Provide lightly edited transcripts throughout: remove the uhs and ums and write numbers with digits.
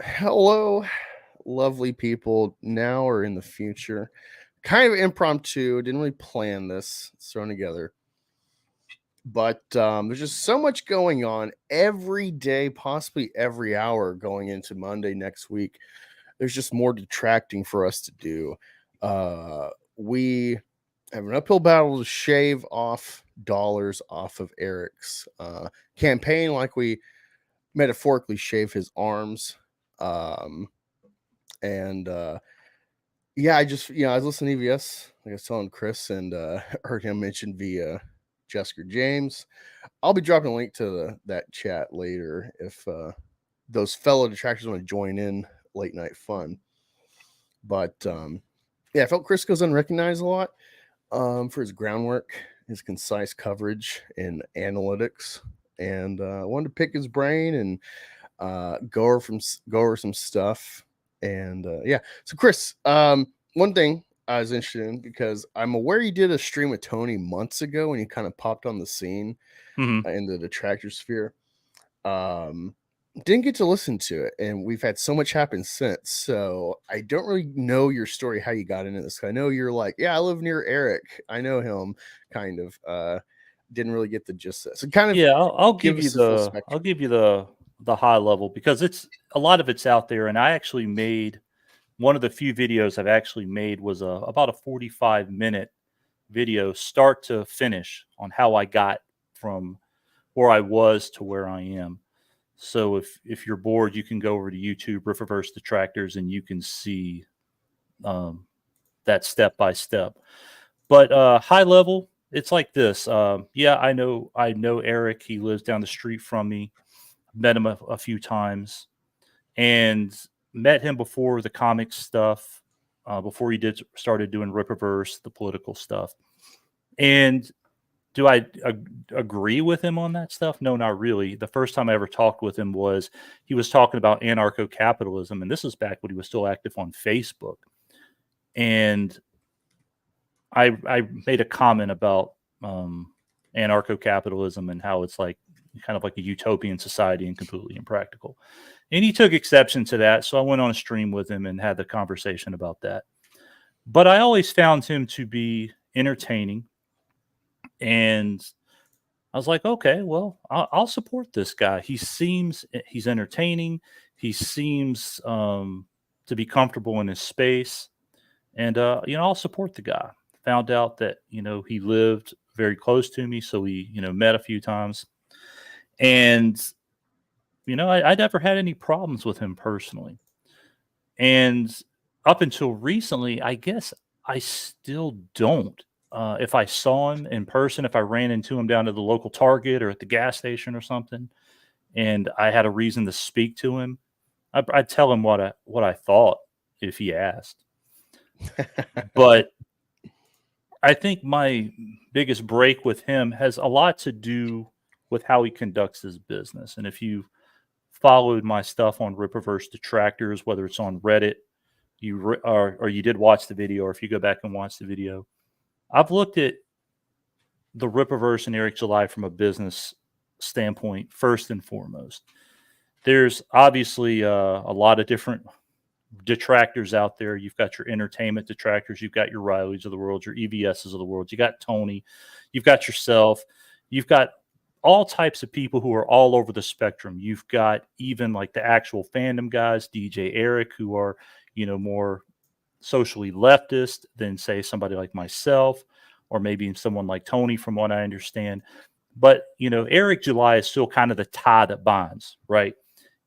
Hello, lovely people now or in the future. Kind of impromptu, didn't really plan this, it's thrown together. But there's just so much going on every day, possibly every hour going into Monday next week. There's just more detracting for us to do. We have an uphill battle to shave off dollars off of Eric's campaign, like we metaphorically shave his arms. Um, and Yeah, I was listening to EVS, like I was telling Chris, and heard him mention via Jessica James. I'll be dropping a link to that chat later if those fellow detractors want to join in late night fun. But yeah, I felt Chris goes unrecognized a lot for his groundwork, his concise coverage in analytics, and I wanted to pick his brain and go over some stuff. And yeah, so Chris, one thing I was interested in because I'm aware you did a stream with Tony months ago when you kind of popped on the scene Mhm. in the detractor sphere. Um, didn't get to listen to it, and we've had so much happen since. So I don't really know your story, how you got into this. I know you're like, yeah, I live near Eric. I know him, kind of. Didn't really get the gist of it. So kind of Yeah, I'll give give you us the full the I'll spectrum. give you the high level because it's a lot of it's out there, and I actually made one of the few videos I've actually made was about a 45-minute video, start to finish, on how I got from where I was to where I am. So if you're bored, you can go over to YouTube, Rippaverse Detractors, and you can see um, that step by step. But high level, it's like this. Yeah, I know Eric. He lives down the street from me. Met him a few times, and met him before the comic stuff, before he did started doing Rippaverse, the political stuff. And do I agree with him on that stuff? No, not really. The first time I ever talked with him was he was talking about anarcho capitalism, and this is back when he was still active on Facebook. And I made a comment about anarcho capitalism and how it's like kind of like a utopian society and completely impractical. And he took exception to that. So I went on a stream with him and had the conversation about that. But I always found him to be entertaining. And I was like, okay, well, I'll support this guy. He's entertaining. He seems to be comfortable in his space. And, I'll support the guy. Found out that, he lived very close to me. So we, met a few times. And, I never had any problems with him personally. And up until recently, I guess I still don't. If I saw him in person, if I ran into him down to the local Target or at the gas station or something, and I had a reason to speak to him, I'd tell him what I thought if he asked. But I think my biggest break with him has a lot to do with how he conducts his business. And if you followed my stuff on Rippaverse Detractors, whether it's on Reddit, or you did watch the video, or if you go back and watch the video, I've looked at the Rippaverse and Eric July from a business standpoint first and foremost. There's obviously a lot of different detractors out there. You've got your entertainment detractors, you've got your Rileys of the world, your EVSs of the world, you got Tony, you've got yourself, you've got all types of people who are all over the spectrum. You've got even like the actual fandom guys, DJ Eric, who are, more socially leftist than say somebody like myself, or maybe someone like Tony, from what I understand. But, Eric July is still kind of the tie that binds, right?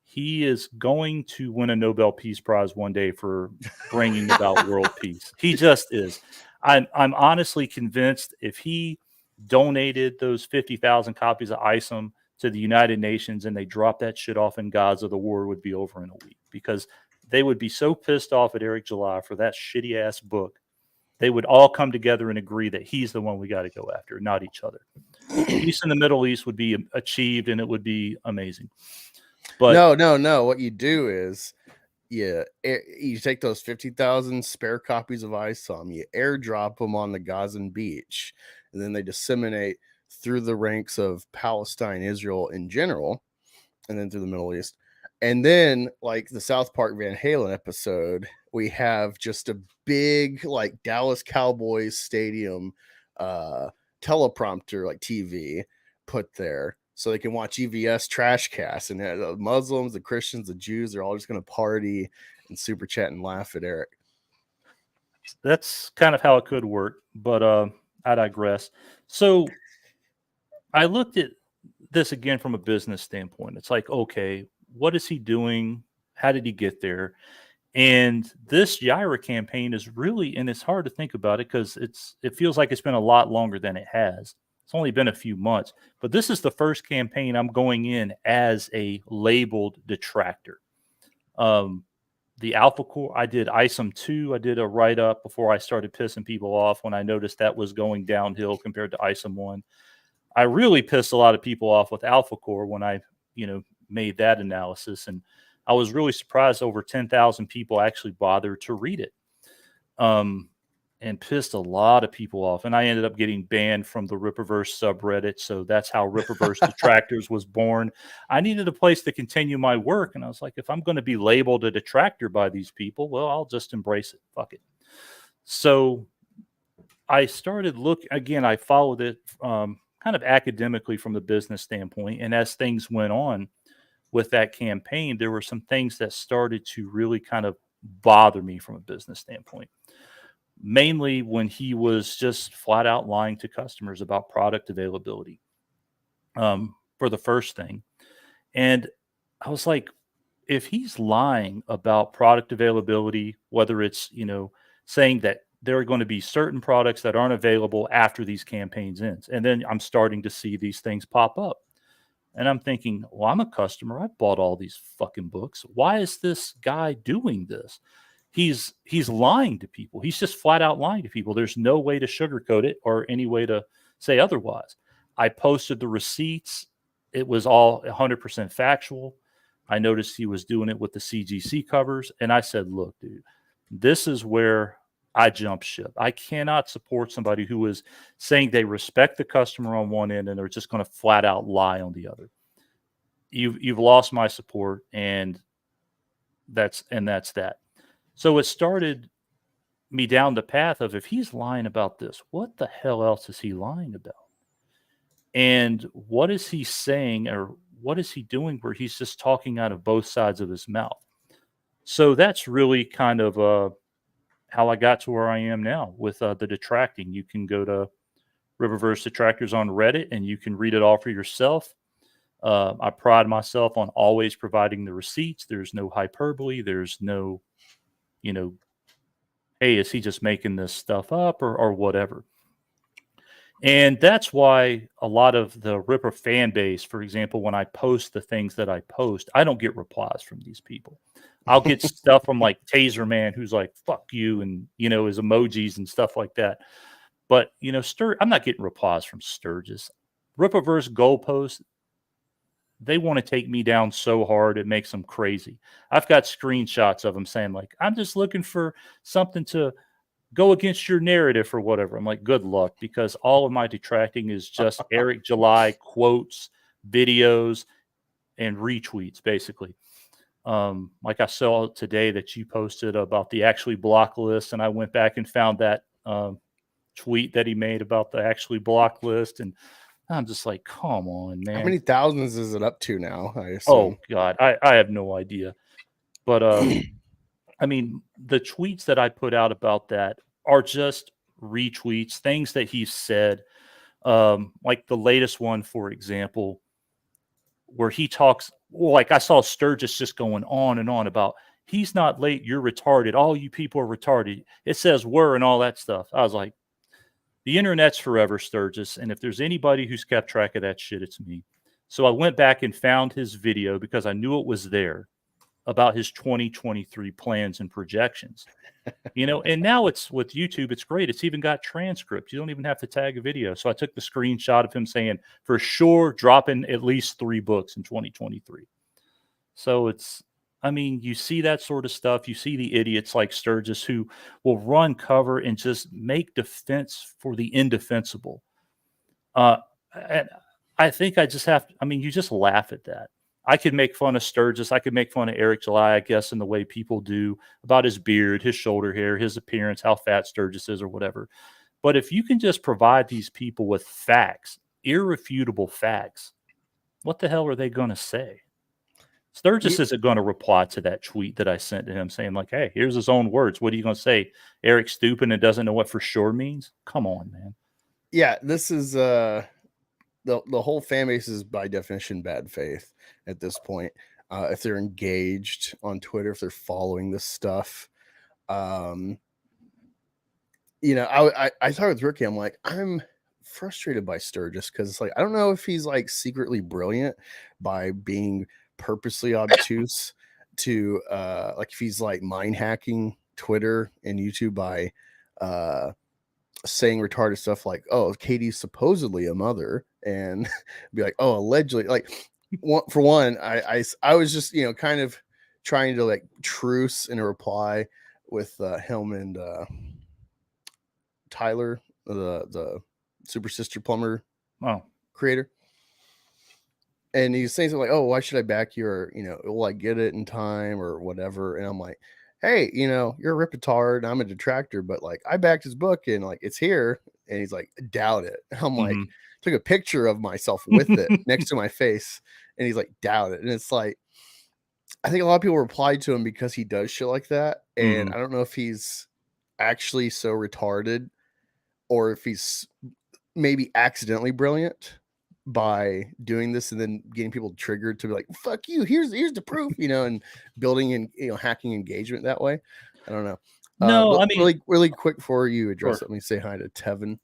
He is going to win a Nobel Peace Prize one day for bringing about world peace. He just is. I'm honestly convinced if he donated those 50,000 copies of ISOM to the United Nations and they dropped that shit off in Gaza, the war would be over in a week, because they would be so pissed off at Eric July for that shitty ass book. They would all come together and agree that he's the one we got to go after, not each other. Peace in the Middle East would be achieved, and it would be amazing. But No. What you do is you take those 50,000 spare copies of ISOM, you airdrop them on the Gazan beach, and then they disseminate through the ranks of Palestine, Israel in general, and then through the Middle East. And then, like the South Park Van Halen episode, we have just a big, like Dallas Cowboys stadium teleprompter, like TV, put there so they can watch EVS trash cast. And the Muslims, the Christians, the Jews are all just going to party and super chat and laugh at Eric. That's kind of how it could work, but I digress. So I looked at this again from a business standpoint. It's like, okay, what is he doing? How did he get there? And this Yaira campaign is really, and it's hard to think about it because it feels like it's been a lot longer than it has. It's only been a few months, but this is the first campaign I'm going in as a labeled detractor. The Alpha Core, I did ISOM 2. I did a write up before I started pissing people off when I noticed that was going downhill compared to ISOM 1. I really pissed a lot of people off with Alpha Core when I, made that analysis. And I was really surprised over 10,000 people actually bothered to read it. And pissed a lot of people off. And I ended up getting banned from the Rippaverse subreddit. So that's how Rippaverse Detractors was born. I needed a place to continue my work. And I was like, if I'm going to be labeled a detractor by these people, well, I'll just embrace it. Fuck it. So I started again, I followed it kind of academically from the business standpoint. And as things went on with that campaign, there were some things that started to really kind of bother me from a business standpoint. Mainly when he was just flat out lying to customers about product availability, for the first thing. And I was like, if he's lying about product availability, whether it's, saying that there are going to be certain products that aren't available after these campaigns ends. And then I'm starting to see these things pop up. And I'm thinking, well, I'm a customer. I bought all these fucking books. Why is this guy doing this? He's lying to people. He's just flat out lying to people. There's no way to sugarcoat it or any way to say otherwise. I posted the receipts. It was all 100% factual. I noticed he was doing it with the CGC covers. And I said, look, dude, this is where I jump ship. I cannot support somebody who is saying they respect the customer on one end and they're just going to flat out lie on the other. You've lost my support, and that's that. So it started me down the path of, if he's lying about this, what the hell else is he lying about? And what is he saying, or what is he doing where he's just talking out of both sides of his mouth? So that's really kind of how I got to where I am now with the detracting. You can go to Rippaverse Detractors on Reddit and you can read it all for yourself. I pride myself on always providing the receipts. There's no hyperbole. There's no, hey, is he just making this stuff up or whatever? And that's why a lot of the Ripper fan base, for example, when I post the things that I post, I don't get replies from these people. I'll get stuff from like Taser Man, who's like, fuck you, and, his emojis and stuff like that. But, I'm not getting replies from Sturgis. Rippaverse goalposts, they want to take me down so hard, it makes them crazy. I've got screenshots of them saying, like, I'm just looking for something to go against your narrative or whatever. I'm like, good luck, because all of my detracting is just Eric July quotes, videos, and retweets, basically. Like I saw today that you posted about the actually block list, and I went back and found that tweet that he made about the actually block list, and I'm just like, come on, man. How many thousands is it up to now? I assume. Oh God, I have no idea. But I mean, the tweets that I put out about that are just retweets, things that he said. Like the latest one, for example, where he talks, like I saw Sturgis just going on and on about, he's not late, you're retarded. All you people are retarded. It says we're and all that stuff. I was like, the internet's forever, Sturgis. And if there's anybody who's kept track of that shit, it's me. So I went back and found his video because I knew it was there about his 2023 plans and projections. And now it's with YouTube, it's great. It's even got transcripts. You don't even have to tag a video. So I took the screenshot of him saying, for sure, dropping at least 3 books in 2023. So you see that sort of stuff. You see the idiots like Sturgis who will run cover and just make defense for the indefensible. And I think I just you just laugh at that. I could make fun of Sturgis. I could make fun of Eric July, I guess, in the way people do about his beard, his shoulder hair, his appearance, how fat Sturgis is, or whatever. But if you can just provide these people with facts, irrefutable facts, what the hell are they going to say? Sturgis isn't going to reply to that tweet that I sent to him saying, like, hey, here's his own words. What are you going to say? Eric stupid and doesn't know what for sure means? Come on, man. Yeah, this is the whole fan base is by definition bad faith at this point. If they're engaged on Twitter, if they're following this stuff, I talked with Ricky. I'm like, I'm frustrated by Sturgis because it's like I don't know if he's like secretly brilliant by being purposely obtuse to like if he's like mind hacking Twitter and YouTube by saying retarded stuff like, oh, Katie's supposedly a mother, and be like, oh, allegedly. Like, for one, I was just kind of trying to like truce in a reply with him and Tyler, the Super Sister Plumber creator. And he's saying something like, oh, why should I back you? Or, will I get it in time or whatever? And I'm like, hey, you're a riptard. I'm a detractor, but like I backed his book and like it's here. And he's like, doubt it. I'm like, took a picture of myself with it next to my face. And he's like, doubt it. And it's like, I think a lot of people replied to him because he does shit like that. And I don't know if he's actually so retarded or if he's maybe accidentally brilliant by doing this and then getting people triggered to be like, fuck you, here's the proof, and building and hacking engagement that way. I don't know. No, I mean, really quick before you address sure. Let me say hi to Tevin.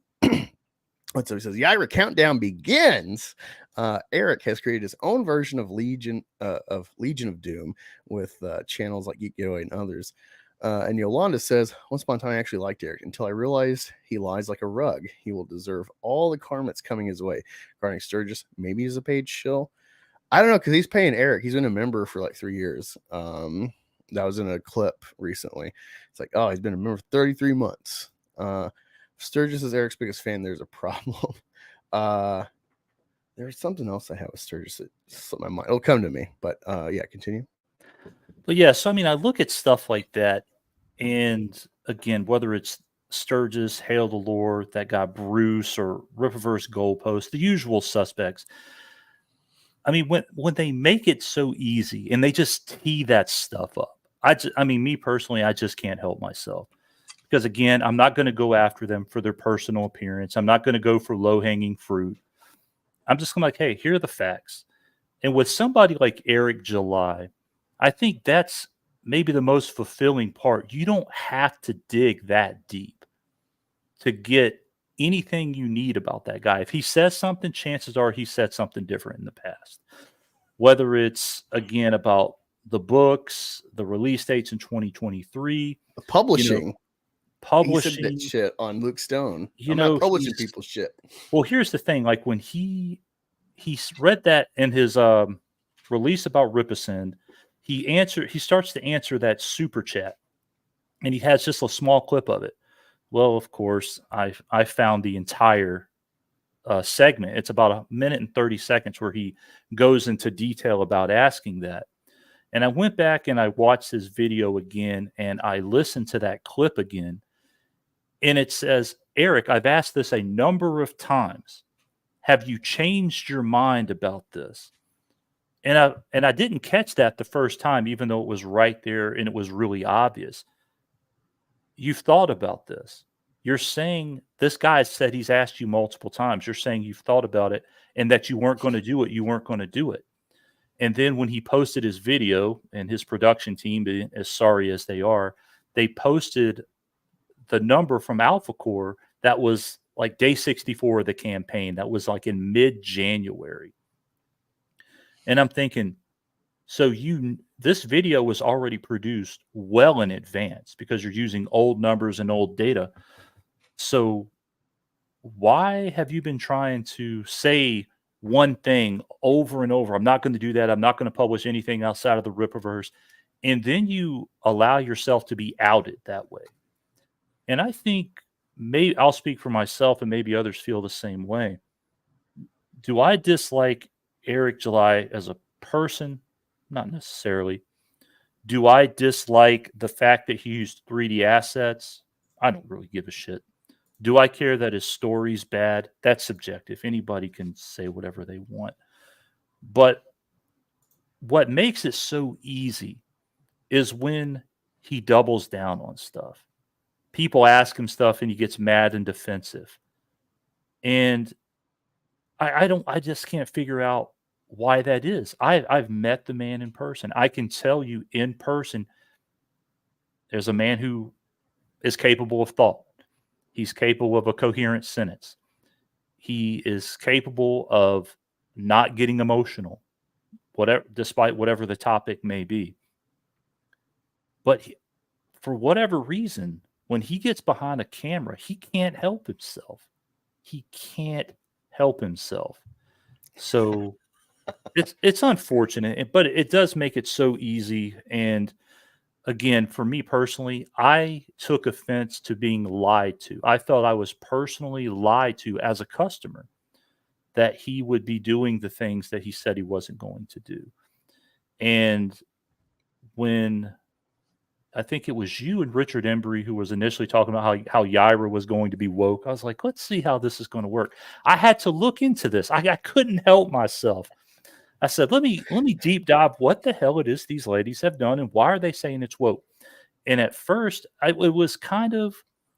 So he says, Yaira countdown begins. Eric has created his own version of Legion of Doom with channels like Geek Getaway and others. And Yolanda says, once upon a time, I actually liked Eric until I realized he lies like a rug. He will deserve all the karma that's coming his way. Regarding Sturgis, maybe he's a paid shill. I don't know, because he's paying Eric. He's been a member for like 3 years. That was in a clip recently. It's like, oh, he's been a member for 33 months. Sturgis is Eric's biggest fan. There's a problem. There's something else I have with Sturgis that slipped my mind. It'll come to me. But yeah, continue. But yeah, so I mean, I look at stuff like that, and again, whether it's Sturgis, Hail the Lord, that guy Bruce, or Rippaverse Goalpost, the usual suspects. I mean, when they make it so easy and they just tee that stuff up, I mean, me personally, I just can't help myself because again, I'm not going to go after them for their personal appearance. I'm not going to go for low hanging fruit. I'm just going to like, hey, here are the facts. And with somebody like Eric July, I think that's maybe the most fulfilling part. You don't have to dig that deep to get anything you need about that guy. If he says something, chances are he said something different in the past. Whether it's, again, about the books, the release dates in 2023. The publishing. Publishing. He said that shit on Luke Stone. I'm not publishing people's shit. Well, here's the thing. Like when he read that in his release about Ripasend, he starts to answer that super chat, and he has just a small clip of it. Well, of course, I found the entire segment. It's about 1 minute and 30 seconds where he goes into detail about asking that. And I went back and I watched his video again, and I listened to that clip again. And it says, Eric, I've asked this a number of times. Have you changed your mind about this? And I didn't catch that the first time, even though it was right there and it was really obvious. You've thought about this. You're saying this guy said he's asked you multiple times. You're saying you've thought about it and that you weren't going to do it. You weren't going to do it. And then when he posted his video, and his production team, as sorry as they are, they posted the number from Alpha Core that was like day 64 of the campaign. That was like in mid-January. And I'm thinking, so this video was already produced well in advance because you're using old numbers and old data. So why have you been trying to say one thing over and over? I'm not going to do that. I'm not going to publish anything outside of the Rippaverse. And then you allow yourself to be outed that way. And I think maybe I'll speak for myself and maybe others feel the same way. Do I dislike Eric July as a person, not necessarily. Do I dislike the fact that he used 3D assets? I don't really give a shit. Do I care that his story's bad? That's subjective. Anybody can say whatever they want. But what makes it so easy is when he doubles down on stuff. People ask him stuff and he gets mad and defensive. And I just can't figure out why that is. I've met the man in person. I can tell you in person, there's a man who is capable of thought. He's capable of a coherent sentence. He is capable of not getting emotional, despite whatever the topic may be. But for whatever reason, when he gets behind a camera, he can't help himself. He can't help himself. So it's unfortunate, but it does make it so easy. And again, for me personally, I took offense to being lied to. I felt I was personally lied to as a customer, that he would be doing the things that he said he wasn't going to do. And when I think it was you and Richard Embry who was initially talking about how Yaira was going to be woke, I was like, let's see how this is going to work. I had to look into this. I couldn't help myself. I said, let me deep dive what the hell it is these ladies have done and why are they saying it's woke? And at first, it was kind of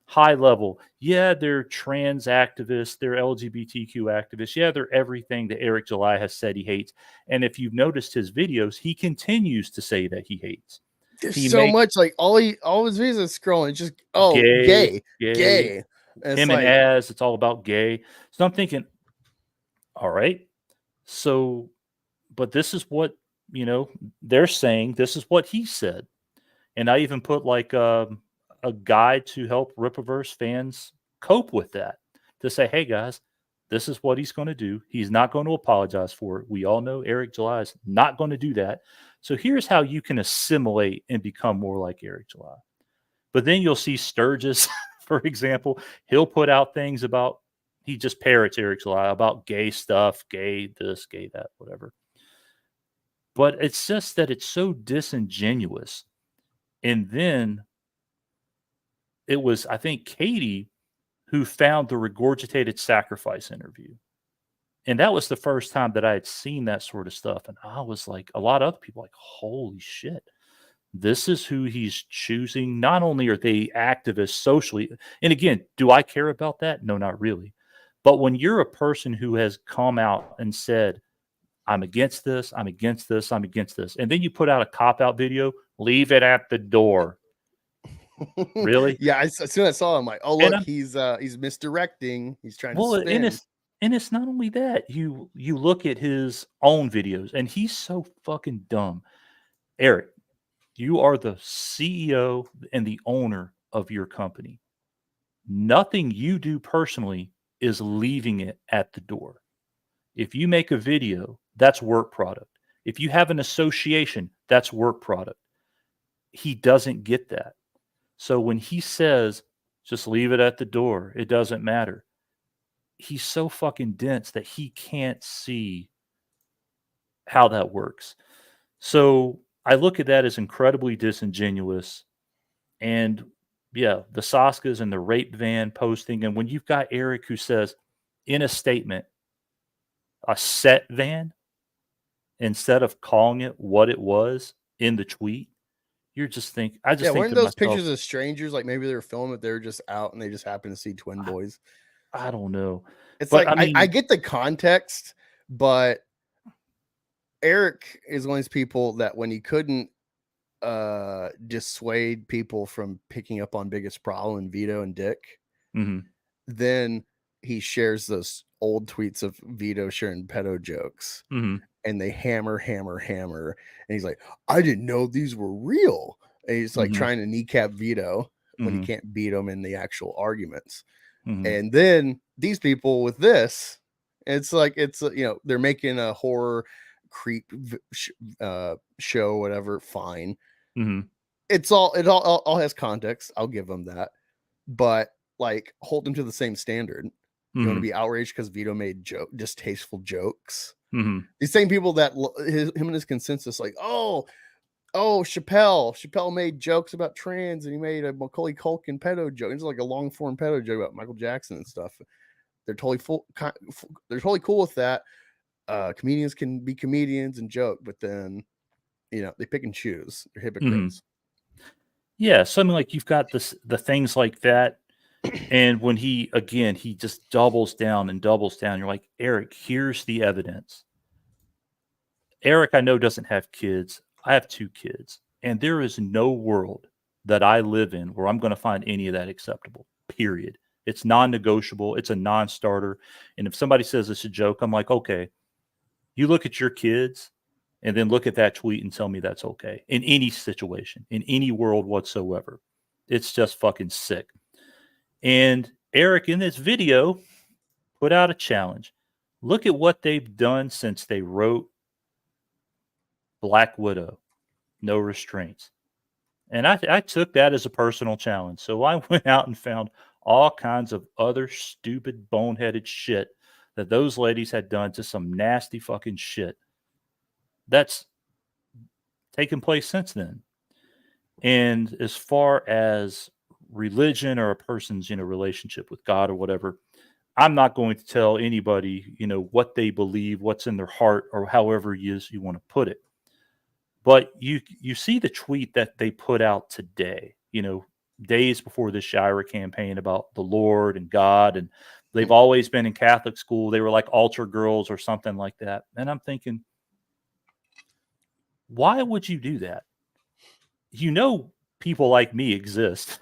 high level. Yeah, they're trans activists, they're LGBTQ activists. Yeah, they're everything that Eric July has said he hates. And if you've noticed his videos, he continues to say that he hates. There's He so much, like all his videos are scrolling, just gay. And him and as it's all about gay. So I'm thinking, all right, so, but this is what they're saying. This is what he said, and I even put like a guide to help Rippaverse fans cope with that. To say, hey guys, this is what he's going to do. He's not going to apologize for it. We all know Eric July is not going to do that. So here's how you can assimilate and become more like Eric July. But then you'll see Sturgis, for example, he'll put out things about, he just parrots Eric July about gay stuff, gay this, gay that, whatever. But it's just that it's so disingenuous. And then it was, I think, Katie who found the regurgitated sacrifice interview. And that was the first time that I had seen that sort of stuff. And I was like, a lot of other people like, holy shit, this is who he's choosing. Not only are they activists socially, and again, do I care about that? No, not really. But when you're a person who has come out and said, I'm against this, I'm against this, I'm against this, and then you put out a cop-out video, leave it at the door. Really? Yeah, as soon as I saw him, like, oh look, he's misdirecting. He's trying to spin. And it's not only that. You look at his own videos, and he's so fucking dumb. Eric, you are the CEO and the owner of your company. Nothing you do personally is leaving it at the door. If you make a video, that's work product. If you have an association, that's work product. He doesn't get that. So when he says, just leave it at the door, it doesn't matter, he's so fucking dense that he can't see how that works. So I look at that as incredibly disingenuous. And yeah, the Soskas and the rape van posting. And when you've got Eric who says in a statement, a set van, instead of calling it what it was in the tweet, you're just think, I just think weren't those pictures of strangers, like maybe they were filming it, they were just out and they just happened to see twin boys. I don't know. It's but like, I get the context, but Eric is one of these people that when he couldn't dissuade people from picking up on biggest problem and Vito and Dick, then he shares those old tweets of Vito sharing pedo jokes, and they hammer, and he's like, I didn't know these were real, and he's like trying to kneecap Vito when he can't beat him in the actual arguments. And then these people with this, it's like, it's they're making a horror creep show, whatever, fine. It all has context, I'll give them that, but hold them to the same standard. You want to be outraged because Vito made distasteful jokes? These same people that him and his consensus, like, oh, Chappelle made jokes about trans, and he made a Macaulay Culkin pedo joke. It's like a long form pedo joke about Michael Jackson and stuff. They're totally they're totally cool with that. Comedians can be comedians and joke, but then they pick and choose. They're hypocrites. Yeah, something like you've got the things like that, and when he just doubles down and doubles down. You're like, Eric, here's the evidence. Eric, I know, doesn't have kids. I have 2 kids, and there is no world that I live in where I'm going to find any of that acceptable. Period. It's non-negotiable. It's a non-starter. And if somebody says it's a joke, I'm like, okay, you look at your kids and then look at that tweet and tell me that's okay in any situation, in any world whatsoever. It's just fucking sick. And Eric, in this video, put out a challenge. Look at what they've done since they wrote Black Widow, No Restraints. And I took that as a personal challenge. So I went out and found all kinds of other stupid, boneheaded shit that those ladies had done, to some nasty fucking shit that's taken place since then. And as far as religion or a person's, relationship with God or whatever, I'm not going to tell anybody, what they believe, what's in their heart, or however you want to put it. But you see the tweet that they put out today, days before this Yaira campaign about the Lord and God, and they've always been in Catholic school. They were like altar girls or something like that. And I'm thinking, why would you do that? People like me exist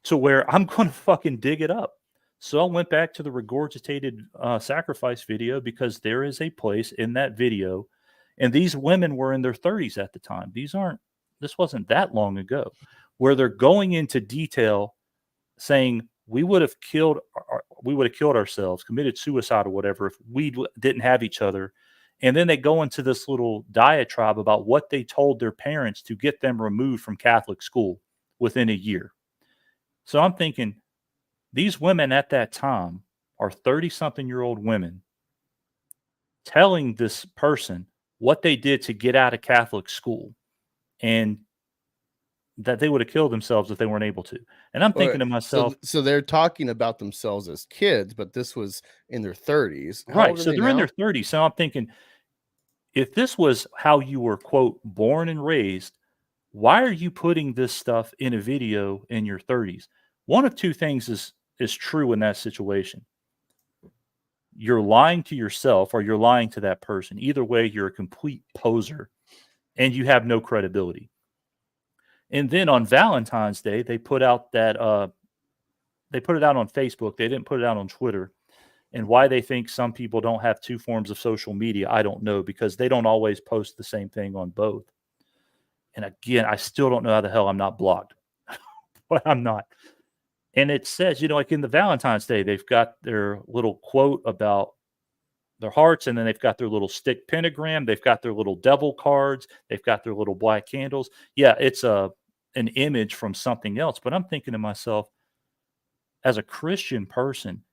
to where I'm going to fucking dig it up. So I went back to the regurgitated sacrifice video, because there is a place in that video, and these women were in their 30s at the time. This wasn't that long ago, where they're going into detail saying we would have killed ourselves, committed suicide or whatever, if we didn't have each other. And then they go into this little diatribe about what they told their parents to get them removed from Catholic school within a year. So I'm thinking, these women at that time are 30-something-year-old women telling this person what they did to get out of Catholic school, and that they would have killed themselves if they weren't able to. And I'm thinking to myself, so they're talking about themselves as kids, but this was in their 30s. How right? old are So they they're in now? their 30s. So I'm thinking, if this was how you were, quote, born and raised, why are you putting this stuff in a video in your 30s? One of two things is true in that situation. You're lying to yourself, or you're lying to that person. Either way, you're a complete poser and you have no credibility. And then on Valentine's Day, they put out that they put it out on Facebook. They didn't put it out on Twitter. And why they think some people don't have 2 forms of social media, I don't know, because they don't always post the same thing on both. And again, I still don't know how the hell I'm not blocked, but I'm not. And it says, like in the Valentine's Day, they've got their little quote about their hearts, and then they've got their little stick pentagram. They've got their little devil cards. They've got their little black candles. Yeah, it's an image from something else. But I'm thinking to myself, as a Christian person,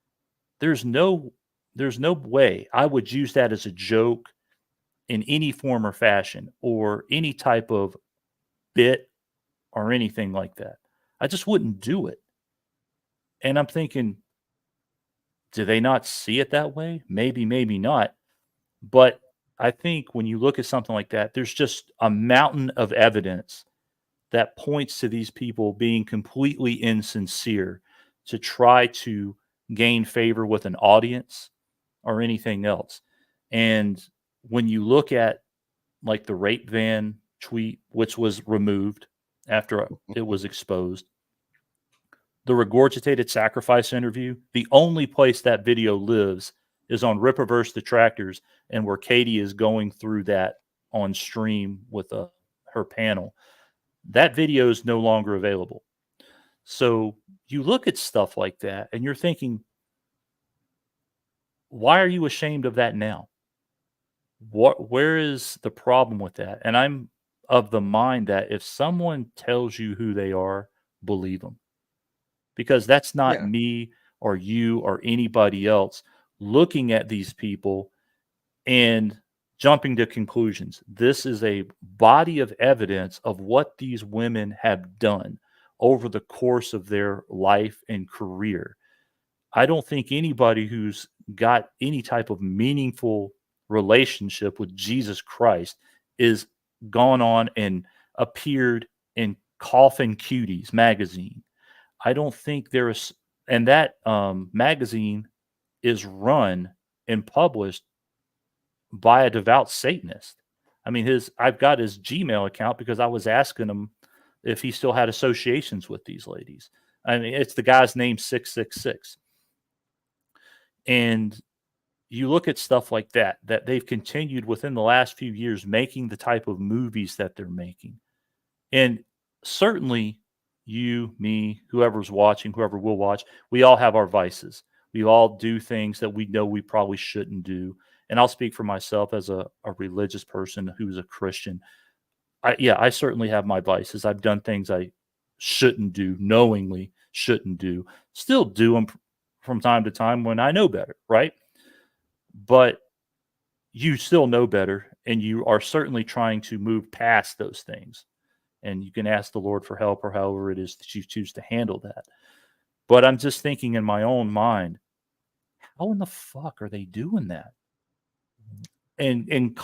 there's no way I would use that as a joke in any form or fashion, or any type of bit or anything like that. I just wouldn't do it. And I'm thinking, do they not see it that way? Maybe, maybe not. But I think when you look at something like that, there's just a mountain of evidence that points to these people being completely insincere to try to gain favor with an audience or anything else. And when you look at like the rape van tweet, which was removed after it was exposed, the regurgitated sacrifice interview, the only place that video lives is on Rippaverse Detractors, and where Katie is going through that on stream with her panel. That video is no longer available. So you look at stuff like that and you're thinking, why are you ashamed of that now? Where is the problem with that? And I'm of the mind that if someone tells you who they are, believe them. Because that's not Yeah. me or you or anybody else looking at these people and jumping to conclusions. This is a body of evidence of what these women have done over the course of their life and career. I don't think anybody who's got any type of meaningful relationship with Jesus Christ is gone on and appeared in Coffin Cuties magazine. I don't think there is, and that magazine is run and published by a devout Satanist. I mean, I've got his Gmail account because I was asking him if he still had associations with these ladies. I mean, it's the guy's name 666. And you look at stuff like that they've continued within the last few years making the type of movies that they're making. And certainly you, me, whoever's watching, whoever will watch, we all have our vices. We all do things that we know we probably shouldn't do. And I'll speak for myself as a religious person who's a Christian. I certainly have my vices. I've done things I shouldn't do, knowingly shouldn't do. Still do them from time to time when I know better, right? But you still know better, and you are certainly trying to move past those things. And you can ask the Lord for help or however it is that you choose to handle that. But I'm just thinking in my own mind, how in the fuck are they doing that? And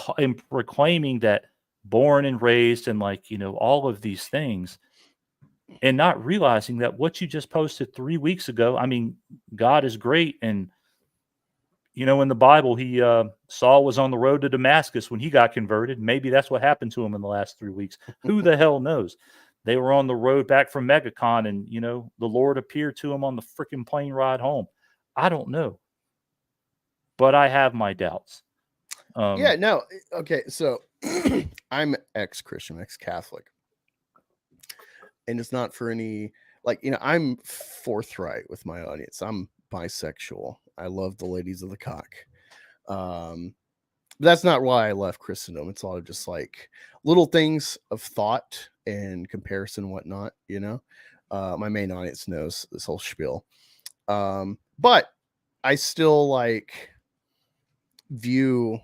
proclaiming that born and raised and all of these things, and not realizing that what you just posted 3 weeks ago, I mean, God is great. And in the Bible, Saul was on the road to Damascus when he got converted. Maybe that's what happened to him in the last 3 weeks. Who the hell knows? They were on the road back from MegaCon, and the Lord appeared to him on the freaking plane ride home. I don't know, but I have my doubts. Okay, so I'm ex-Christian, ex-Catholic, and it's not for any I'm forthright with my audience. I'm bisexual. I love the ladies of the cock. But that's not why I left Christendom. It's all just little things of thought and comparison and whatnot, my main audience knows this whole spiel. But I still view,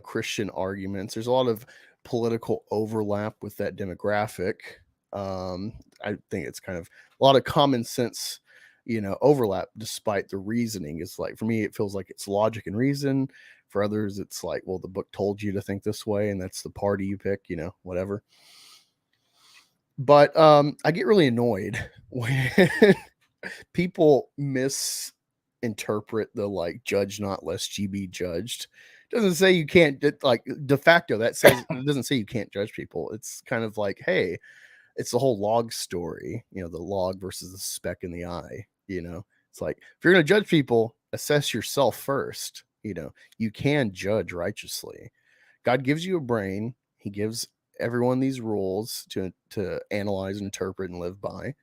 Christian arguments. There's a lot of political overlap with that demographic. I think it's kind of a lot of common sense, overlap, despite the reasoning. It's for me, it feels like it's logic and reason. For others, it's well, the book told you to think this way, and that's the party you pick, whatever. But I get really annoyed when people misinterpret the judge not lest ye be judged. It doesn't say you can't de facto. That says it doesn't say you can't judge people. It's kind of hey, it's the whole log story, the log versus the speck in the eye. It's if you're going to judge people, assess yourself first. You can judge righteously. God gives you a brain. He gives everyone these rules to analyze, interpret, and live by.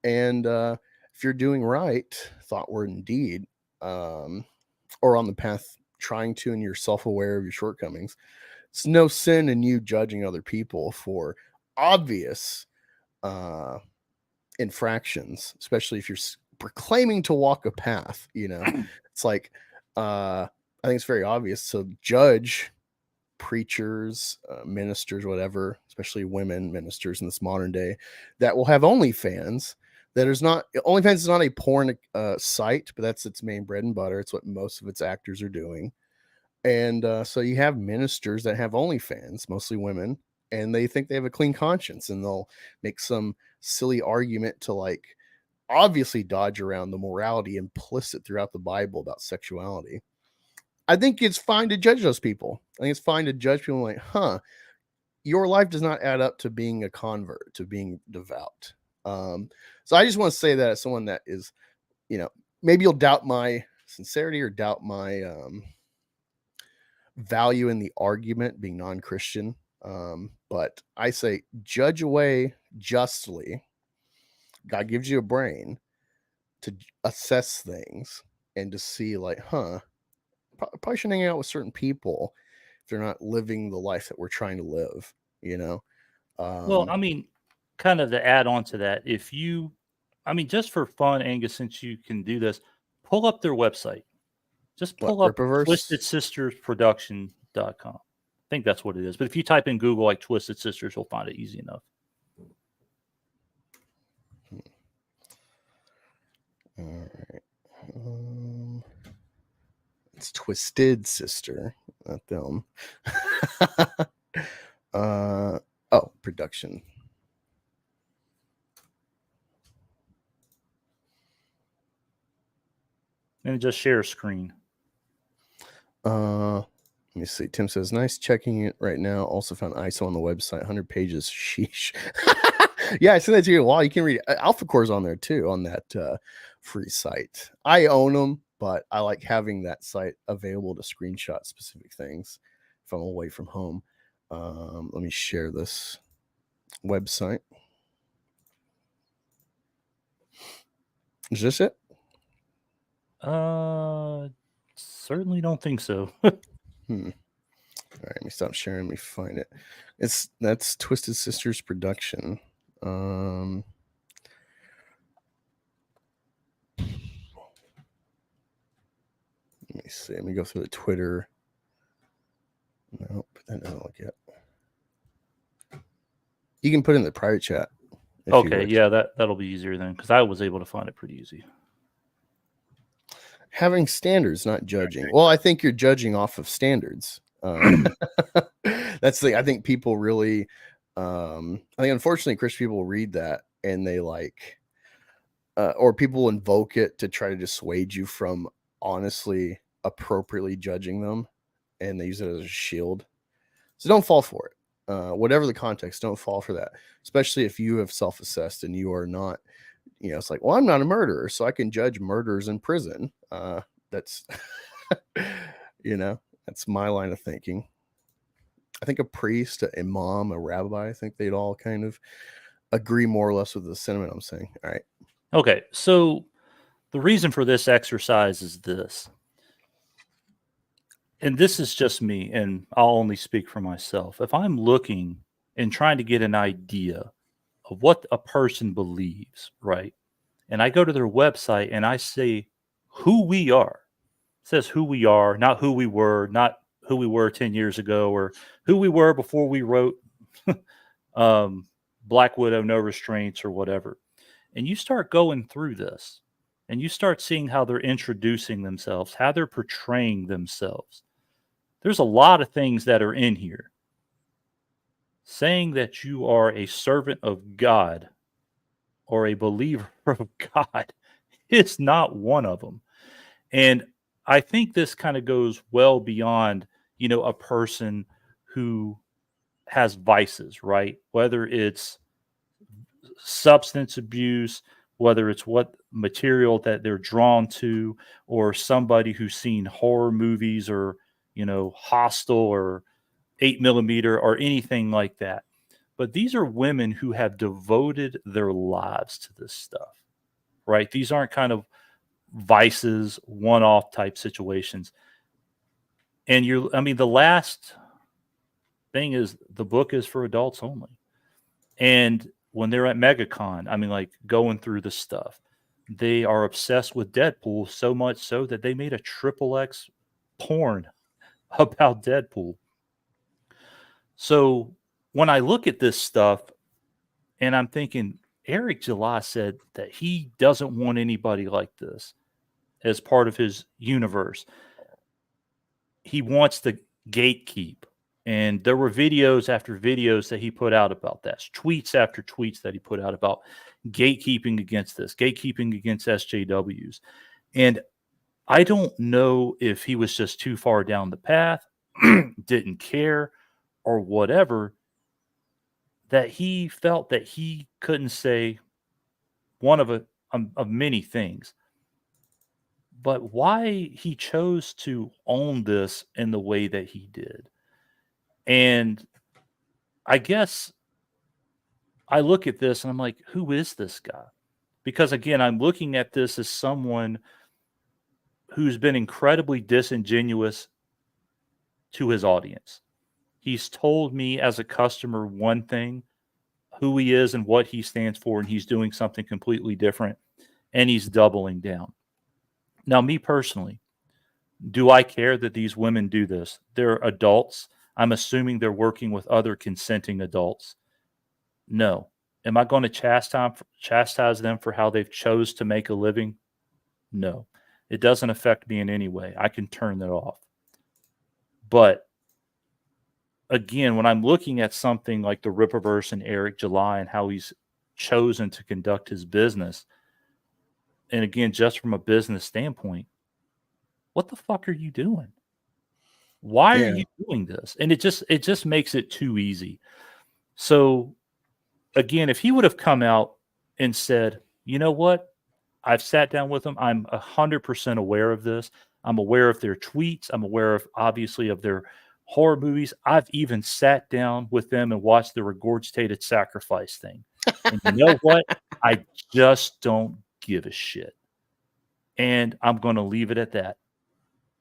And if you're doing right, thought, word, and deed, or on the path trying to, and you're self-aware of your shortcomings, it's no sin in you judging other people for obvious infractions, especially if you're proclaiming to walk a path. It's I think it's very obvious to judge preachers, ministers, whatever, especially women ministers in this modern day that will have OnlyFans. OnlyFans is not a porn site, but that's its main bread and butter. It's what most of its actors are doing. And so you have ministers that have OnlyFans, mostly women, and they think they have a clean conscience, and they'll make some silly argument to obviously dodge around the morality implicit throughout the Bible about sexuality. I think it's fine to judge those people. I think it's fine to judge people your life does not add up to being a convert, to being devout. So I just want to say that as someone that is, maybe you'll doubt my sincerity or doubt my value in the argument being non-Christian. But I say judge away justly. God gives you a brain to assess things and to see probably shouldn't hang out with certain people if they're not living the life that we're trying to live, Well, I mean, kind of to add on to that, just for fun, Angus, since you can do this, pull up their website. Just What, pull up Rippaverse? twistedsistersproduction.com. I think that's what it is. But if you type in Google like Twisted Sisters, you'll find it easy enough. All right. It's Twisted Sister, not them. Oh, production. And just share a screen. Let me see. Tim says, nice, checking it right now. Also found ISO on the website, 100 pages. Sheesh. Yeah, I sent that to you. Wow, you can read it. Alpha Core's on there too, on that free site. I own them, but I like having that site available to screenshot specific things if I'm away from home. Let me share this website. Is this it? Certainly don't think so. All right, let me stop sharing. Let me find it. That's Twisted Sisters production. Let me see. Let me go through the Twitter. Nope, that doesn't look yet. You can put it in the private chat. Okay, yeah, that'll be easier then, because I was able to find it pretty easy. Having standards, not judging. Well, I think you're judging off of standards. That's I think people really. I think unfortunately, Christian people read that and they like, or people invoke it to try to dissuade you from honestly, appropriately judging them, and they use it as a shield. So don't fall for it. Whatever the context, don't fall for that. Especially if you have self-assessed and you are not. It's like, well, I'm not a murderer, so I can judge murderers in prison. That's, that's my line of thinking. I think a priest, an imam, a rabbi, I think they'd all kind of agree more or less with the sentiment I'm saying. All right. Okay, so the reason for this exercise is this. And this is just me, and I'll only speak for myself. If I'm looking and trying to get an idea of what a person believes, right? And I go to their website and I say who we are. It says who we are, not who we were, not who we were 10 years ago, or who we were before we wrote Black Widow, No Restraints, or whatever. And you start going through this and you start seeing how they're introducing themselves, how they're portraying themselves. There's a lot of things that are in here. Saying that you are a servant of God or a believer of God is not one of them. And I think this kind of goes well beyond, a person who has vices, right? Whether it's substance abuse, whether it's what material that they're drawn to, or somebody who's seen horror movies or, Hostel or 8mm or anything like that. But these are women who have devoted their lives to this stuff, right? These aren't kind of vices, one-off type situations. And the last thing is the book is for adults only. And when they're at MegaCon, going through the stuff, they are obsessed with Deadpool so much so that they made a XXX porn about Deadpool. So when I look at this stuff and I'm thinking, Eric July said that he doesn't want anybody like this as part of his universe. He wants to gatekeep. And there were videos after videos that he put out about that, tweets after tweets that he put out about gatekeeping against this, gatekeeping against SJWs. And I don't know if he was just too far down the path, didn't care, or whatever, that he felt that he couldn't say one of many things. But why he chose to own this in the way that he did. And I guess I look at this and I'm like, who is this guy? Because again, I'm looking at this as someone who's been incredibly disingenuous to his audience. He's told me as a customer one thing, who he is and what he stands for, and he's doing something completely different, and he's doubling down. Now, me personally, Do I care that these women do this? They're adults. I'm assuming they're working with other consenting adults. No. Am I going to chastise them for how they've chose to make a living? No. It doesn't affect me in any way. I can turn that off. But again, when I'm looking at something like the Rippaverse and Eric July and how he's chosen to conduct his business, and again, just from a business standpoint, what the fuck are you doing? Why are Yeah. you doing this? And it just makes it too easy. So again, if he would have come out and said, you know what? I've sat down with them. I'm 100% aware of this. I'm aware of their tweets. I'm aware of, obviously, of their horror movies. I've even sat down with them and watched the regurgitated sacrifice thing. And you know what? I just don't give a shit. And I'm going to leave it at that.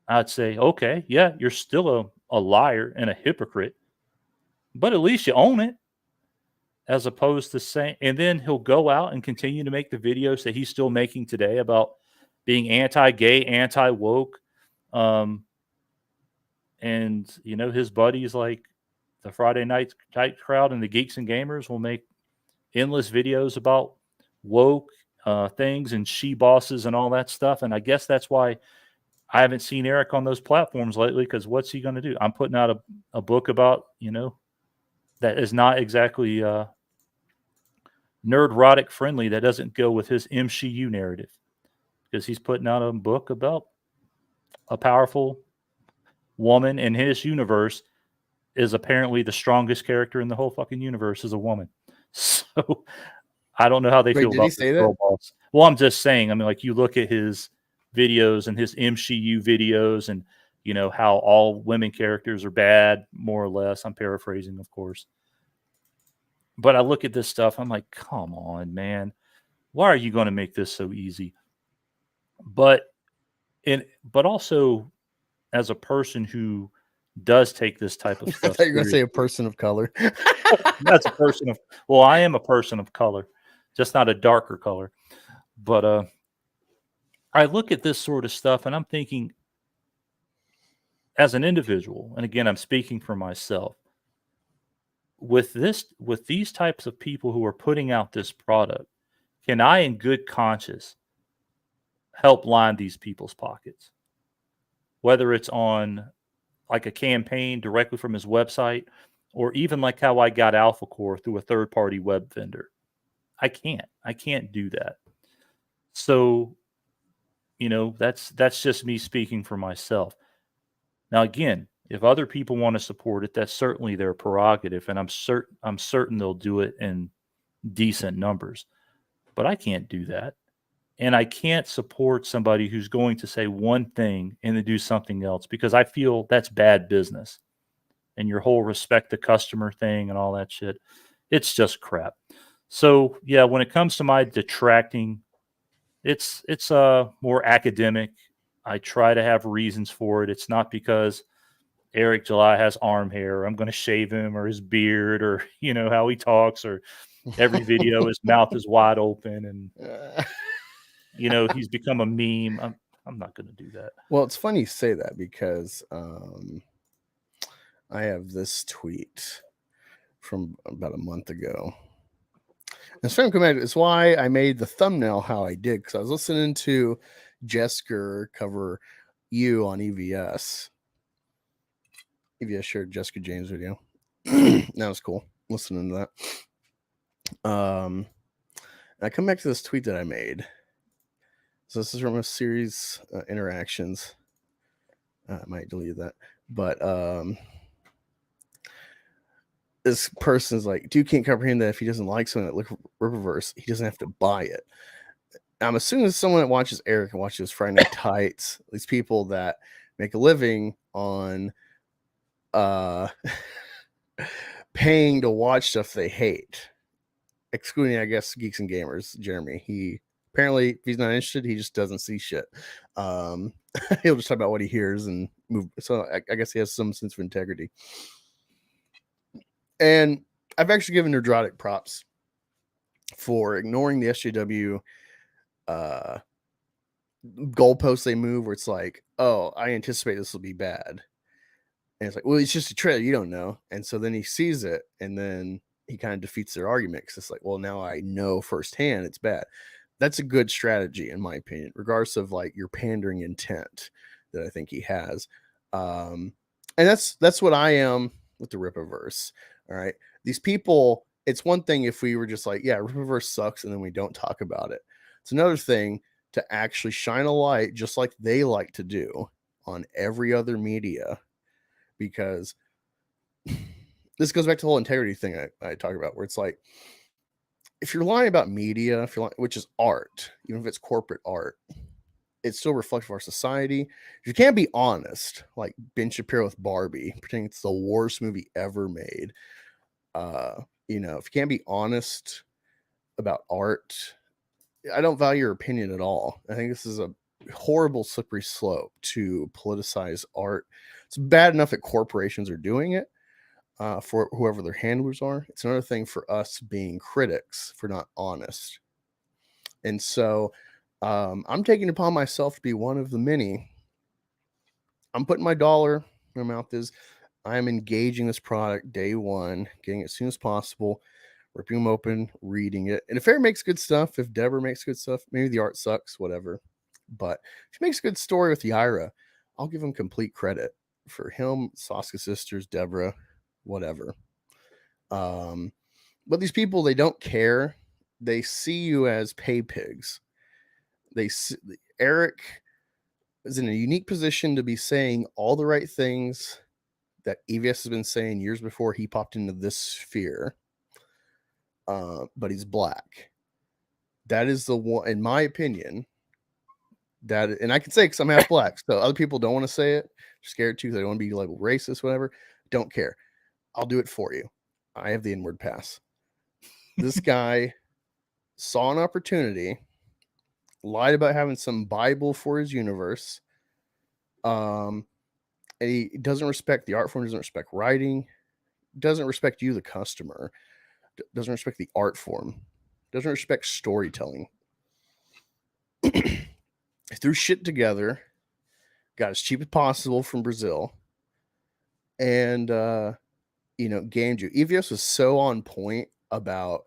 I'd say, okay, yeah, you're still a liar and a hypocrite, but at least you own it. As opposed to saying, and then he'll go out and continue to make the videos that he's still making today about being anti-gay, anti-woke. And, you know, his buddies like the Friday Night Crowd and the Geeks and Gamers will make endless videos about woke things and she bosses and all that stuff. And I guess that's why I haven't seen Eric on those platforms lately, because what's he going to do? I'm putting out a book about, you know, that is not exactly nerdrotic friendly, that doesn't go with his MCU narrative, because he's putting out a book about a powerful woman in his universe is apparently the strongest character in the whole fucking universe is a woman. So I don't know how they Wait, feel did he about this say girl that? boss. Well, I'm just saying, I mean, like, you look at his videos and his MCU videos and, you know, how all women characters are bad, more or less. I'm paraphrasing, of course. But I look at this stuff, I'm like, come on, man. Why are you going to make this so easy? But but also, as a person who does take this type of I stuff thought you were going to say a seriously, person of color. that's a person of, well, I am a person of color, just not a darker color. But I look at this sort of stuff and I'm thinking, as an individual, and again, I'm speaking for myself, with these types of people who are putting out this product, can I in good conscience help line these people's pockets? Whether it's on like a campaign directly from his website, or even like how I got Alpha Core through a third party web vendor. I can't do that. So, you know, that's just me speaking for myself. Now, again, if other people want to support it, that's certainly their prerogative, and I'm certain they'll do it in decent numbers. But I can't do that. And I can't support somebody who's going to say one thing and then do something else, because I feel that's bad business. And your whole respect the customer thing and all that shit, it's just crap. So yeah, when it comes to my detracting, it's more academic. I try to have reasons for it. It's not because Eric July has arm hair, I'm going to shave him, or his beard, or you know how he talks, or every video his mouth is wide open and you know he's become a meme. I'm not going to do that. Well, it's funny you say that because I have this tweet from about a month ago. And Sam commented, it's why I made the thumbnail how I did, because I was listening to Jesker cover you on EVS. EVS shared Jessica James video. That was cool, listening to that. I come back to this tweet that I made. So this is from a series interactions. I might delete that, but this person's like, dude can't comprehend that if he doesn't like something like Rippaverse, he doesn't have to buy it. I'm assuming someone that watches Eric and watches Friday Night Tights, these people that make a living on paying to watch stuff they hate, excluding, I guess, Geeks and Gamers. Jeremy, he apparently, if he's not interested, he just doesn't see shit. He'll just talk about what he hears and move. So I guess he has some sense of integrity. And I've actually given Nerdrotic props for ignoring the SJW goalposts they move where it's like, oh, I anticipate this will be bad. And it's like, well, it's just a trailer, you don't know. And so then he sees it, and then he kind of defeats their argument because it's like, well, now I know firsthand it's bad. That's a good strategy, in my opinion, regardless of like your pandering intent that I think he has. And that's what I am with the Rippaverse. All right. These people, it's one thing if we were just like, yeah, Rippaverse sucks, and then we don't talk about it. It's another thing to actually shine a light, just like they like to do on every other media, because this goes back to the whole integrity thing I talk about, where it's like, if you're lying about media, if you're lying, which is art, even if it's corporate art, it's still reflective of our society. If you can't be honest, like Ben Shapiro with Barbie, pretending it's the worst movie ever made, if you can't be honest about art, I don't value your opinion at all. I think this is a horrible slippery slope to politicize art. It's bad enough that corporations are doing it, for whoever their handlers are. It's another thing for us being critics for not honest. And so I'm taking upon myself to be one of the many. I'm putting my dollar where my mouth is. I'm engaging this product day one, getting it as soon as possible, ripping them open, reading it. And if Eric makes good stuff, if Deborah makes good stuff, maybe the art sucks, whatever. But if he makes a good story with Yaira, I'll give him complete credit for him, Soska Sisters, Deborah, whatever. But these people, they don't care. They see you as pay pigs. Eric is in a unique position to be saying all the right things that EVS has been saying years before he popped into this sphere. But he's black. That is the one, in my opinion. That, and I can say because I'm half black, so other people don't want to say it. They're scared too. They don't want to be labeled racist, whatever. Don't care. I'll do it for you. I have the inward pass. This guy saw an opportunity, lied about having some Bible for his universe. And he doesn't respect the art form, doesn't respect writing, doesn't respect you, the customer, doesn't respect the art form, doesn't respect storytelling. Threw shit together, got as cheap as possible from Brazil, and gamed you. EVS was so on point about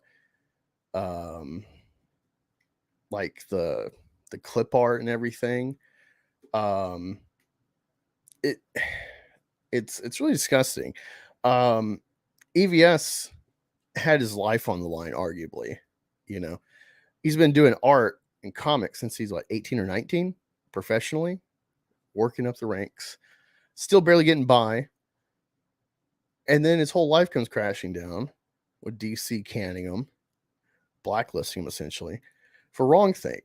like the clip art and everything. It's really disgusting. EVS had his life on the line, arguably. He's been doing art and comics since he's like 18 or 19, professionally, working up the ranks, still barely getting by. And then his whole life comes crashing down with DC canning him, blacklisting him essentially for wrongthink.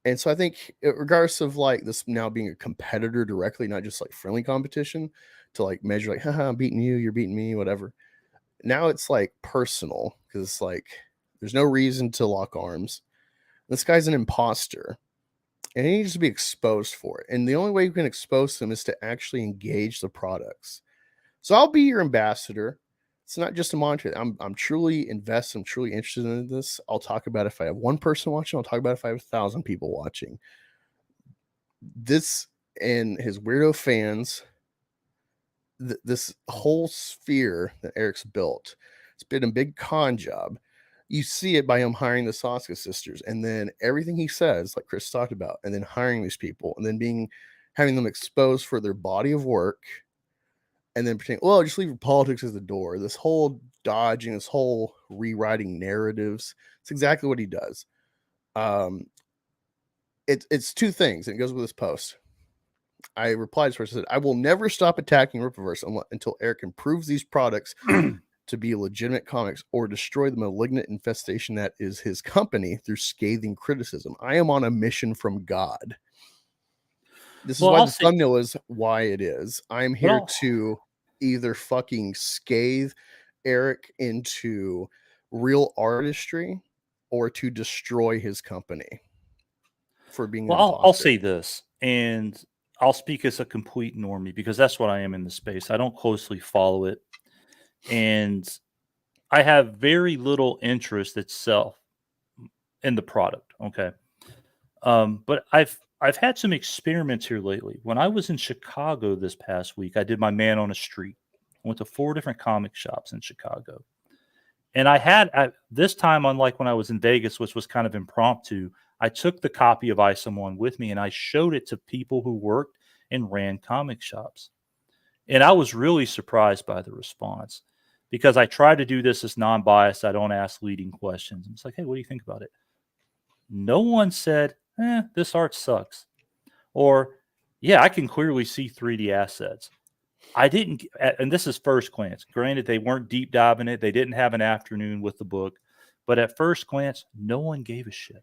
And so I think, regardless of like this now being a competitor directly, not just like friendly competition, to like measure like, haha, I'm beating you, you're beating me, whatever. Now it's like personal, because it's like there's no reason to lock arms. This guy's an imposter, and he needs to be exposed for it. And the only way you can expose them is to actually engage the products. So I'll be your ambassador. It's not just a monitor. I'm truly invested. I'm truly interested in this. I'll talk about it if I have one person watching. I'll talk about it if I have 1,000 people watching. This and his weirdo fans, this whole sphere that Eric's built, it's been a big con job. You see it by him hiring the Soska Sisters, and then everything he says, like Chris talked about, and then hiring these people, and then having them exposed for their body of work, and then pretending, well, just leave your politics at the door. This whole dodging, this whole rewriting narratives. It's exactly what he does. It's two things, and it goes with this post. I replied to her, said, I will never stop attacking Rippaverse until Eric improves these products to be legitimate comics or destroy the malignant infestation that is his company through scathing criticism. I am on a mission from God. This is why the thumbnail is why it is. I'm here to either fucking scathe Eric into real artistry or to destroy his company for being an imposter. I'll say this, and I'll speak as a complete normie because that's what I am in the space. I don't closely follow it, and I have very little interest itself in the product. Okay. But I've had some experiments here lately. When I was in Chicago this past week, I did my man on a street. I went to 4 different comic shops in Chicago. And this time, unlike when I was in Vegas, which was kind of impromptu, I took the copy of ISOM 1 with me and I showed it to people who worked and ran comic shops. And I was really surprised by the response because I try to do this as non-biased. I don't ask leading questions. It's like, hey, what do you think about it? No one said, this art sucks. Or, yeah, I can clearly see 3D assets. I didn't, and this is first glance. Granted, they weren't deep diving it. They didn't have an afternoon with the book. But at first glance, no one gave a shit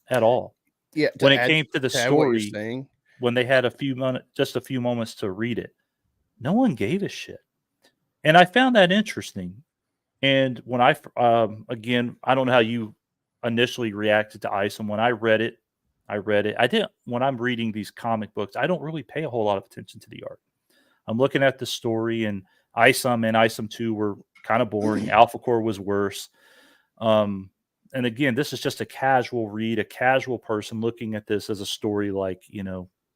at all. Yeah. When it came to the add what you're story, saying, when they had just a few moments to read it, no one gave a shit. And I found that interesting. And when again, I don't know how you initially reacted to ISOM. When I read it. I didn't, when I'm reading these comic books, I don't really pay a whole lot of attention to the art. I'm looking at the story, and ISOM and ISOM 2 were kind of boring. Alpha Core was worse. And again, this is just a casual read, a casual person looking at this as a story like,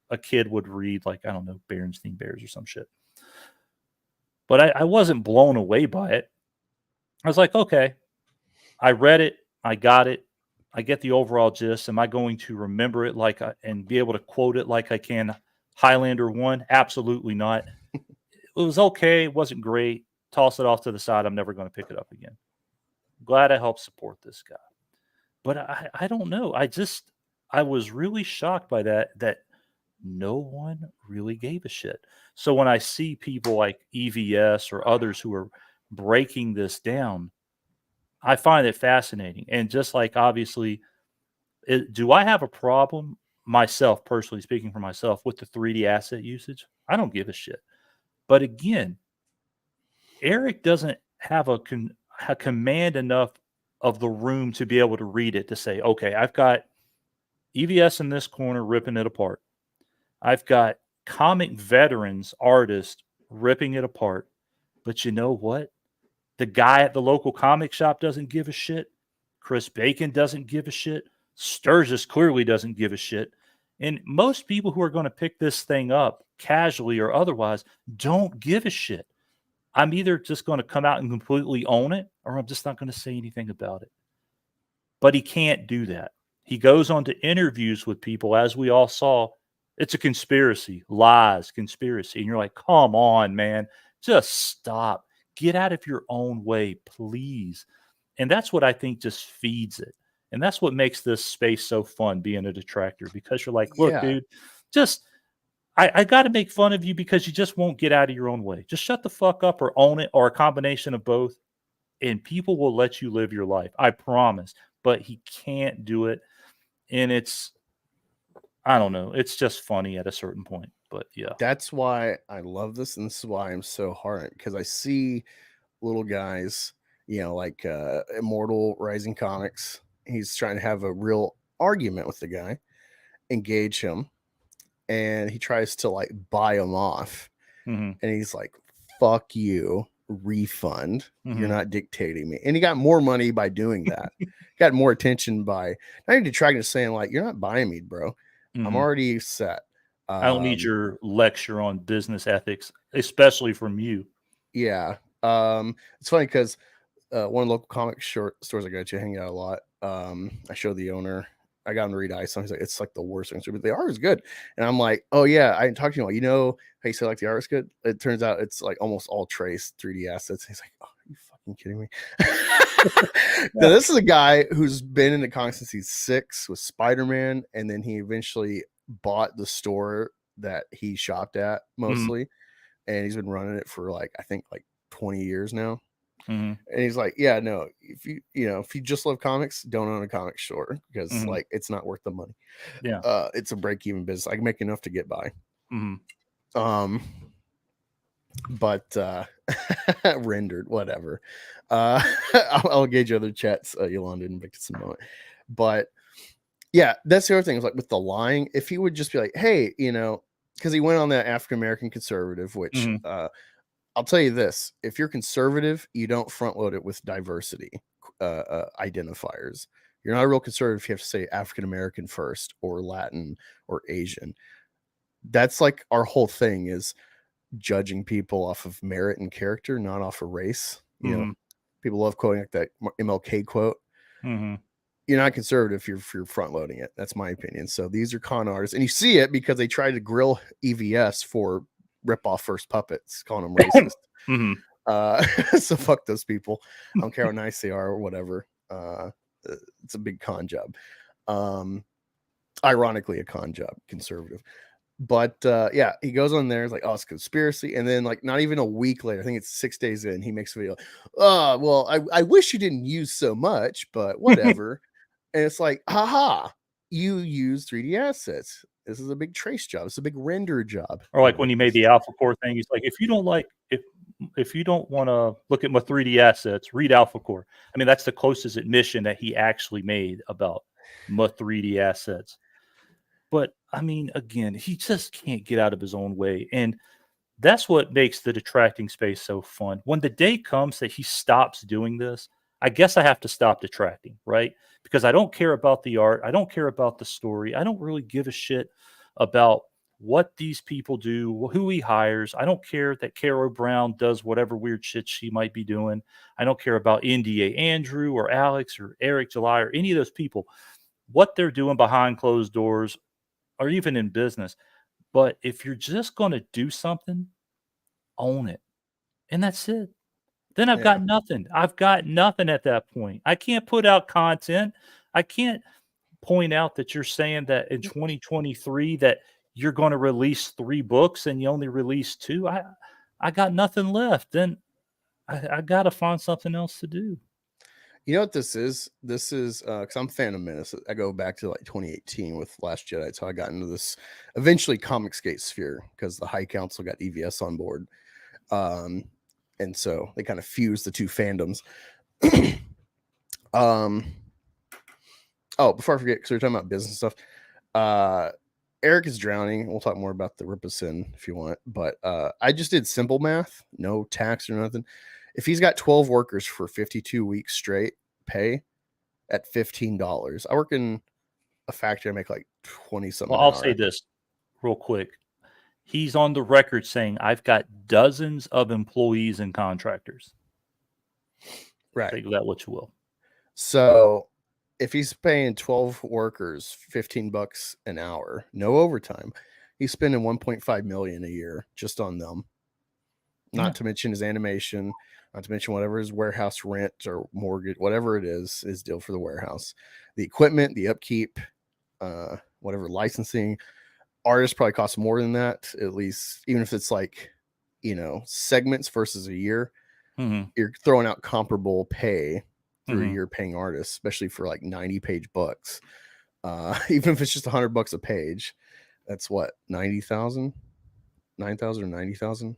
a kid would read, like, I don't know, Berenstain Bears or some shit. But I wasn't blown away by it. I was like, okay, I read it. I got it. I get the overall gist. Am I going to remember it and be able to quote it like I can Highlander 1? Absolutely not. It was okay. It wasn't great. Toss it off to the side. I'm never going to pick it up again. Glad I helped support this guy. But I don't know. I was really shocked by that no one really gave a shit. So when I see people like EVS or others who are breaking this down, I find it fascinating. And just like, obviously, do I have a problem myself, personally speaking for myself, with the 3D asset usage? I don't give a shit. But again, Eric doesn't have a command enough of the room to be able to read it to say, okay, I've got EVS in this corner ripping it apart. I've got comic veterans, artists ripping it apart. But you know what? The guy at the local comic shop doesn't give a shit. Chris Bacon doesn't give a shit. Sturgis clearly doesn't give a shit. And most people who are going to pick this thing up casually or otherwise don't give a shit. I'm either just going to come out and completely own it, or I'm just not going to say anything about it. But he can't do that. He goes on to interviews with people, as we all saw. It's a conspiracy, lies, conspiracy. And you're like, come on, man, just stop. Get out of your own way, please. And that's what I think just feeds it. And that's what makes this space so fun, being a detractor, because you're like, look, dude, I got to make fun of you because you just won't get out of your own way. Just shut the fuck up or own it, or a combination of both, and people will let you live your life. I promise. But he can't do it. And I don't know. It's just funny at a certain point. But yeah. That's why I love this. And this is why I'm so hard, because I see little guys, like Immortal Rising Comics. He's trying to have a real argument with the guy, engage him, and he tries to like buy him off. Mm-hmm. And he's like, fuck you, refund. Mm-hmm. You're not dictating me. And he got more money by doing that. Got more attention by not even detracting, saying like, you're not buying me, bro. Mm-hmm. I'm already set. I don't need your lecture on business ethics, especially from you. Yeah. It's funny because one local comic stores I go to, hang out a lot. I showed the owner, I got him to read ISOM. He's like, it's like the worst thing, but the art is good. And I'm like, oh yeah, I didn't talk to you. How you said like the art is good? It turns out it's like almost all trace 3D assets. He's like, oh, are you fucking kidding me? Now, this is a guy who's been in the comics since he's 6 with Spider-Man, and then he eventually bought the store that he shopped at mostly, and he's been running it for like, I think like 20 years now. Mm-hmm. And he's like, yeah, no, if you just love comics, don't own a comic store, because like it's not worth the money. Yeah. It's a break-even business. I can make enough to get by. Mm-hmm. But rendered, whatever. I'll engage other chats, Yolanda and Victor, some moment. But yeah, that's the other thing, is like with the lying, if he would just be like, hey, because he went on that African American conservative, which I'll tell you this: if you're conservative, you don't front load it with diversity identifiers, You're not a real conservative if you have to say African American first or Latin or Asian. That's like our whole thing is judging people off of merit and character, not off of race. You know, people love quoting like that MLK quote. You're not conservative if you're front loading it. That's my opinion. So these are con artists, and you see it because they try to grill EVS for rip off first puppets, calling them racist. So fuck those people. I don't care how nice they are or whatever. It's a big con job. Ironically, a con job, conservative. But yeah, he goes on there. It's like, oh, it's conspiracy. And then, like, not even a week later, I think it's 6 days in, he makes a video. Oh, well, I wish you didn't use so much, but whatever. And it's like, haha, you use 3D assets. This is a big trace job. It's a big render job. Or like when he made the Alpha Core thing, he's like, if you don't want to look at my 3D assets, read Alpha Core. I mean, that's the closest admission that he actually made about my 3D assets. But I mean, again, he just can't get out of his own way. And that's what makes the detracting space so fun. When the day comes that he stops doing this, I guess I have to stop detracting, right? Because I don't care about the art. I don't care about the story. I don't really give a shit about what these people do, who he hires. I don't care that Carol Brown does whatever weird shit she might be doing. I don't care about NDA Andrew or Alex or Eric July or any of those people, what they're doing behind closed doors or even in business. But if you're just going to do something, own it. And that's it. Then I've got nothing. I've got nothing at that point. I can't put out content. I can't point out that you're saying that in 2023 that you're going to release 3 books and you only release 2. I got nothing left. Then I got to find something else to do. You know what this is? This is because I'm Phantom Menace. I go back to like 2018 with Last Jedi. That's how I got into this eventually Comicsgate sphere because the High Council got EVS on board. And so they kind of fused the two fandoms. Oh, before I forget, because we're talking about business stuff. Eric is drowning. We'll talk more about the Rippaverse if you want. But I just did simple math, no tax or nothing. If he's got 12 workers for 52 weeks straight pay at $15, I work in a factory. I make like 20 something. Well, I'll say this real quick. He's on the record saying, I've got dozens of employees and contractors. Right. Take that what you will. So if he's paying 12 workers $15 an hour, no overtime, he's spending $1.5 million a year just on them. Not to mention his animation, not to mention whatever his warehouse rent or mortgage, whatever it is, his deal for the warehouse, the equipment, the upkeep, whatever licensing. Artists probably cost more than that, at least, even if it's like, segments versus a year. You're throwing out comparable pay through a year paying artists, especially for like 90-page books. Even if it's just $100 a page, that's what, 90,000, 9,000 or 90,000.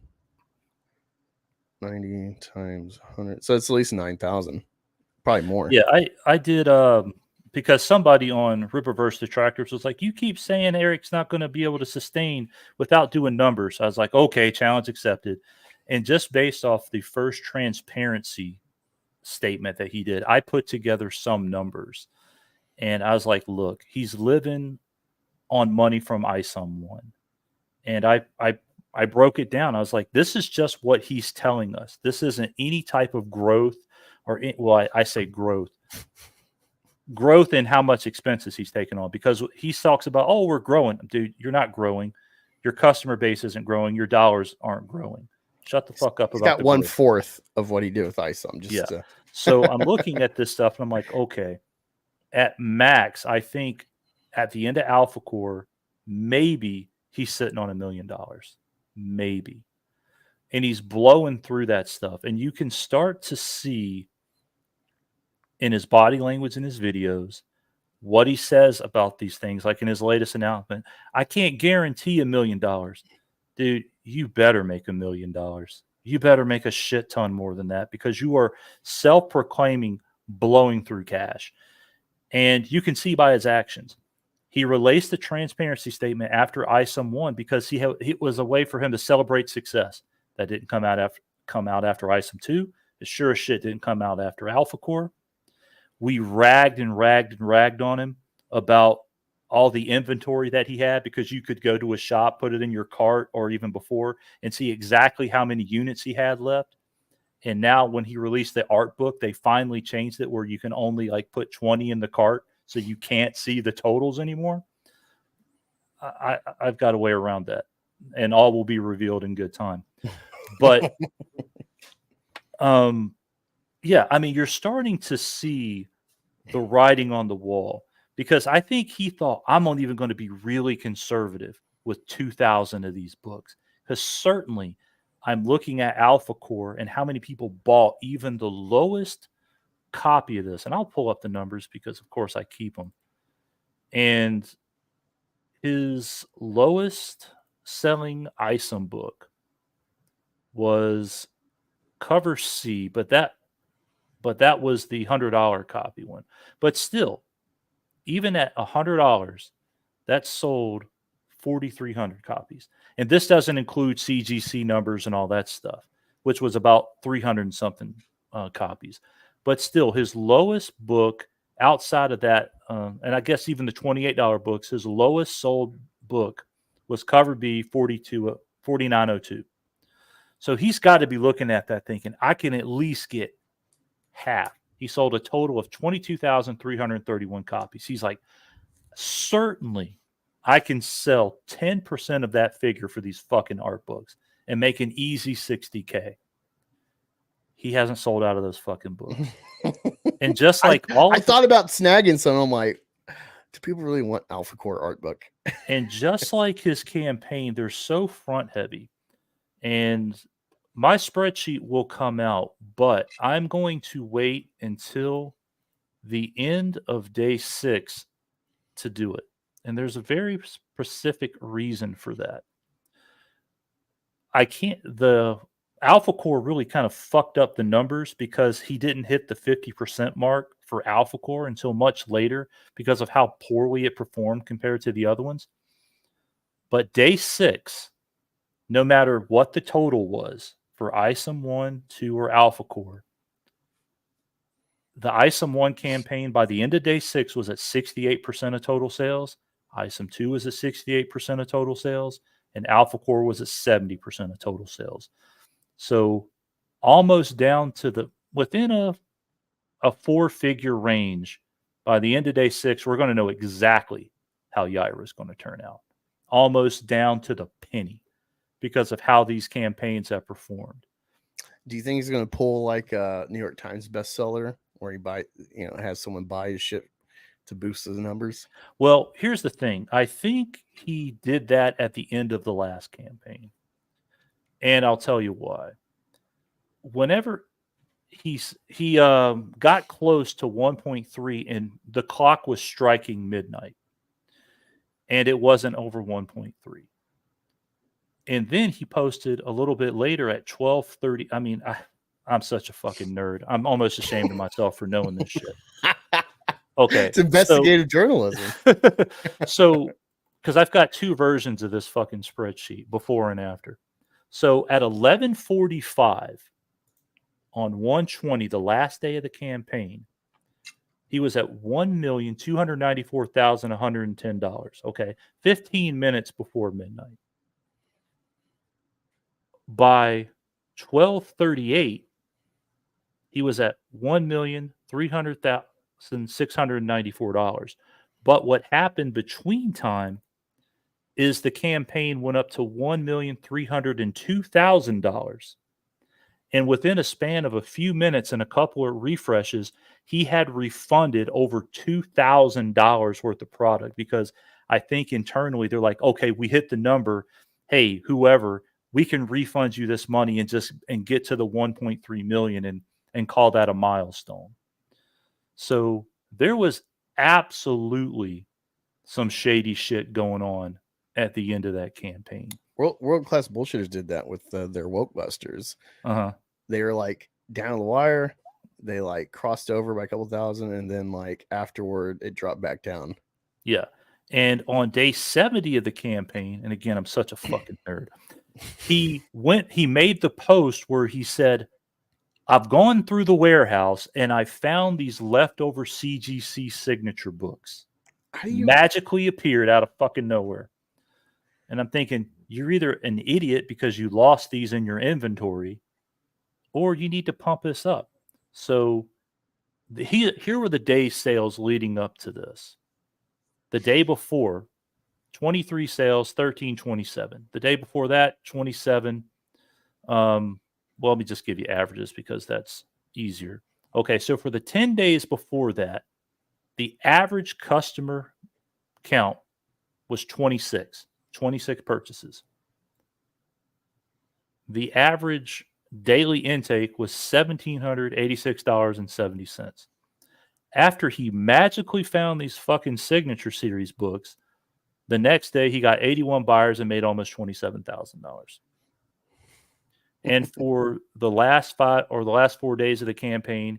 90 times 100, so it's at least 9,000, probably more. Yeah, I did because somebody on Rippaverse Detractors was like, you keep saying Eric's not going to be able to sustain without doing numbers. I was like, okay, challenge accepted. And just based off the first transparency statement that he did, I put together some numbers, and I was like, look, he's living on money from ISOM 1, and I broke it down. I was like, this is just what he's telling us. This isn't any type of growth or, I say growth in how much expenses he's taking on, because he talks about, oh, we're growing. Dude, you're not growing. Your customer base isn't growing. Your dollars aren't growing. Shut the fuck up. He's about got 1/4 of what he did with ISOM. So I'm looking at this stuff and I'm like, okay, at max, I think at the end of Alpha Core, maybe he's sitting on $1 million. Maybe. And he's blowing through that stuff. And you can start to see in his body language in his videos what he says about these things. Like in his latest announcement, I can't guarantee $1 million. Dude, you better make $1 million. You better make a shit ton more than that, because you are self-proclaiming blowing through cash. And you can see by his actions. He released the transparency statement after ISOM 1 because it was a way for him to celebrate success. That didn't come out after ISOM 2. It sure as shit didn't come out after Alpha Core. we ragged on him about all the inventory that he had, because you could go to a shop, put it in your cart or even before, and see exactly how many units he had left. And now when he released the art book, they finally changed it where you can only like put 20 in the cart, so you can't see the totals anymore. I've got a way around that, and all will be revealed in good time. But yeah, I mean, you're starting to see the writing on the wall, because I think he thought, I'm only even going to be really conservative with 2,000 of these books, because certainly I'm looking at Alpha Core and how many people bought even the lowest copy of this. And I'll pull up the numbers because, of course, I keep them. And his lowest selling ISOM book was Cover C, but that was the $100 copy one. But still, even at $100, that sold 4,300 copies. And this doesn't include CGC numbers and all that stuff, which was about 300 and something copies. But still, his lowest book outside of that, and I guess even the $28 books, his lowest sold book was Cover B 4902. So he's got to be looking at that thinking, I can at least get half. He sold a total of 22,331 copies. He's like, certainly I can sell 10% of that figure for these fucking art books and make an easy $60K. He hasn't sold out of those fucking books. And just like I thought about snagging some. I'm like, do people really want Alpha Core art book? And just like his campaign, they're so front heavy. And my spreadsheet will come out, but I'm going to wait until the end of day 6 to do it. And there's a very specific reason for that. The Alpha Core really kind of fucked up the numbers because he didn't hit the 50% mark for Alpha Core until much later because of how poorly it performed compared to the other ones. But day 6, no matter what the total was for ISOM 1, 2, or Alpha Core, the ISOM 1 campaign by the end of day 6 was at 68% of total sales. ISOM 2 was at 68% of total sales, and Alpha Core was at 70% of total sales. So almost down to within a 4-figure range. By the end of day 6, we're going to know exactly how Yaira is going to turn out. Almost down to the penny because of how these campaigns have performed. Do you think he's going to pull like a New York Times bestseller where he has someone buy his shit to boost his numbers? Well, here's the thing. I think he did that at the end of the last campaign. And I'll tell you why. Whenever he got close to 1.3 and the clock was striking midnight, and it wasn't over 1.3. And then he posted a little bit later at 12:30. I mean, I'm such a fucking nerd. I'm almost ashamed of myself for knowing this shit. Okay. It's investigative journalism. So, because I've got 2 versions of this fucking spreadsheet, before and after. So at 11:45 on 1/20, the last day of the campaign, he was at $1,294,110. Okay. 15 minutes before midnight. By 12:38, he was at $1,300,694. But what happened between time is the campaign went up to $1,302,000. And within a span of a few minutes and a couple of refreshes, he had refunded over $2,000 worth of product, because I think internally they're like, okay, we hit the number. Hey, whoever, we can refund you this money and get to the 1.3 million and call that a milestone. So there was absolutely some shady shit going on at the end of that campaign. World Class Bullshitters did that with their Woke Busters. They were like down the wire. They like crossed over by a couple thousand, and then like afterward it dropped back down. Yeah. And on day 70 of the campaign, and again, I'm such a fucking nerd, he made the post where he said, I've gone through the warehouse and I found these leftover CGC signature books. How do you? Magically appeared out of fucking nowhere. And I'm thinking, you're either an idiot because you lost these in your inventory, or you need to pump this up. So here were the day sales leading up to this. The day before, 23 sales, 1327. The day before that, 27. Well, let me just give you averages because that's easier. Okay, so for the 10 days before that, the average customer count was 26 purchases. The average daily intake was $1,786.70. After he magically found these fucking signature series books, the next day he got 81 buyers and made almost $27,000. And for the last 4 days of the campaign,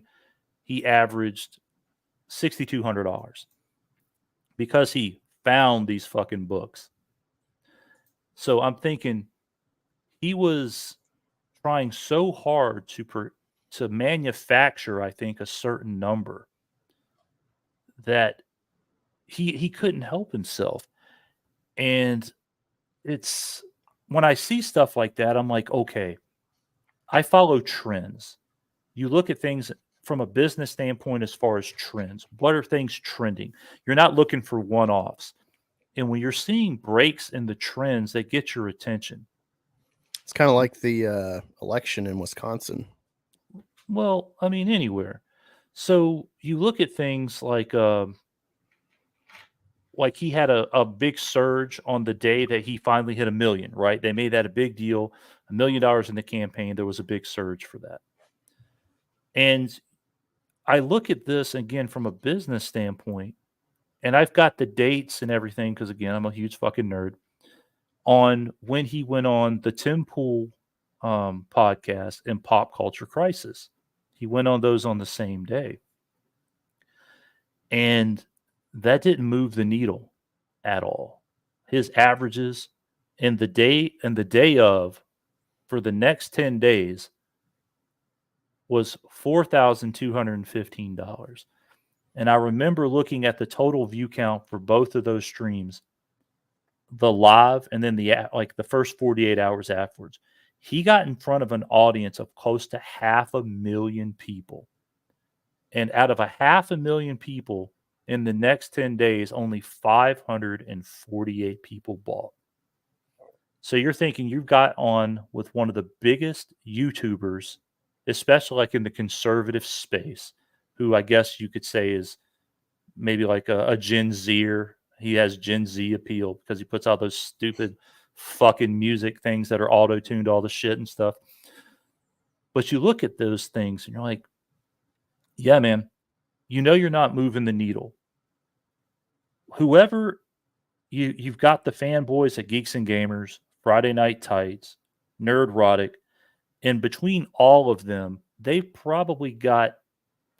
he averaged $6,200 because he found these fucking books. So I'm thinking he was trying so hard to manufacture, I think, a certain number that he couldn't help himself. And it's when I see stuff like that, I'm like, okay, I follow trends. You look at things from a business standpoint as far as trends. What are things trending? You're not looking for one-offs. And when you're seeing breaks in the trends that get your attention. It's kind of like the election in Wisconsin. Well, I mean, anywhere. So you look at things like he had a big surge on the day that he finally hit 1 million, right? They made that a big deal. $1 million in the campaign. There was a big surge for that. And I look at this again from a business standpoint, and I've got the dates and everything because, again, I'm a huge fucking nerd, on when he went on the Tim Pool podcast and Pop Culture Crisis. He went on those on the same day. And that didn't move the needle at all. His averages in the day of for the next 10 days was $4,215. And I remember looking at the total view count for both of those streams, the live and then the first 48 hours afterwards. He got in front of an audience of close to 500,000 people. And out of 500,000 people in the next 10 days, only 548 people bought. So you're thinking you've got on with one of the biggest YouTubers, especially like in the conservative space, who I guess you could say is maybe like a Gen Zer. He has Gen Z appeal because he puts out those stupid fucking music things that are auto-tuned, all the shit and stuff. But you look at those things and you're like, yeah, man, you know you're not moving the needle. Whoever you've got the fanboys at Geeks and Gamers, Friday Night Tights, Nerdrotic, and between all of them, they've probably got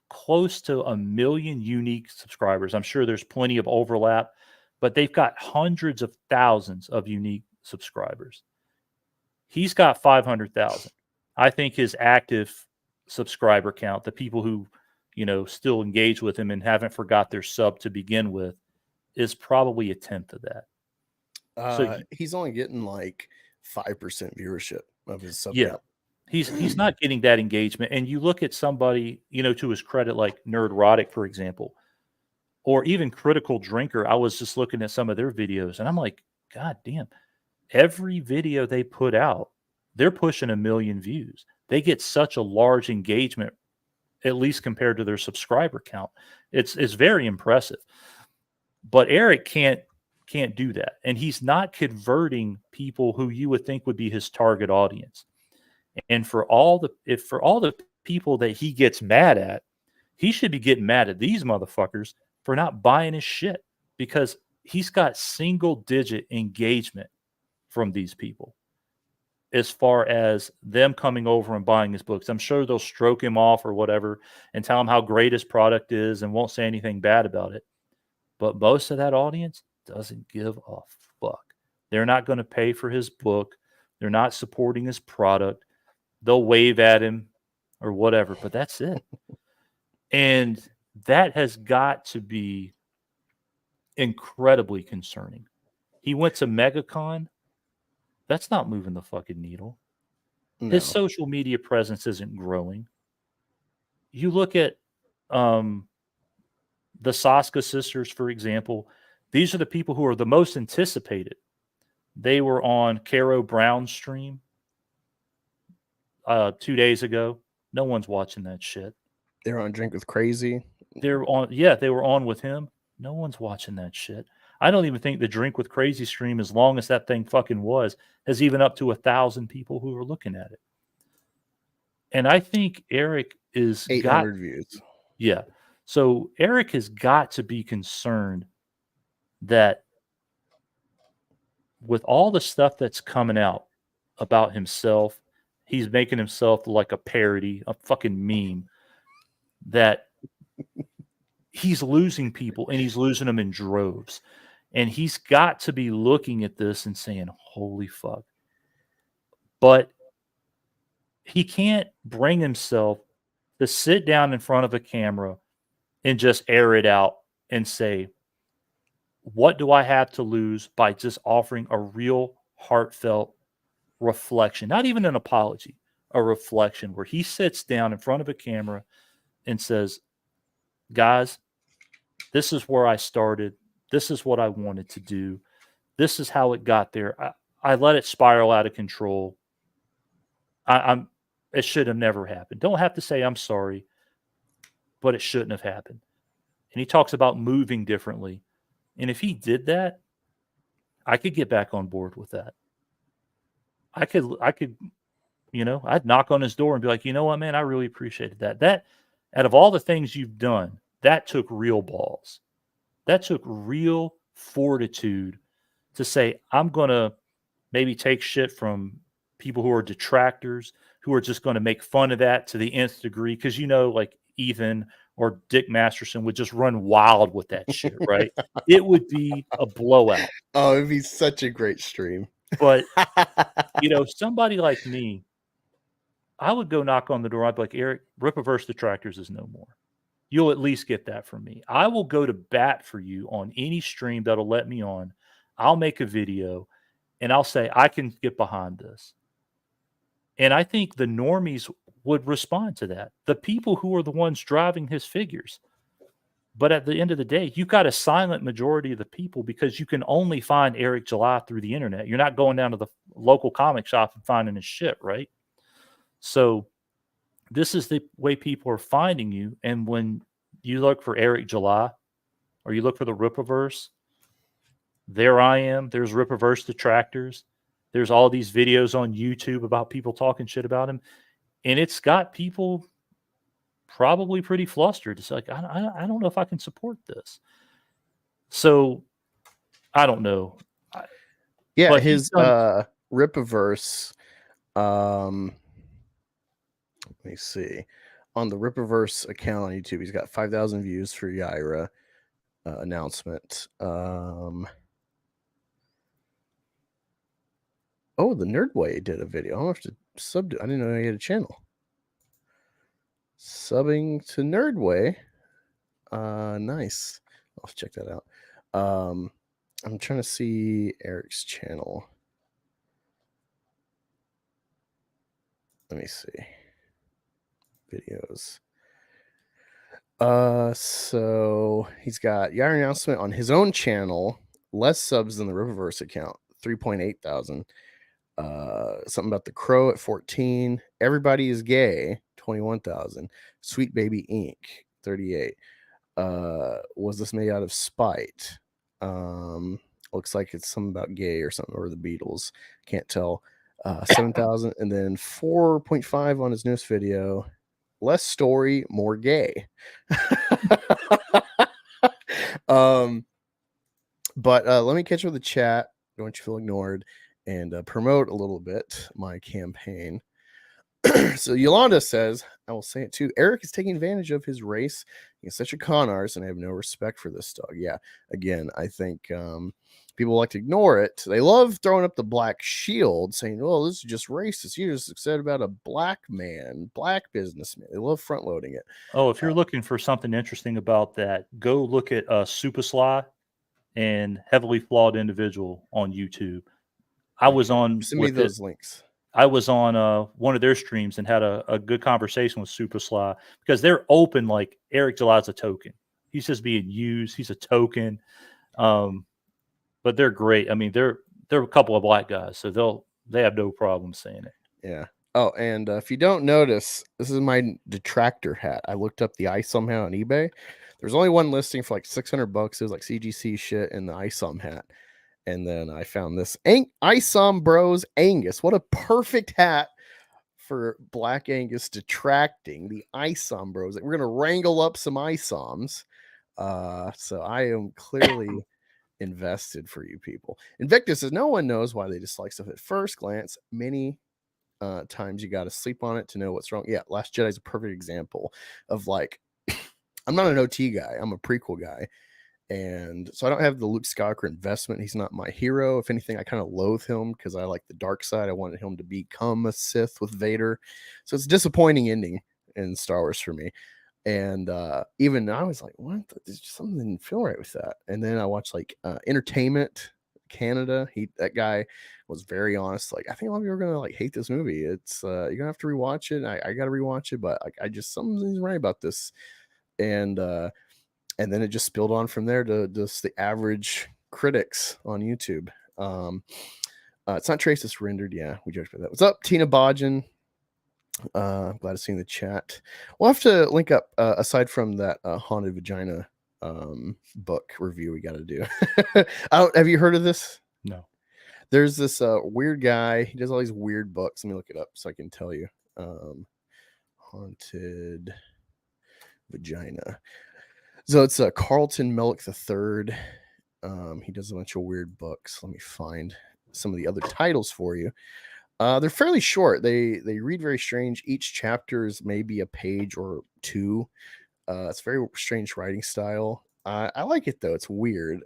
close to 1 million unique subscribers. I'm sure there's plenty of overlap, but they've got hundreds of thousands of unique subscribers. He's got 500,000. I think his active subscriber count, the people who, still engage with him and haven't forgot their sub to begin with, is probably a tenth of that. So he's only getting like 5% viewership of his sub yeah, count. he's not getting that engagement. And you look at somebody, to his credit, like Nerdrotic, for example, or even Critical Drinker. I was just looking at some of their videos, and I'm like, God damn! Every video they put out, they're pushing 1 million views. They get such a large engagement, at least compared to their subscriber count. It's very impressive. But Eric can't do that, and he's not converting people who you would think would be his target audience. And for all the people that he gets mad at, he should be getting mad at these motherfuckers for not buying his shit, because he's got single-digit engagement from these people as far as them coming over and buying his books. I'm sure they'll stroke him off or whatever and tell him how great his product is and won't say anything bad about it. But most of that audience doesn't give a fuck. They're not going to pay for his book. They're not supporting his product. They'll wave at him or whatever, but that's it. And that has got to be incredibly concerning. He went to MegaCon. That's not moving the fucking needle. His No. social media presence isn't growing. You look at um, the Soska Sisters, for example. These are the people who are the most anticipated. They were on Caro Brown's stream 2 days ago. No one's watching that shit. They're on Drink with Crazy. They're on, yeah, they were on with him. No one's watching that shit. I don't even think the Drink with Crazy stream, as long as that thing fucking was, has even up to 1,000 people who are looking at it. And I think Eric is 800 views. Yeah. So Eric has got to be concerned that with all the stuff that's coming out about himself, he's making himself like a parody, a fucking meme, that he's losing people, and he's losing them in droves. And he's got to be looking at this and saying, holy fuck. But he can't bring himself to sit down in front of a camera and just air it out and say, what do I have to lose by just offering a real heartfelt reflection? Not even an apology, a reflection where he sits down in front of a camera and says, guys, this is where I started. This is what I wanted to do. This is how it got there. I let it spiral out of control. It should have never happened. Don't have to say I'm sorry, but it shouldn't have happened. And he talks about moving differently. And if he did that, I could get back on board with that. I could, I'd knock on his door and be like, you know what, man, I really appreciated that. That, out of all the things you've done, that took real balls. That took real fortitude to say, I'm going to maybe take shit from people who are detractors, who are just going to make fun of that to the nth degree. Because, like Ethan or Dick Masterson would just run wild with that shit, right? It would be a blowout. Oh, it'd be such a great stream. But, somebody like me, I would go knock on the door. I'd be like, Eric, Rippaverse Detractors is no more. You'll at least get that from me. I will go to bat for you on any stream that'll let me on. I'll make a video and I'll say, I can get behind this. And I think the normies would respond to that. The people who are the ones driving his figures. But at the end of the day, you've got a silent majority of the people, because you can only find Eric July through the internet. You're not going down to the local comic shop and finding his shit, right? So this is the way people are finding you. And when you look for Eric July or you look for the Rippaverse, there I am. There's Rippaverse Detractors. There's all these videos on YouTube about people talking shit about him. And it's got people probably pretty flustered. It's like, I don't know if I can support this. So I don't know. Yeah, But his Rippaverse. Let me see. On the Rippaverse account on YouTube, he's got 5,000 views for Yaira announcement. Oh, the Nerdway did a video. I'll have to sub to. I didn't know he had a channel. Subbing to Nerdway. Nice. I'll check that out. I'm trying to see Eric's channel. Let me see. Videos. So he's got Yaira announcement on his own channel. Less subs than the Rippaverse account. 3.8 thousand. Something about the Crow at 14. Everybody is Gay, 21,000. Sweet Baby Inc. 38. Was this made out of spite? Looks like it's something about gay or something, or the Beatles. Can't tell. 7,000, and then 4.5 on his newest video. Less story, more gay. But let me catch up with the chat. Don't you feel ignored? And promote a little bit my campaign. So Yolanda says, I will say it too. Eric is taking advantage of his race. He's such a con artist, and I have no respect for this dog. Yeah, again, I think people like to ignore it. They love throwing up the black shield, saying, "Oh, this is just racist. You just said about a black man, black businessman." They love front loading it. Oh, if you're looking for something interesting about that, go look at Super Sly and Heavily Flawed Individual on YouTube. I was Okay, on send me with it. those links. I was on one of their streams and had a good conversation with Super Sly because they're open like Eric July's a token. He's just being used. He's a token. But they're great. I mean, they're a couple of black guys, so they have no problem saying it. Yeah. Oh, and if you don't notice, this is my detractor hat. I looked up the ISOM hat on eBay. There's only one listing for like $600. It was like CGC shit and the ISOM hat. And then I found this ISOM Bros Angus. What a perfect hat for Black Angus detracting. The ISOM Bros. We're gonna wrangle up some ISOMs. So I am clearly invested for you people. Invictus says no one knows why they dislike stuff at first glance. Many times you got to sleep on it to know what's wrong. Yeah, Last Jedi is a perfect example of like, I'm not an OT guy. I'm a prequel guy. And so I don't have the Luke Skywalker investment. He's not my hero. If anything, I kind of loathe him because I like the dark side. I wanted him to become a Sith with Vader. So it's a disappointing ending in Star Wars for me. And even I was like, what? There's just something didn't feel right with that. And then I watched like Entertainment Canada. That guy was very honest. Like, I think a lot of you are gonna like hate this movie. It's you're gonna have to rewatch it. I gotta rewatch it, but like I just something's right about this. And then it just spilled on from there to just the average critics on YouTube. It's not Traces rendered. Yeah, we judged by that. What's up, Tina Bodgen? I'm glad to see in the chat. We'll have to link up aside from that haunted vagina book review we got to do. Have you heard of this? No. There's this weird guy. He does all these weird books. Let me look it up so I can tell you. Haunted vagina. So it's Carlton Mellick III. He does a bunch of weird books. Let me find some of the other titles for you. They're fairly short. They read very strange. Each chapter is maybe a page or two. It's very strange writing style. I like it though. It's weird.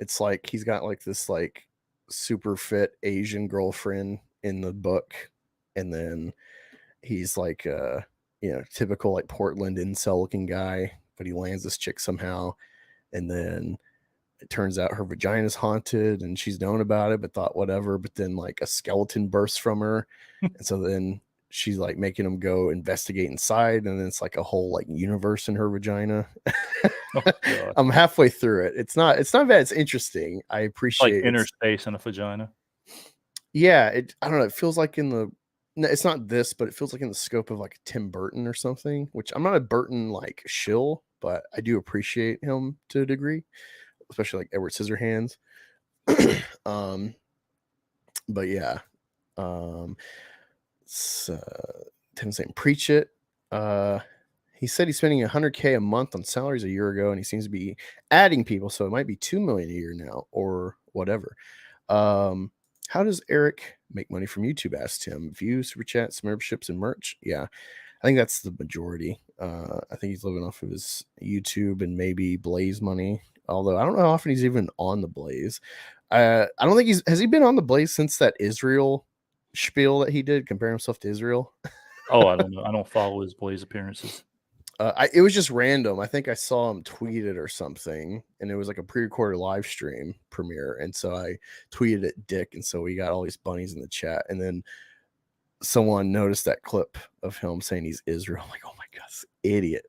It's like he's got like this like super fit Asian girlfriend in the book, and then he's like typical like Portland incel looking guy, but he lands this chick somehow, and then it turns out her vagina's haunted and she's known about it but thought whatever, but then like a skeleton bursts from her and so then she's like making him go investigate inside, and then it's like a whole like universe in her vagina. Oh, I'm halfway through it. It's not bad. It's interesting. I appreciate like inner space in a vagina. Yeah, I don't know. It feels like it's not this, but it feels like in the scope of like Tim Burton or something, which I'm not a Burton like shill, but I do appreciate him to a degree, especially like Edward Scissorhands. But yeah, Tim saying preach it. He said he's spending $100K a month on salaries a year ago, and he seems to be adding people, so it might be $2 million a year now or whatever. How does Eric make money from YouTube? Asked Tim. Views, super chats, memberships, and merch. Yeah, I think that's the majority. I think he's living off of his YouTube and maybe Blaze money. Although I don't know how often he's even on the Blaze. I don't think has he been on the Blaze since that Israel spiel that he did, comparing himself to Israel. Oh, I don't know. I don't follow his Blaze appearances. It was just random. I think I saw him tweet it or something, and it was like a pre-recorded live stream premiere. And so I tweeted at Dick, and so we got all these bunnies in the chat. And then someone noticed that clip of him saying he's Israel. I'm like, oh my god, this idiot.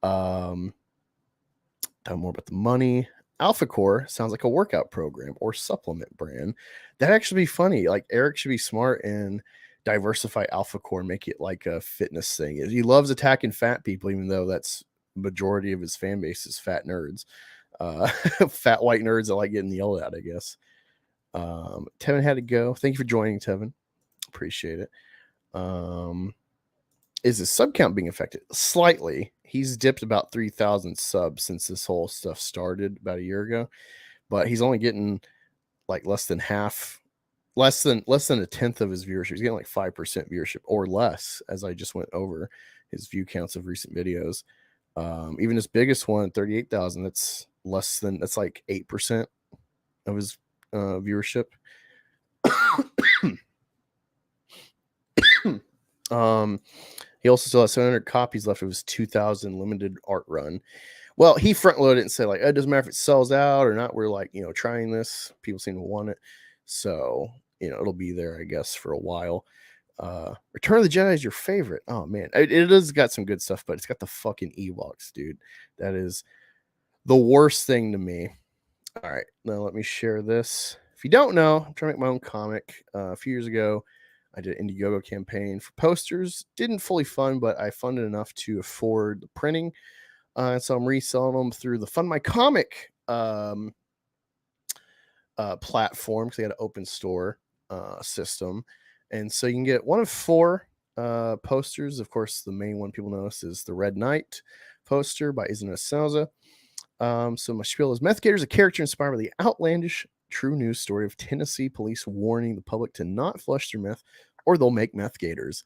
Talk more about the money. Alpha Core sounds like a workout program or supplement brand. That'd actually be funny. Like Eric should be smart and diversify Alpha Core and make it like a fitness thing. He loves attacking fat people, even though that's majority of his fan base is fat nerds, fat white nerds that like getting yelled at, I guess. Tevin had to go. Thank you for joining, Tevin. Appreciate it. Is his sub count being affected? Slightly. He's dipped about 3,000 subs since this whole stuff started about a year ago, but he's only getting like less than half less than a tenth of his viewership. He's getting like 5% viewership or less, as I just went over his view counts of recent videos. Even his biggest one, 38,000, that's like 8% of his viewership. He also still has 700 copies left of his 2000 limited art run. Well, he front loaded it and said, like, it doesn't matter if it sells out or not. We're like, trying this. People seem to want it. So, it'll be there, I guess, for a while. Return of the Jedi is your favorite. Oh, man. It has got some good stuff, but it's got the fucking Ewoks, dude. That is the worst thing to me. All right. Now let me share this. If you don't know, I'm trying to make my own comic. A few years ago, I did an Indiegogo campaign for posters. Didn't fully fund, but I funded enough to afford the printing. So I'm reselling them through the Fund My Comic platform, because they got an open store system. And so you can get one of 4 posters. Of course, the main one people notice is the Red Knight poster by Izuna Souza. So my spiel is: Meth Gator is a character inspired by the outlandish true news story of Tennessee police warning the public to not flush their meth or they'll make meth gators.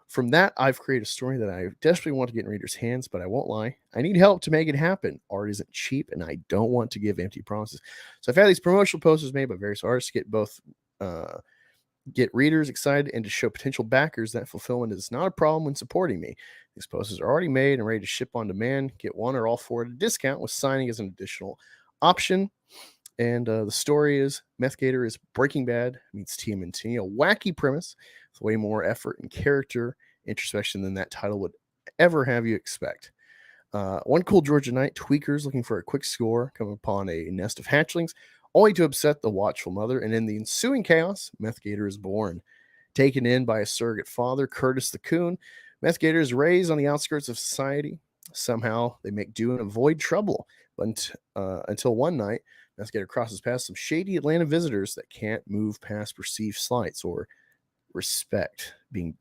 From that, I've created a story that I desperately want to get in readers' hands, but I won't lie, I need help to make it happen. Art isn't cheap, and I don't want to give empty promises. So I've had these promotional posters made by various artists to get readers excited and to show potential backers that fulfillment is not a problem when supporting me. These posters are already made and ready to ship on demand. Get one or all 4 at a discount, with signing as an additional option. And the story is Meth Gator is Breaking Bad meets TMNT, a wacky premise with way more effort and character introspection than that title would ever have you expect. One cool Georgia night, tweakers looking for a quick score come upon a nest of hatchlings, only to upset the watchful mother, and in the ensuing chaos, Meth Gator is born. Taken in by a surrogate father, Curtis the Coon, Meth Gator is raised on the outskirts of society. Somehow, they make do and avoid trouble, but until one night, Meth Gator crosses past some shady Atlanta visitors that can't move past perceived slights or respect being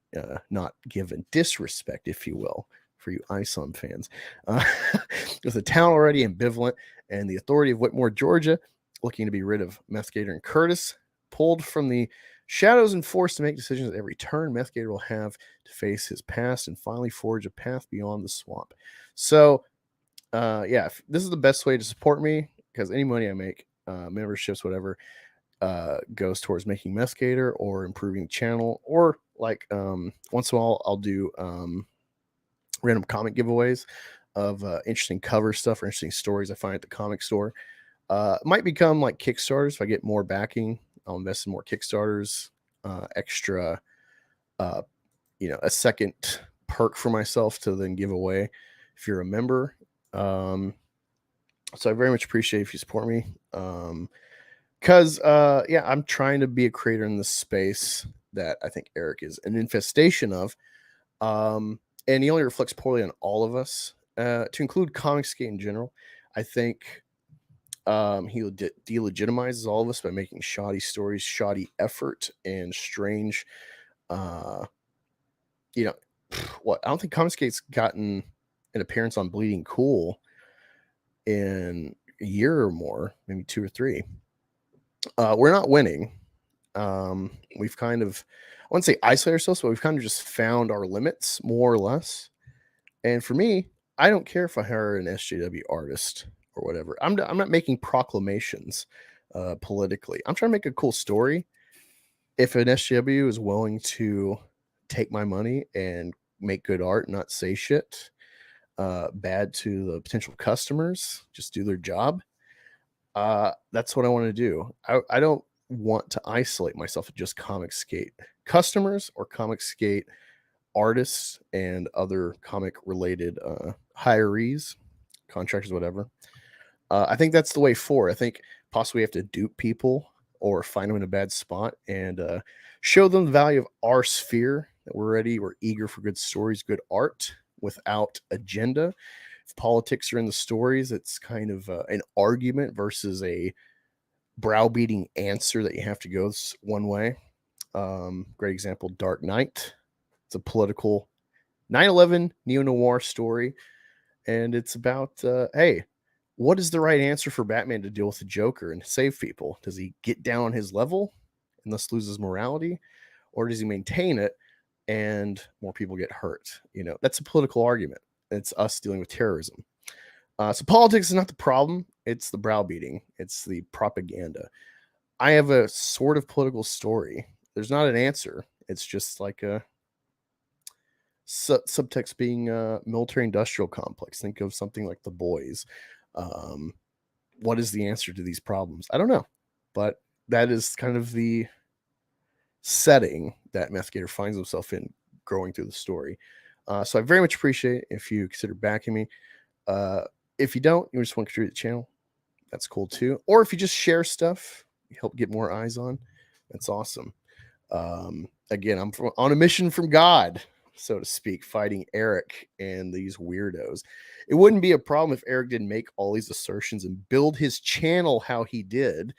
not given, disrespect, if you will, for you ISOM fans. With the town already ambivalent and the authority of Whitmore, Georgia, looking to be rid of Meth Gator and Curtis, pulled from the shadows and forced to make decisions at every turn, Meth Gator will have to face his past and finally forge a path beyond the swamp. So, this is the best way to support me, because any money I make, memberships, whatever, goes towards making Meth Gator or improving the channel, or like once in a while I'll do random comic giveaways of interesting cover stuff or interesting stories I find at the comic store. It might become like Kickstarters. If I get more backing, I'll invest in more Kickstarters, extra, a second perk for myself to then give away if you're a member. So I very much appreciate if you support me. Because I'm trying to be a creator in this space that I think Eric is an infestation of. And he only reflects poorly on all of us, to include Comicsgate in general. I think he delegitimizes all of us by making shoddy stories, shoddy effort, and strange, what? I don't think Comicsgate's gotten an appearance on Bleeding Cool in a year or more, maybe 2 or 3. We're not winning. We've kind of, I wouldn't say isolate ourselves, but we've kind of just found our limits, more or less. And for me, I don't care if I hire an SJW artist or whatever. I'm not making proclamations politically. I'm trying to make a cool story. If an SJW is willing to take my money and make good art, not say shit bad to the potential customers, just do their job, that's what I want to do. I don't want to isolate myself at just Comicsgate customers or Comicsgate artists and other comic related hirees, contractors, whatever. I think that's the way forward. I think possibly we have to dupe people or find them in a bad spot and show them the value of our sphere, that we're eager for good stories, good art without agenda. If politics are in the stories, it's kind of an argument versus a browbeating answer that you have to go one way. Great example, Dark Knight. It's a political 9/11 neo-noir story, and it's about hey, what is the right answer for Batman to deal with the Joker and save people? Does he get down on his level and thus loses morality, or does he maintain it and more people get hurt? That's a political argument. It's us dealing with terrorism. So politics is not the problem. It's the browbeating. It's the propaganda. I have a sort of political story. There's not an answer. It's just like a subtext being a military industrial complex. Think of something like The Boys. What is the answer to these problems? I don't know, but that is kind of the setting that Meth Gator finds himself in growing through the story. So I very much appreciate if you consider backing me. If you don't, you just want to contribute to the channel, that's cool too. Or if you just share stuff, you help get more eyes on, that's awesome. Again, I'm on a mission from God, so to speak, fighting Eric and these weirdos. It wouldn't be a problem if Eric didn't make all these assertions and build his channel how he did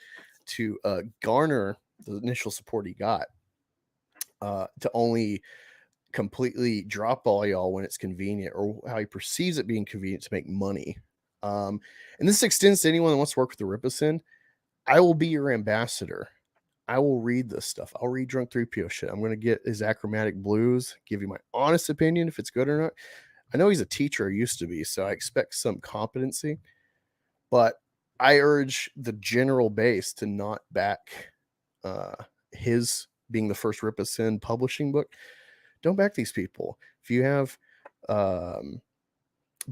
to garner the initial support he got, to only completely drop all y'all when it's convenient, or how he perceives it being convenient to make money. And this extends to anyone that wants to work with the Rippaverse. I will be your ambassador. I will read this stuff. I'll read Drunk 3PO shit. I'm going to get his Achromatic Blues, give you my honest opinion if it's good or not. I know he's a teacher, or used to be, so I expect some competency. But I urge the general base to not back his being the first Rippaverse publishing book. Don't back these people. If you have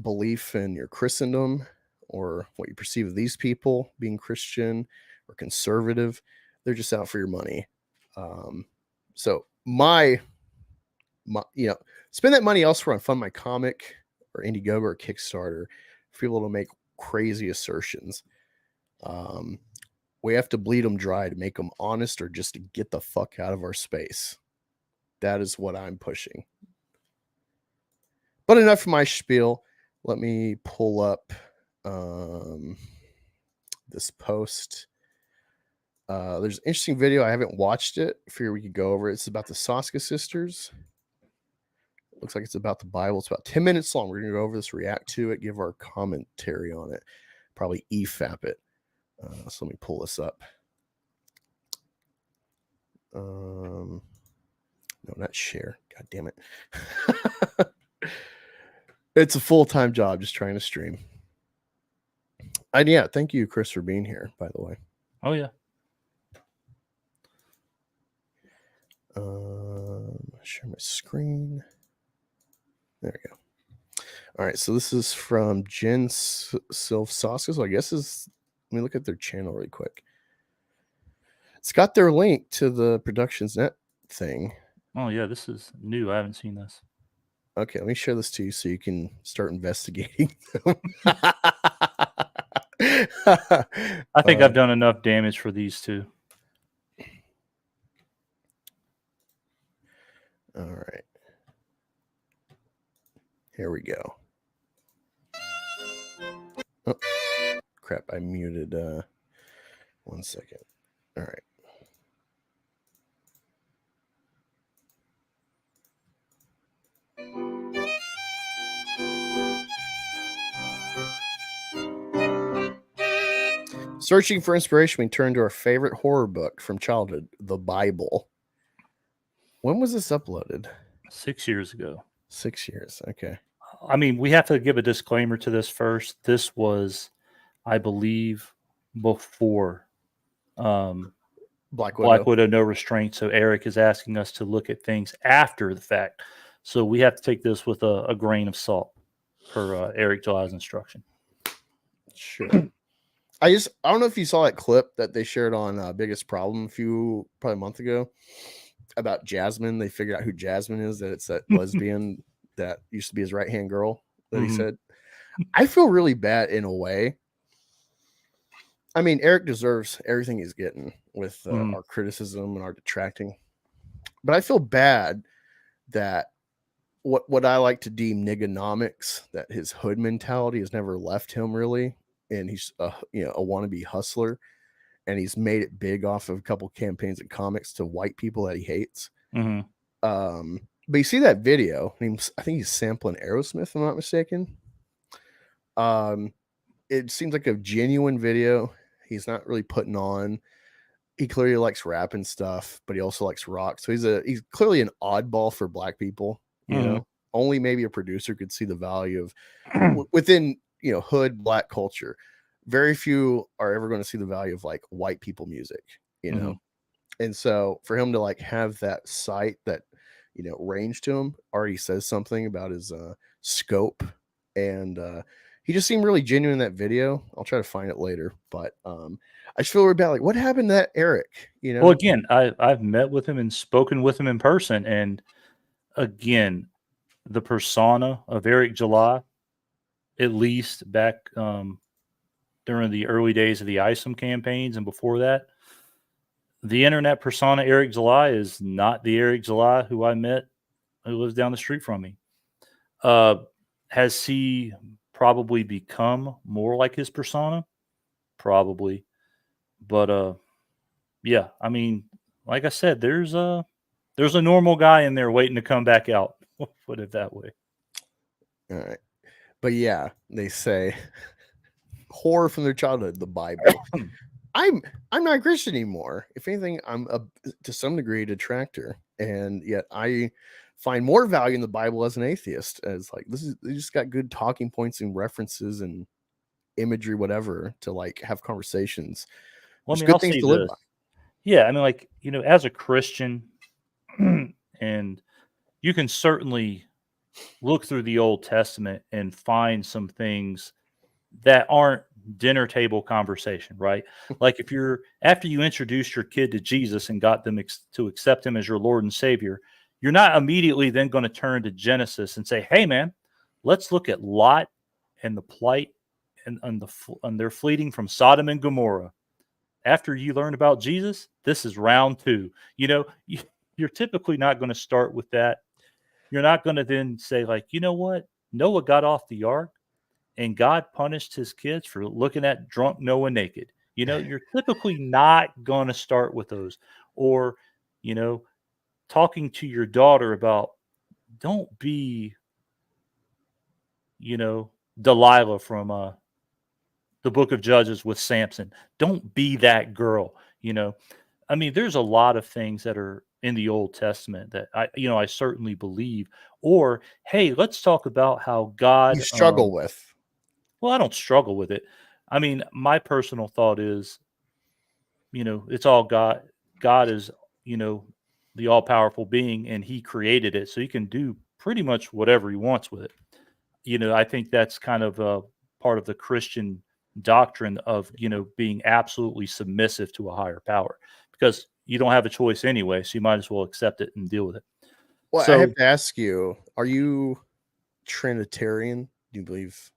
belief in your Christendom, or what you perceive of these people being Christian or conservative, they're just out for your money. So my spend that money elsewhere on Fund My Comic or Indiegogo or Kickstarter for people to make crazy assertions. We have to bleed them dry to make them honest, or just to get the fuck out of our space. That is what I'm pushing. But enough for my spiel. Let me pull up this post. There's an interesting video. I haven't watched it. I figure we could go over it. It's about the Soska Sisters. It looks like it's about the Bible. It's about 10 minutes long. We're going to go over this, react to it, give our commentary on it, probably EFAP it. So let me pull this up. No, not share. God damn it. It's a full-time job just trying to stream. And yeah, thank you, Chris, for being here, by the way. Oh, yeah. Share my screen. There we go. All right, so this is from Jen Sylph Soska. So I guess let me look at their channel really quick. It's got their link to the Productions Net thing. Oh, yeah, this is new. I haven't seen this. Okay, let me share this to you so you can start investigating them. I think I've done enough damage for these two. All right. Here we go. Oh, crap. I muted. 1 second. All right. Searching for inspiration, we turn to our favorite horror book from childhood, the Bible. When was this uploaded? 6 years ago. 6 years. Okay. I mean, we have to give a disclaimer to this first. This was, I believe, before Black Widow No Restraint. So Eric is asking us to look at things after the fact. So we have to take this with a grain of salt per Eric July's instruction. Sure. I don't know if you saw that clip that they shared on Biggest Problem probably a month ago about Jasmine. They figured out who Jasmine is, that it's that lesbian that used to be his right-hand girl that he said. I feel really bad in a way. I mean, Eric deserves everything he's getting with our criticism and our detracting. But I feel bad that what I like to deem niggonomics, that his hood mentality has never left him really. And he's a wannabe hustler, and he's made it big off of a couple campaigns and comics to white people that he hates. But you see that video, I think he's sampling Aerosmith, if I'm not mistaken. It seems like a genuine video. He's not really putting on. he clearly likes rap and stuff, but he also likes rock. So he's clearly an oddball for black people. You know, only maybe a producer could see the value of within hood black culture. Very few are ever going to see the value of like white people music. You know, and so for him to like have that sight, that range to him, already says something about his scope. And he just seemed really genuine in that video. I'll try to find it later, but I just feel really bad. Like, what happened to that Eric? Well, again, I've met with him and spoken with him in person, and again, the persona of Eric July, at least back during the early days of the ISOM campaigns and before that, the internet persona Eric July is not the Eric July who I met, who lives down the street from me. Has he probably become more like his persona? Probably. But yeah, I mean, like I said, there's a normal guy in there waiting to come back out. We'll put it that way. All right. But yeah, they say horror from their childhood, the Bible. I'm not a Christian anymore. If anything, I'm to some degree a detractor, and yet I find more value in the Bible as an atheist. As like they just got good talking points and references and imagery, whatever, to like have conversations. Well, There's I mean, good I'll things say to live this. by. Yeah, I mean, like, as a Christian, and you can certainly look through the Old Testament and find some things that aren't dinner table conversation, right? Like if after you introduced your kid to Jesus and got them to accept him as your Lord and Savior, you're not immediately then going to turn to Genesis and say, hey man, let's look at Lot and the plight and their fleeting from Sodom and Gomorrah. After you learn about Jesus, this is round 2. You're typically not going to start with that. You're not going to then say like, you know what? Noah got off the ark and God punished his kids for looking at drunk Noah naked. You're typically not going to start with those. Or, talking to your daughter about, don't be, Delilah from the book of Judges with Samson. Don't be that girl. I mean, there's a lot of things that are in the Old Testament that I certainly believe. Or, hey, let's talk about how God You struggle with. Well, I don't struggle with it. I mean, my personal thought is, it's all God. God is, the all powerful being, and he created it. So he can do pretty much whatever he wants with it. I think that's kind of a part of the Christian doctrine of, being absolutely submissive to a higher power, because you don't have a choice anyway. So you might as well accept it and deal with it. Well, So I have to ask you, are you Trinitarian? Do you believe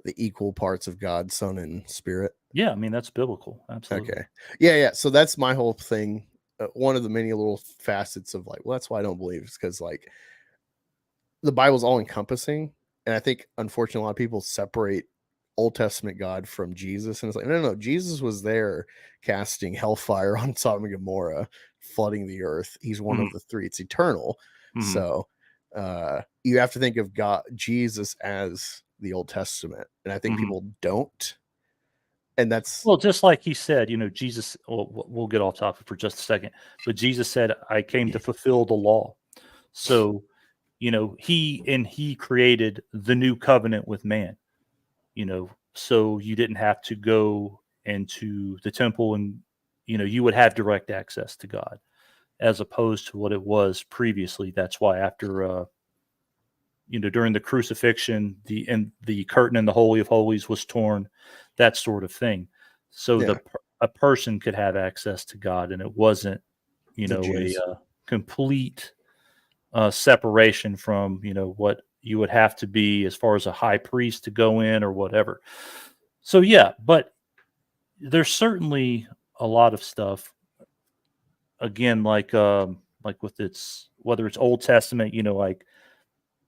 the equal parts of God, Son, and Spirit? yeah, I mean, that's biblical. Absolutely. Okay. Yeah. So that's my whole thing. One of the many little facets of like, well, that's why I don't believe, is because like the Bible's all encompassing. And I think, unfortunately, a lot of people separate Old Testament God from Jesus. And it's like, no. Jesus was there casting hellfire on Sodom and Gomorrah, flooding the earth. He's one of the three. It's eternal. So you have to think of Jesus as the Old Testament. And I think people don't. And that's, well, just like he said, Jesus, we'll get off topic for just a second, but Jesus said, I came to fulfill the law. So, he created the new covenant with man, so you didn't have to go into the temple and, you would have direct access to God, as opposed to what it was previously. That's why after, during the crucifixion, the curtain in the Holy of Holies was torn, that sort of thing. So a person could have access to God, and it wasn't, a complete separation from, what you would have to be as far as a high priest to go in or whatever. So yeah, but there's certainly a lot of stuff. Again, like with whether it's Old Testament, like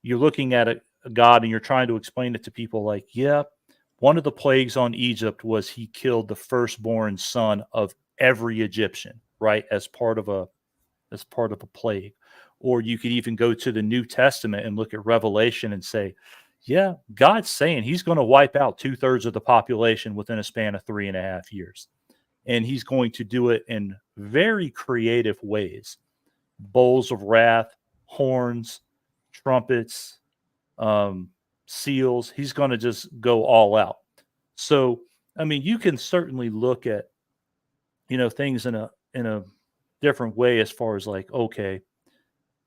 you're looking at a God and you're trying to explain it to people like, yeah, one of the plagues on Egypt was he killed the firstborn son of every Egyptian, right? As part of a plague. Or you could even go to the New Testament and look at Revelation and say, yeah, God's saying he's going to wipe out 2/3 of the population within a span of 3.5 years. and he's going to do it in very creative ways. Bowls of wrath, horns, trumpets, seals. He's going to just go all out. So, I mean, you can certainly look at, things in a different way as far as like, okay,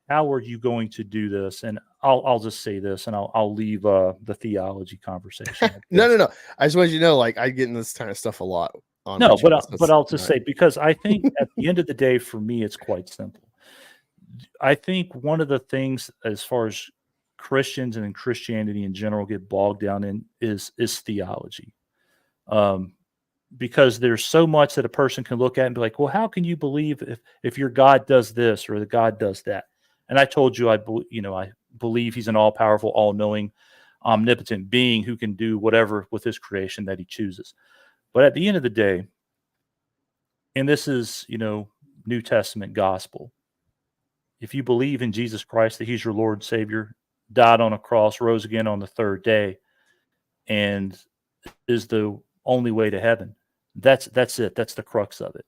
how are you going to do this? And I'll just say this, and I'll leave the theology conversation. No. I just wanted you to know, like, I get in this kind of stuff a lot on my No, channel, but I'll just say, because I think at the end of the day, for me, it's quite simple. I think one of the things, as far as Christians and in Christianity in general, get bogged down in is theology. Because there's so much that a person can look at and be like, well, how can you believe if your God does this or the God does that? And I told you, I believe he's an all-powerful, all-knowing, omnipotent being who can do whatever with his creation that he chooses. But at the end of the day, and this is, New Testament gospel, if you believe in Jesus Christ, that he's your Lord and Savior, died on a cross, rose again on the third day, and is the only way to heaven, that's it. That's the crux of it.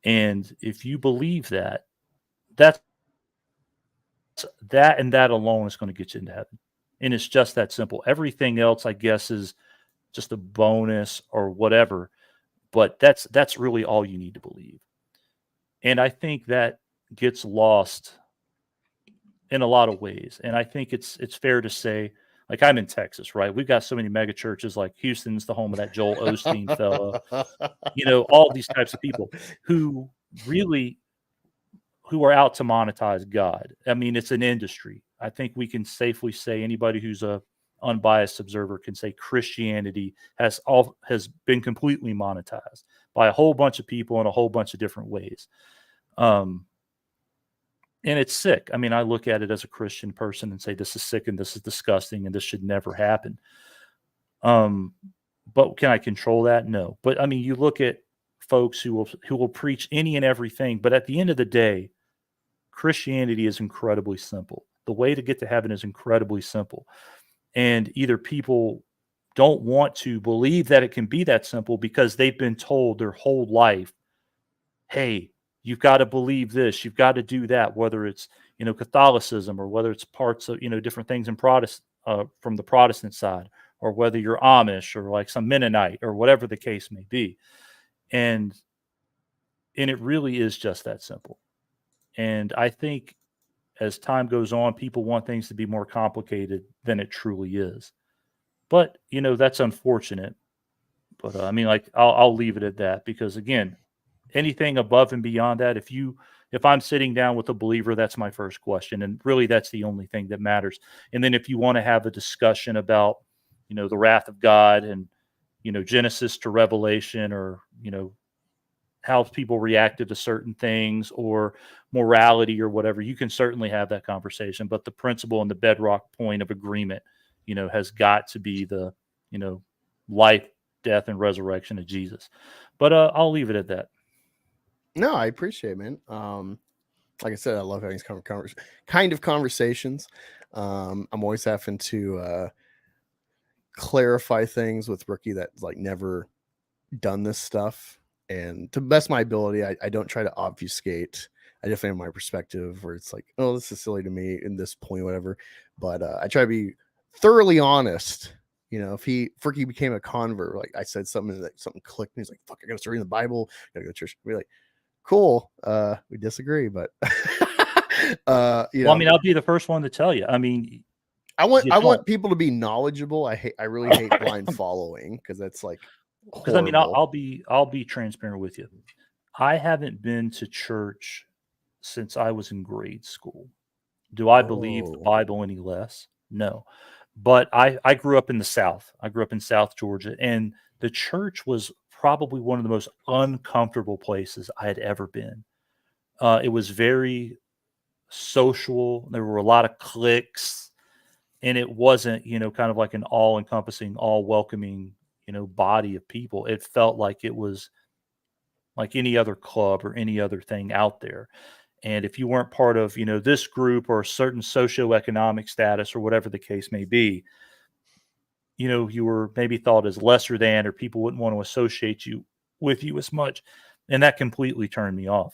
And if you believe that, that and that alone is going to get you into heaven. And it's just that simple. Everything else, I guess, is just a bonus or whatever. But that's really all you need to believe. And I think that gets lost in a lot of ways. And I think it's fair to say, like, I'm in Texas, right? We've got so many mega churches, like Houston's the home of that Joel Osteen fella. All these types of people who are out to monetize God. I mean, it's an industry. I think we can safely say, anybody who's a unbiased observer can say Christianity has been completely monetized by a whole bunch of people in a whole bunch of different ways. And it's sick. I mean, I look at it as a Christian person and say, this is sick and this is disgusting and this should never happen. But can I control that? No. But I mean, you look at folks who will preach any and everything, but at the end of the day, Christianity is incredibly simple. The way to get to heaven is incredibly simple. And either people don't want to believe that it can be that simple because they've been told their whole life, hey, you've got to believe this, you've got to do that, whether it's, Catholicism, or whether it's parts of, different things in from the Protestant side, or whether you're Amish or like some Mennonite or whatever the case may be. And it really is just that simple. And I think as time goes on, people want things to be more complicated than it truly is. But, that's unfortunate. But I mean, like, I'll leave it at that, because again, anything above and beyond that, if I'm sitting down with a believer, that's my first question. And really, that's the only thing that matters. And then if you want to have a discussion about, the wrath of God and, Genesis to Revelation, or, how people reacted to certain things, or morality or whatever, you can certainly have that conversation. But the principle and the bedrock point of agreement, has got to be the, life, death, and resurrection of Jesus. But I'll leave it at that. No, I appreciate it, man. Like I said, I love having these kind of conversations. I'm always having to clarify things with Rookie that's like never done this stuff. And to the best of my ability, I don't try to obfuscate. I definitely have my perspective where it's like, oh, this is silly to me in this point, whatever. But I try to be thoroughly honest. If Rookie became a convert, like I said something that something clicked, and he's like, fuck, I gotta start reading the Bible, gotta go to church. We're like, cool. We disagree, but Well, I mean, I'll be the first one to tell you. I mean, I want people to be knowledgeable. I really hate blind following, because that's like, because I mean, I'll be transparent with you. I haven't been to church since I was in grade school. Do I believe the Bible any less? No. But I grew up in the South. I grew up in South Georgia, and the church was probably one of the most uncomfortable places I had ever been. It was very social. There were a lot of cliques, and it wasn't, kind of like an all-encompassing, all-welcoming, body of people. It felt like it was like any other club or any other thing out there. And if you weren't part of, this group or a certain socioeconomic status or whatever the case may be, you were maybe thought as lesser than, or people wouldn't want to associate you with you as much. And that completely turned me off.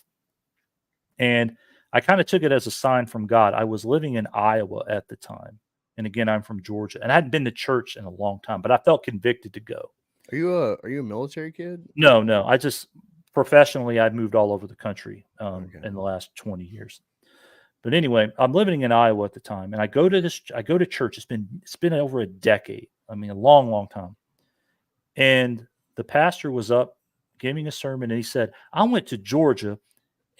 And I kind of took it as a sign from God. I was living in Iowa at the time. And again, I'm from Georgia, and I hadn't been to church in a long time, but I felt convicted to go. Are you a military kid? No. I just professionally, I've moved all over the country Okay. in the last 20 years. But anyway, I'm living in Iowa at the time, and I go to church. It's been over a decade. I mean, a long, long time. And the pastor was up giving a sermon, and he said, I went to Georgia,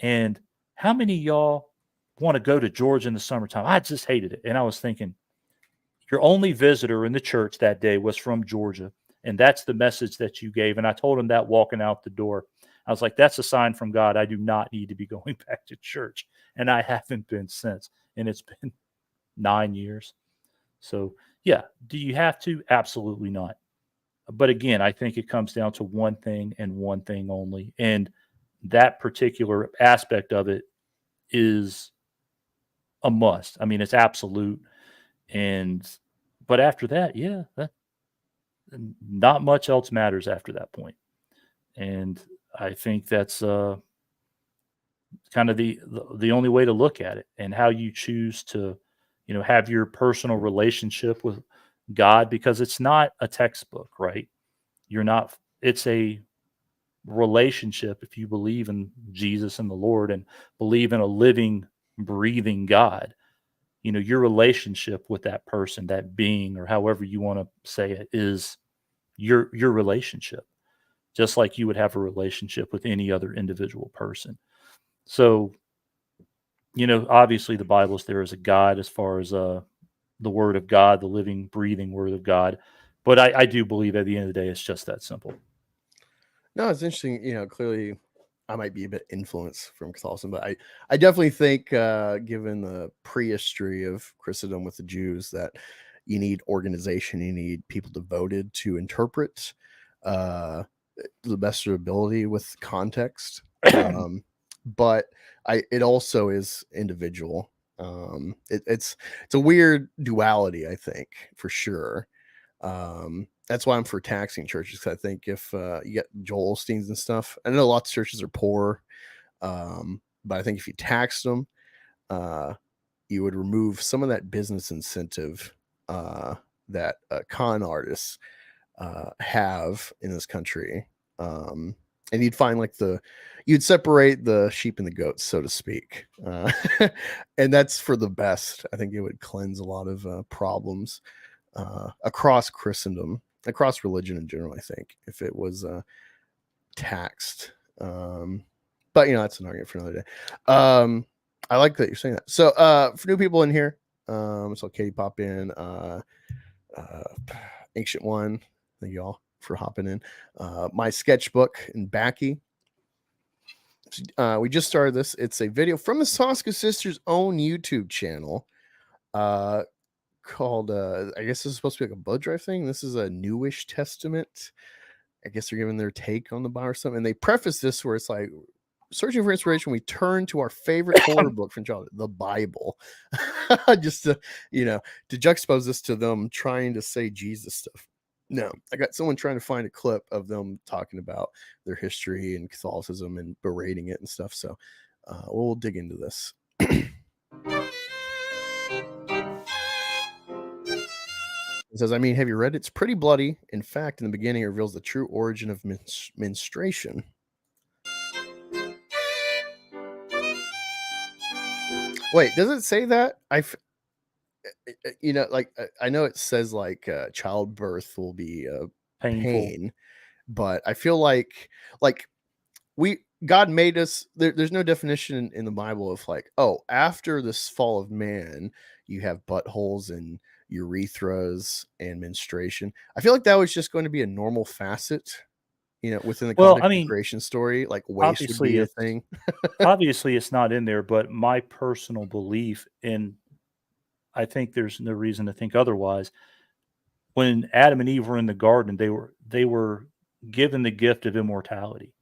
and how many of y'all want to go to Georgia in the summertime? I just hated it. And I was thinking, your only visitor in the church that day was from Georgia. And that's the message that you gave. And I told him that walking out the door. I was like, that's a sign from God. I do not need to be going back to church. And I haven't been since. And it's been 9 years. So, yeah, do you have to? Absolutely not. But again, I think it comes down to one thing and one thing only. And that particular aspect of it is a must. I mean, it's absolute. But after that, yeah, not much else matters after that point. And I think that's kind of the only way to look at it, and how you choose to, have your personal relationship with God, because it's not a textbook, right? It's a relationship. If you believe in Jesus and the Lord and believe in a living, breathing God, your relationship with that person, that being, or however you want to say it, is your relationship, just like you would have a relationship with any other individual person. So, obviously the Bible is there as a guide as far as the word of God, the living, breathing word of God. But I do believe at the end of the day, it's just that simple. No, it's interesting. Clearly I might be a bit influenced from Catholicism, but I definitely think, given the prehistory of Christendom with the Jews, that you need organization, you need people devoted to interpret the best of their ability with context. But it also is individual. It's a weird duality, I think, for sure. That's why I'm for taxing churches, because I think if you get Joel Osteens and stuff, I know lots of churches are poor, but I think if you taxed them, you would remove some of that business incentive that con artists have in this country. And you'd find you'd separate the sheep and the goats, so to speak. And that's for the best. I think it would cleanse a lot of problems across Christendom, across religion in general, I think, if it was taxed. But that's an argument for another day. I like that you're saying that. So for new people in here, so Katie pop in, Ancient One, thank you all for hopping in. My sketchbook and Backy. We just started this. It's a video from the Soska Sisters' own YouTube channel called, I guess this is supposed to be like a blood drive thing. This is a Newish Testament. I guess they're giving their take on the Bible or something. And they preface this where it's like, searching for inspiration, we turn to our favorite horror book from childhood, the Bible. Just to juxtapose this to them trying to say Jesus stuff. No, I got someone trying to find a clip of them talking about their history and Catholicism and berating it and stuff. So we'll dig into this. It says, have you read it? It's pretty bloody. In fact, in the beginning, it reveals the true origin of menstruation. Wait, does it say that? I know it says childbirth will be pain, but I feel like God made us. There's no definition in the Bible of after this fall of man, you have buttholes and urethras and menstruation. I feel like that was just going to be a normal facet, within the context of the creation story. Like waste would be a thing. Obviously, it's not in there, but my personal belief, and I think there's no reason to think otherwise. When Adam and Eve were in the garden, they were given the gift of immortality.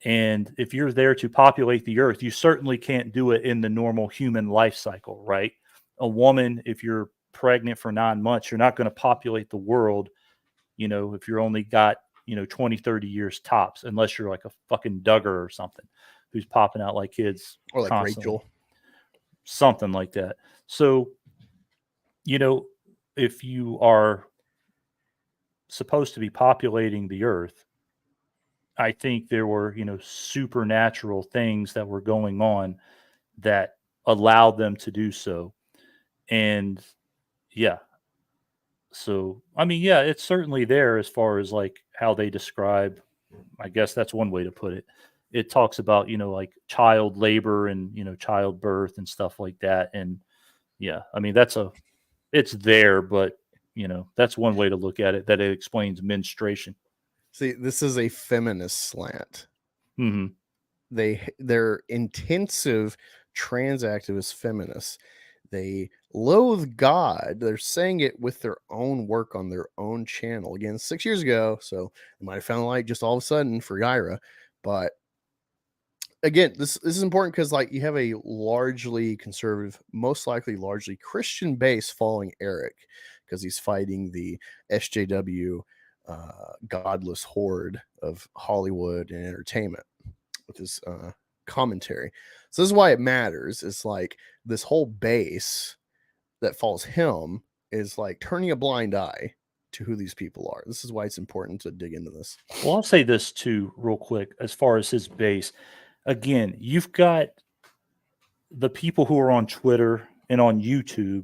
And if you're there to populate the earth, you certainly can't do it in the normal human life cycle, right? A woman, if you're pregnant for 9 months, you're not going to populate the world. If you're only got 20, 30 years tops, unless you're like a fucking Duggar or something who's popping out like kids Or like constantly. Rachel. Something like that. So, if you are supposed to be populating the earth, I think there were, supernatural things that were going on that allowed them to do so. And yeah. So, I mean, yeah, it's certainly there as far as like how they describe, I guess that's one way to put it. It talks about, like child labor and, childbirth and stuff like that. And yeah, I mean, it's there, but, that's one way to look at it, that it explains menstruation. See, this is a feminist slant. Mm-hmm. They're intensive trans activist feminists. They loathe God. They're saying it with their own work on their own channel. Again, 6 years ago, so they might have found light just all of a sudden for Yaira. But again, this is important because like you have a largely conservative, most likely largely Christian base following Eric because he's fighting the SJW godless horde of Hollywood and entertainment with his commentary. So this is why it matters. It's like this whole base that follows him is like turning a blind eye to who these people are. This is why it's important to dig into this. Well, I'll say this too, real quick, as far as his base. Again, you've got the people who are on Twitter and on YouTube,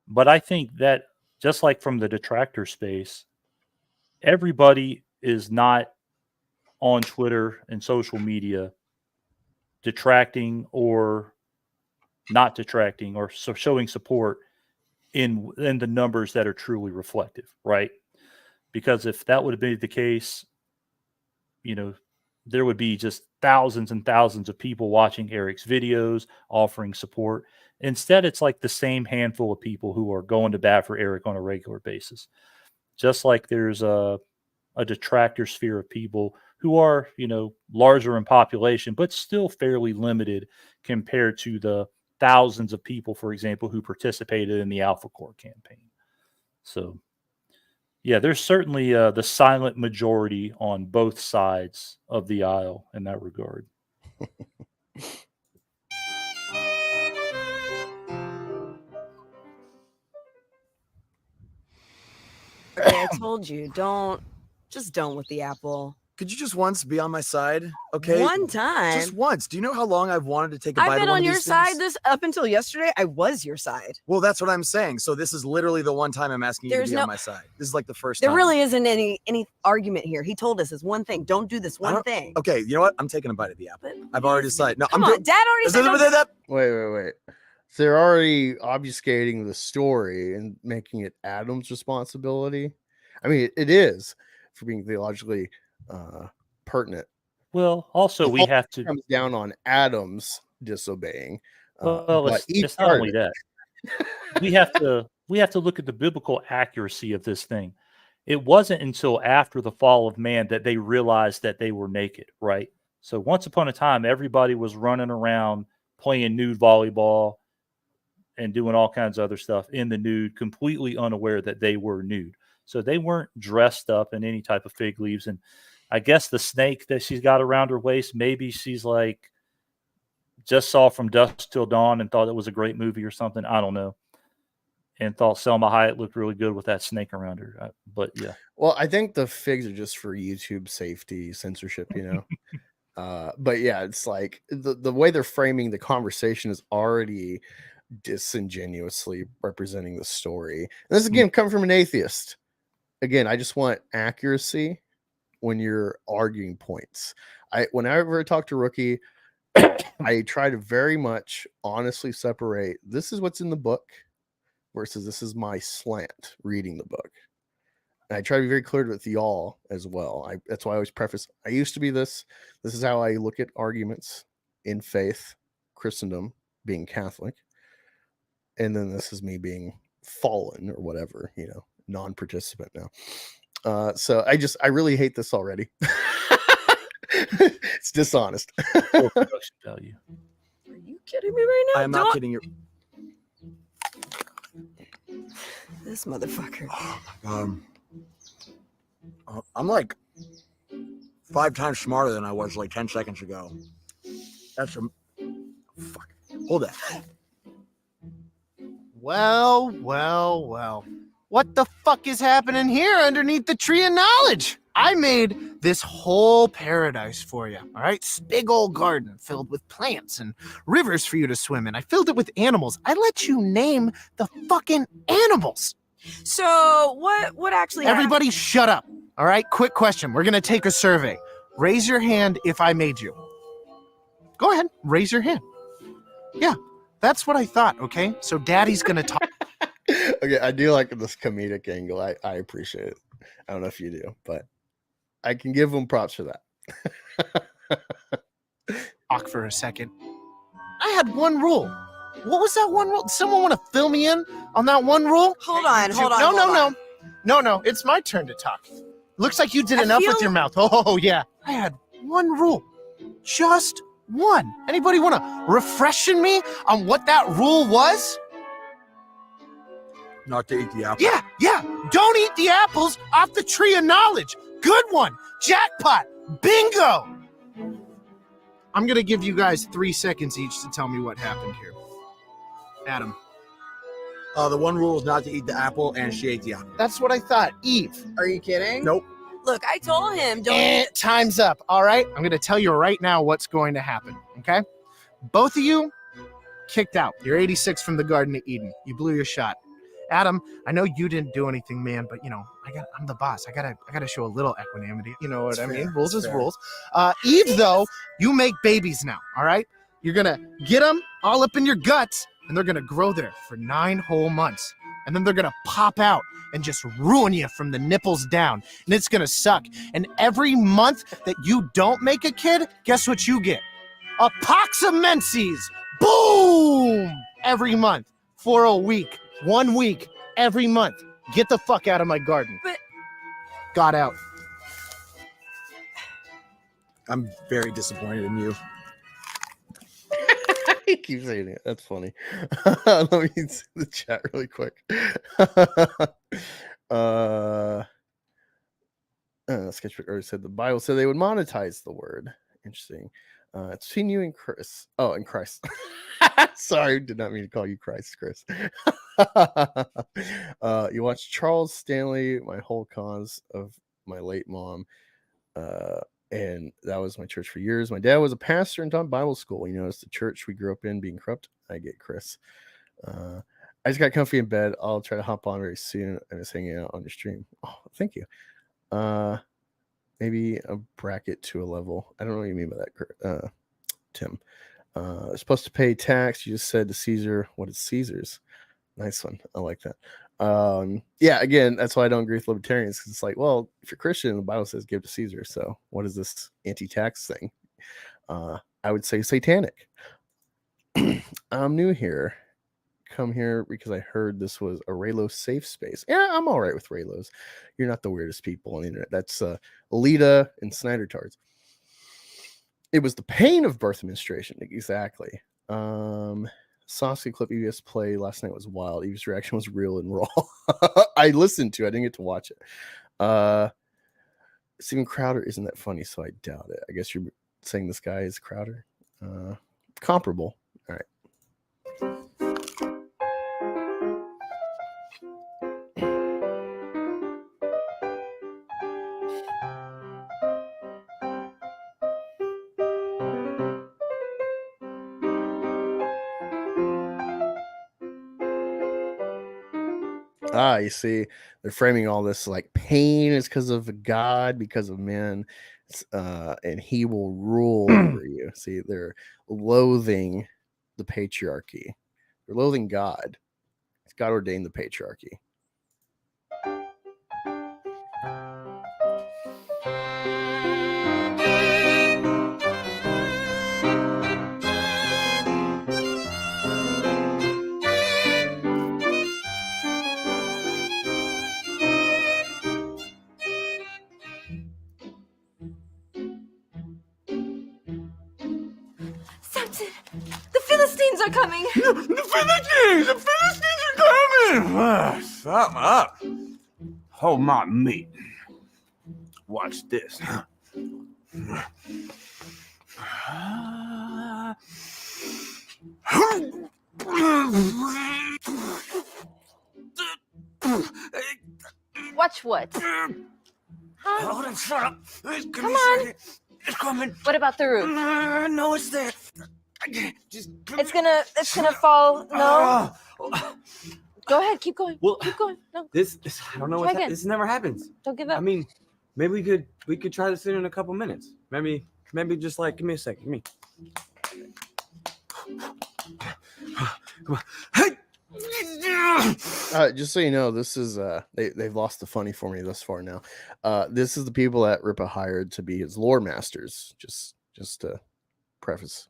but I think that just like from the detractor space, everybody is not on Twitter and social media detracting or not detracting or showing support in the numbers that are truly reflective, right? Because if that would have been the case, there would be just thousands and thousands of people watching Eric's videos, offering support. Instead, it's like the same handful of people who are going to bat for Eric on a regular basis. Just like there's a detractor sphere of people who are, larger in population, but still fairly limited compared to the thousands of people, for example, who participated in the Alpha Core campaign. So, yeah, there's certainly the silent majority on both sides of the aisle in that regard. Okay, I told you, don't with the apple. Could you just once be on my side? Okay. One time. Just once. Do you know how long I've wanted to take a bite I've been of one on of your these side things? this up until yesterday. I was your side. Well, that's what I'm saying. So this is literally the one time I'm asking you There's to be no- on my side. This is like the first There time. really isn't any argument here. He told us this one thing. Don't do this one thing. Okay, you know what? I'm taking a bite of the apple. But I've already decided. No, come I'm on, Dad already said don't- Wait. So they're already obfuscating the story and making it Adam's responsibility. I mean, it is for being theologically pertinent. Well, also we have to comes down on Adam's disobeying. Well, it's not only that. we have to look at the biblical accuracy of this thing. It wasn't until after the fall of man that they realized that they were naked, right? So once upon a time, everybody was running around playing nude volleyball and doing all kinds of other stuff in the nude, completely unaware that they were nude. So they weren't dressed up in any type of fig leaves. And I guess the snake that she's got around her waist, maybe she's like just saw From Dusk Till Dawn and thought it was a great movie or something. I don't know. And thought Selma Hayek looked really good with that snake around her. But yeah. Well, I think the figs are just for YouTube safety, censorship, but yeah, it's like the way they're framing the conversation is already disingenuously representing the story. And this again coming from an atheist. Again, I just want accuracy when you're arguing points. Whenever I talk to Rookie, I try to very much honestly separate this is what's in the book versus this is my slant reading the book. And I try to be very clear with y'all as well. That's why I always preface, I used to be this. This is how I look at arguments in faith, Christendom, being Catholic. And then this is me being fallen or whatever, non-participant now. So I really hate this already. It's dishonest. Production value. Are you kidding me right now? I'm not kidding you. This motherfucker. I'm like 5 times smarter than I was like 10 seconds ago. That's a fuck. Hold that. Well. What the fuck is happening here underneath the tree of knowledge? I made this whole paradise for you, all right? This big old garden filled with plants and rivers for you to swim in. I filled it with animals. I let you name the fucking animals. So what actually Everybody shut up, all right? Quick question. We're going to take a survey. Raise your hand if I made you. Go ahead. Raise your hand. Yeah, that's what I thought, okay? So Daddy's going to talk. Okay, I do like this comedic angle. I appreciate it. I don't know if you do, but I can give them props for that. Talk for a second. I had one rule. What was that one rule? Does someone want to fill me in on that one rule? Hold on. No. It's my turn to talk. Looks like you did I enough feel- with your mouth. Oh, yeah. I had one rule. Just one. Anybody want to refreshen me on what that rule was? Not to eat the apple. Yeah. Don't eat the apples off the tree of knowledge. Good one. Jackpot. Bingo. I'm going to give you guys 3 seconds each to tell me what happened here. Adam. The one rule is not to eat the apple, and she ate the apple. That's what I thought. Eve. Are you kidding? Nope. Look, I told him don't. Time's up. All right. I'm going to tell you right now what's going to happen. Okay. Both of you kicked out. You're 86 from the Garden of Eden. You blew your shot. Adam, I know you didn't do anything, man, but I'm the boss. I gotta show a little equanimity. You know what I mean? Rules is rules. Eve, though, you make babies now. All right. You're gonna get them all up in your guts, and they're gonna grow there for 9 whole months, and then they're gonna pop out and just ruin you from the nipples down, and it's gonna suck. And every month that you don't make a kid, guess what you get? A pox of menses. Boom! Every month for a week. 1 week every month. Get the fuck out of my garden. But- Got out. I'm very disappointed in you. I keep saying it. That's funny. Let me see the chat really quick. Sketchbook already said the Bible said they would monetize the word. Interesting. It's between you and Chris. Oh, and Christ. Sorry, did not mean to call you Christ, Chris. You watch Charles Stanley, My Whole Cause of My Late Mom. And that was my church for years. My dad was a pastor and taught Bible school. You notice the church we grew up in being corrupt. I get Chris. I just got comfy in bed. I'll try to hop on very soon. I was hanging out on your stream. Oh, thank you. Maybe a bracket to a level. I don't know what you mean by that, Tim. Supposed to pay tax. You just said to Caesar, what is Caesar's? Nice one. I like that. Yeah, again, that's why I don't agree with libertarians, because it's like, well, if you're Christian, the Bible says give to Caesar. So what is this anti-tax thing? I would say satanic. I'm new here. Come here because I heard this was a Raylo safe space. Yeah, I'm all right with Raylos. You're not the weirdest people on the internet. That's Alita and Snyder Tards. It was the pain of birth administration. Exactly. Soska clip EBS play last night was wild. Eve's reaction was real and raw. I listened to it. I didn't get to watch it. Steven Crowder isn't that funny, so I doubt it. I guess you're saying this guy is Crowder. Comparable. All right. You see, they're framing all this like pain is because of God, because of men, and he will rule over you. See, they're loathing the patriarchy. They're loathing God. God ordained the patriarchy. Samson, the Philistines are coming. The Philistines are coming! Shut up. Hold my meat. Watch this. Watch what? Hold on, shut up. Give Come me a on. second. It's coming. What about the roof? No, it's there. Just It's gonna fall. No. Ah. Go ahead. Keep going. Well, Keep going. No. this I don't know Try what again. this never happens. Don't give I up. mean, maybe we could try this in a couple minutes. Maybe just like give me a second. Give me. Come on. Hey. Just so you know, this is they've lost the funny for me thus far now. This is the people that Rippa hired to be his lore masters. Just to preface.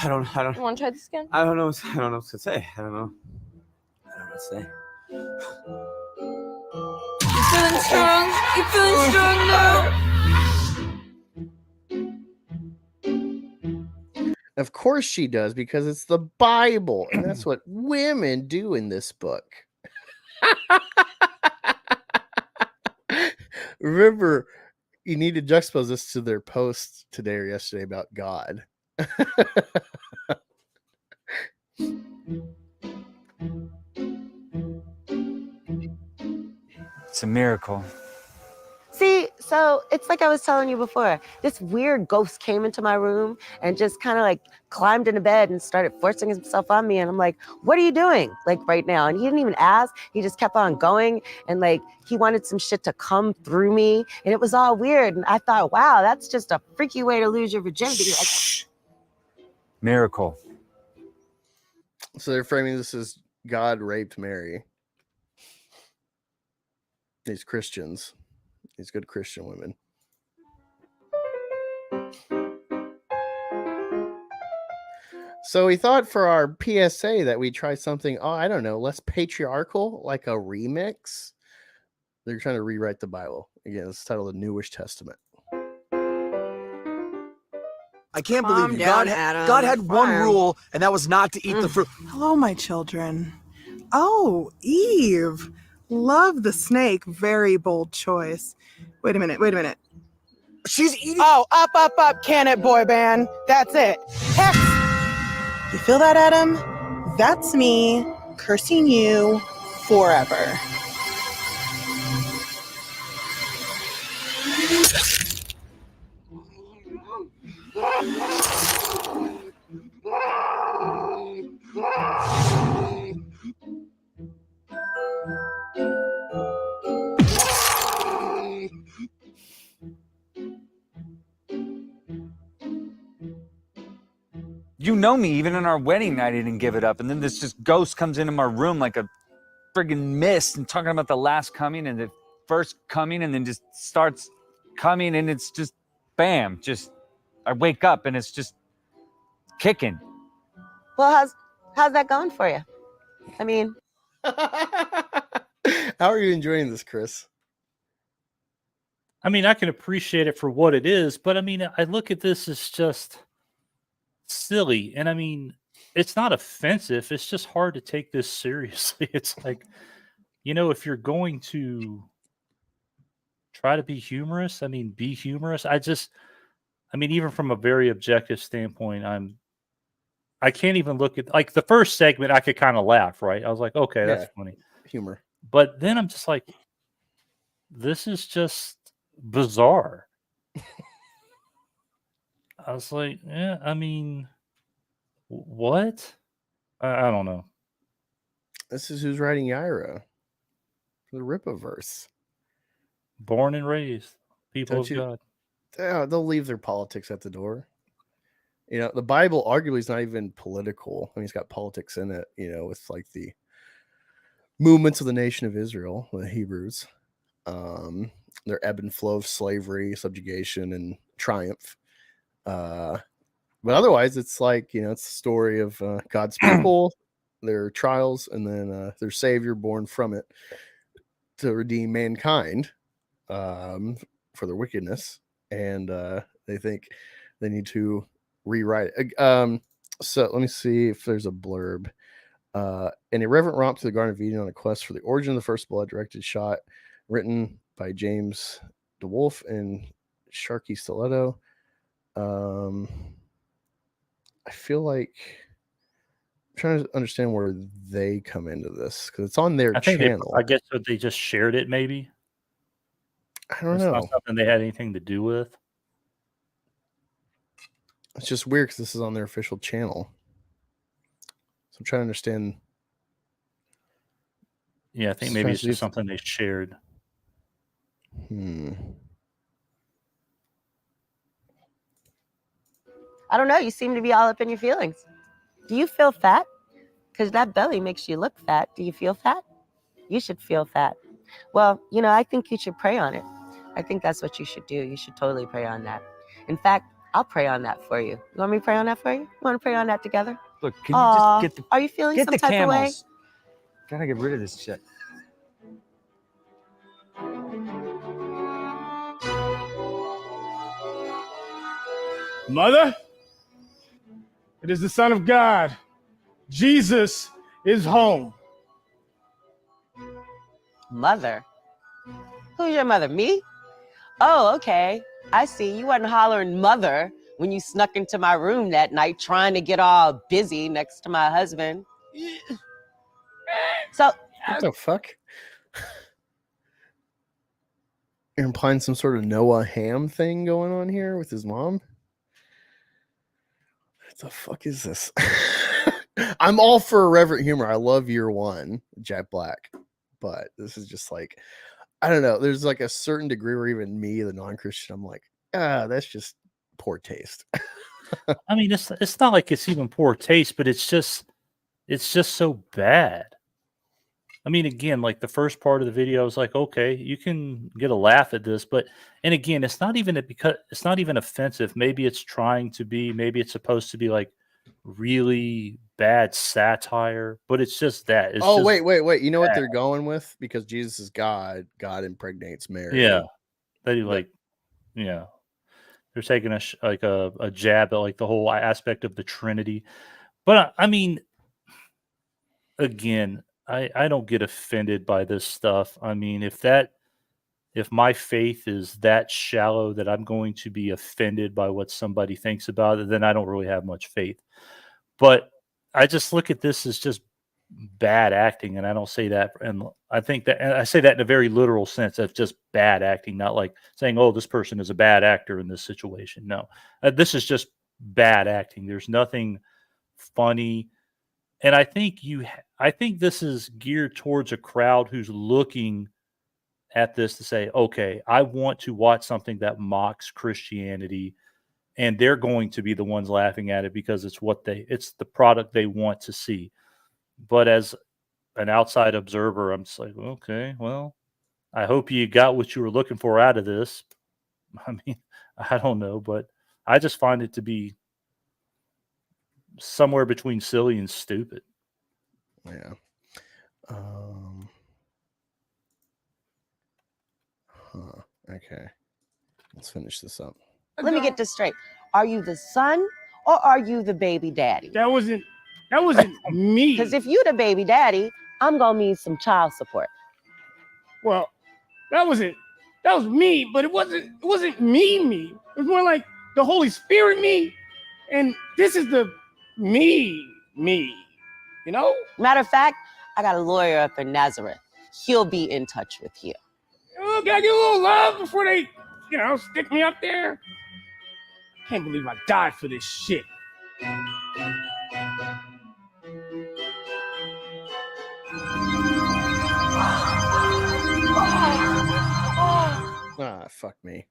I don't You want to try this again? I don't know what to say. I don't know what to say. You feeling strong? You feeling strong now? Of course she does, because it's the Bible, and that's what women do in this book. Remember, you need to juxtapose this to their post today or yesterday about God. It's a miracle. See, so it's like I was telling you before. This weird ghost came into my room and just kind of like climbed into bed and started forcing himself on me. And I'm like, what are you doing? Like right now. And he didn't even ask. He just kept on going. And like, he wanted some shit to come through me. And it was all weird. And I thought, wow, that's just a freaky way to lose your virginity. Like, Miracle. So they're framing this as God raped Mary. These Christians. These good Christian women. So we thought for our PSA that we'd try something, I don't know, less patriarchal, like a remix. They're trying to rewrite the Bible. Again, it's titled The Newish Testament. I can't Calm believe you. down, God, Adam. God had one Fine. rule, and that was not to eat the fruit. Hello, my children. Oh, Eve. Love the snake. Very bold choice. Wait a minute. She's eating. Oh, up, can it, boy band. That's it. Hex! You feel that, Adam? That's me cursing you forever. You know me, even on our wedding night, I didn't give it up. And then this just ghost comes into my room like a friggin' mist and talking about the last coming and the first coming, and then just starts coming, and it's just bam, just I wake up and it's just kicking. well, how's that going for you? I mean, How are you enjoying this, Chris? I mean, I can appreciate it for what it is, but I mean, I look at this as just silly. And I mean, it's not offensive. It's just hard to take this seriously. It's like, if you're going to try to be humorous, I mean, be humorous. I mean, even from a very objective standpoint, I can't even look at, like, the first segment, I could kind of laugh, right? I was like, okay, that's funny. Humor. But then I'm just like, this is just bizarre. I was like, yeah, I mean, what? I don't know. This is who's writing Yaira for the Rippaverse. Born and raised people Don't of you- God. Yeah, they'll leave their politics at the door. The Bible arguably is not even political. I mean, it's got politics in it, with like the movements of the nation of Israel, the Hebrews, their ebb and flow of slavery, subjugation, and triumph. But otherwise, it's like, it's the story of God's people, their trials, and then their Savior born from it to redeem mankind for their wickedness. And they think they need to rewrite it. So let me see if there's a blurb. An irreverent romp to the Garden of Eden on a quest for the origin of the first blood, directed shot, written by James DeWolf and Sharky Stiletto. I feel like I'm trying to understand where they come into this because it's on their I think channel. I guess that they just shared it. Maybe I don't it's know. not something they had anything to do with. It's just weird because this is on their official channel. So I'm trying to understand. Yeah, I think maybe it's just something they shared. I don't know. You seem to be all up in your feelings. Do you feel fat? Because that belly makes you look fat. Do you feel fat? You should feel fat. Well, I think you should pray on it. I think that's what you should do. You should totally pray on that. In fact, I'll pray on that for you. You want me to pray on that for you? You want to pray on that together? Look, can you just get the Are you feeling some type of way? camels? Gotta get rid of this shit. Mother, it is the Son of God. Jesus is home. Mother? Who's your mother? Me? Oh, okay. I see. You wasn't hollering mother when you snuck into my room that night trying to get all busy next to my husband. So, what the fuck? You're implying some sort of Noah Ham thing going on here with his mom? What the fuck is this? I'm all for irreverent humor. I love Year One, Jack Black. But this is just like, I don't know. There's like a certain degree where even me, the non-Christian, I'm like, that's just poor taste. I mean, it's not like it's even poor taste, but it's just so bad. I mean, again, like the first part of the video, I was like, okay, you can get a laugh at this, but and again, it's not even because it's not even offensive. Maybe it's trying to be, maybe it's supposed to be like really bad satire, but it's just that. It's just wait. You know what they're going with? Because Jesus is God, God impregnates Mary. Yeah. They like, yeah. They're taking a jab at like the whole aspect of the Trinity. But I mean, again, I don't get offended by this stuff. I mean, if my faith is that shallow that I'm going to be offended by what somebody thinks about it, then I don't really have much faith. But I just look at this as just bad acting, and I don't say that, and I think that, and I say that in a very literal sense of just bad acting, not like saying, "Oh, this person is a bad actor in this situation." No, this is just bad acting. There's nothing funny, and I think this is geared towards a crowd who's looking at this to say, "Okay, I want to watch something that mocks Christianity." And they're going to be the ones laughing at it because it's the product they want to see. But as an outside observer, I'm just like, okay, well, I hope you got what you were looking for out of this. I mean, I don't know, but I just find it to be somewhere between silly and stupid. Yeah. Okay. Let's finish this up. Let me get this straight. Are you the son or are you the baby daddy? That wasn't me. Because if you the baby daddy, I'm gonna need some child support. Well, that was me, but it wasn't me. It was more like the Holy Spirit me, and this is the me. You know? Matter of fact, I got a lawyer up in Nazareth. He'll be in touch with you. Oh, gotta get a little love before they, stick me up there. Can't believe I died for this shit. Fuck me.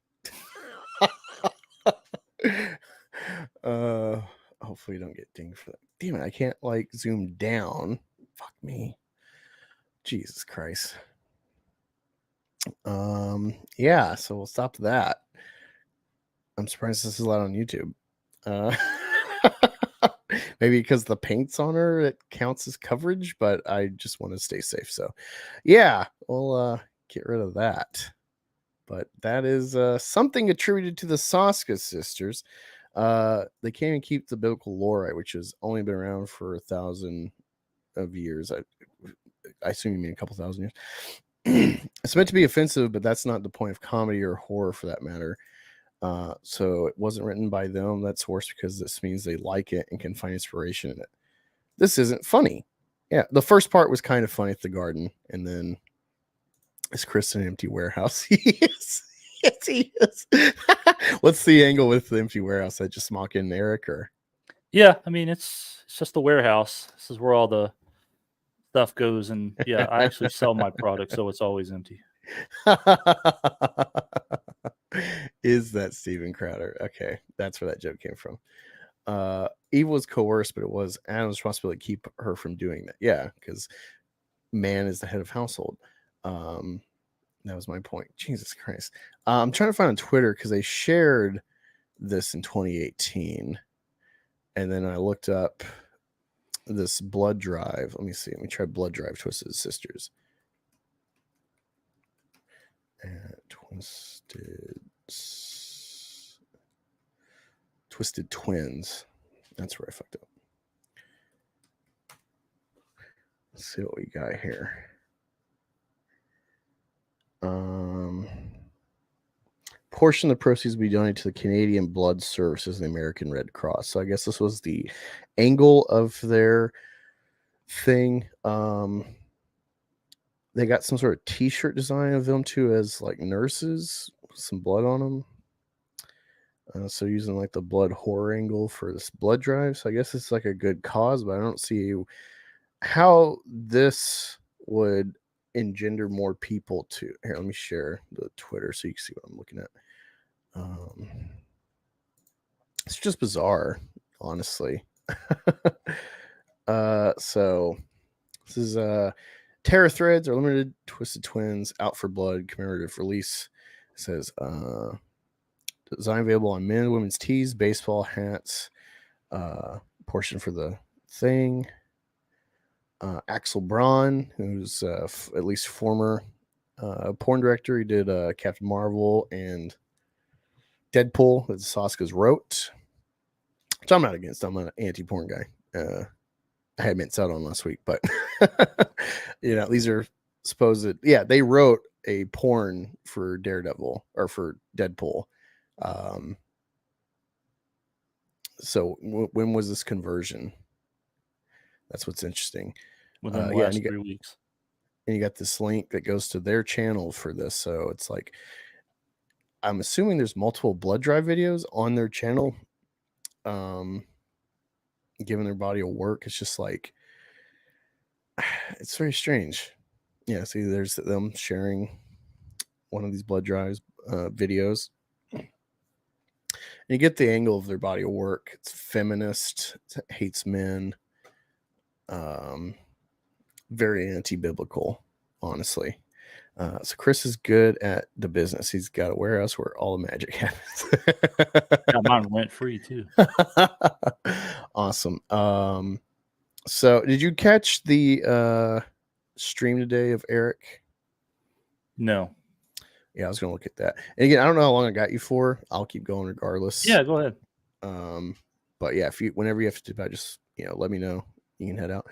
Hopefully you don't get dinged for that. Damn it, I can't zoom down. Fuck me. Jesus Christ. Yeah, so we'll stop that. I'm surprised this is allowed on YouTube. Maybe because the paint's on her, it counts as coverage, but I just want to stay safe. So yeah, we'll get rid of that. But that is something attributed to the Soska Sisters. They can't even keep the biblical lore right, which has only been around for 1,000 of years. I assume you mean a couple thousand years. It's meant to be offensive, but that's not the point of comedy or horror for that matter. So it wasn't written by them. That's worse because this means they like it and can find inspiration in it. This isn't funny. Yeah, the first part was kind of funny at the garden, and then is Chris in an empty warehouse? He is. Yes, he is. What's the angle with the empty warehouse? I just mock in Eric, or Yeah, I mean it's just a warehouse. This is where all the stuff goes, and yeah, I actually sell my product, so it's always empty. is that Steven Crowder? Okay, that's where that joke came from. Eve was coerced, but it was Adam's responsibility to keep her from doing that. Yeah, because man is the head of household. That was my point. Jesus Christ. I'm trying to find on Twitter because they shared this in 2018. And then I looked up this blood drive. Let me see. Let me try blood drive Twisted Sisters. Twisted Twins. That's where I fucked up. Let's see what we got here. Portion of the proceeds will be donated to the Canadian Blood Services and the American Red Cross. So I guess this was the angle of their thing. They got some sort of t-shirt design of them too as like nurses with some blood on them. So using like the blood horror angle for this blood drive. So I guess it's like a good cause, but I don't see how this would engender more people to here. Let me share the Twitter so you can see what I'm looking at. It's just bizarre, honestly. So this is Terror Threads are limited Twisted Twins out for blood commemorative release. It says design available on men and women's tees, baseball hats, portion for the thing. Axel Braun, who's at least former porn director. He did Captain Marvel and Deadpool that Soska's wrote, which I'm not against. I'm an anti-porn guy. I had mints out on last week, but you know, these are supposed. Yeah, they wrote a porn for Daredevil or for Deadpool. So when was this conversion? That's what's interesting. Within the last 3 weeks. And you got this link that goes to their channel for this. So it's like, I'm assuming there's multiple blood drive videos on their channel. Giving their body of work. It's just like, it's very strange. Yeah. See, there's them sharing one of these blood drives videos. And you get the angle of their body of work. It's feminist, it hates men. Very anti-biblical, honestly. So Chris is good at the business. He's got a warehouse where all the magic happens. Yeah, mine went free too. Awesome. So did you catch the stream today of Eric? No. Yeah, I was gonna look at that. And again, I don't know how long I got you for. I'll keep going regardless. Yeah, go ahead. But yeah, whenever you have to dip out, just let me know. You can head out.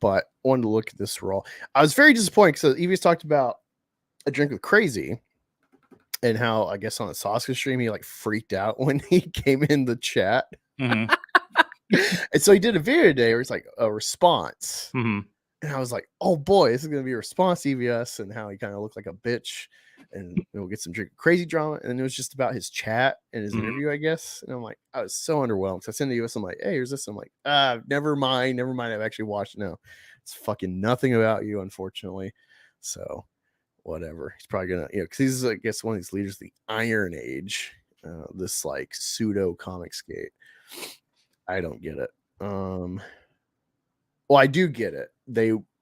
But I wanted to look at this raw. I was very disappointed because Evie's talked about A Drink with Crazy and how I guess on the Soska stream he like freaked out when he came in the chat. Mm-hmm. And so he did a video today where it's like a response. Mm-hmm. And I was like, oh boy, this is gonna be a response to EVS, and how he kind of looked like a bitch, and we'll get some Drink with Crazy drama. And then it was just about his chat and his interview, I guess. And I'm like, I was so underwhelmed. So I sent the US, I'm like, hey, here's this. I'm like, never mind. I've actually watched it now. It's fucking nothing about you, unfortunately. So whatever. He's probably gonna, because he's, I guess, one of these leaders of the Iron Age, this like pseudo comic skate. I don't get it. Well, I do get it.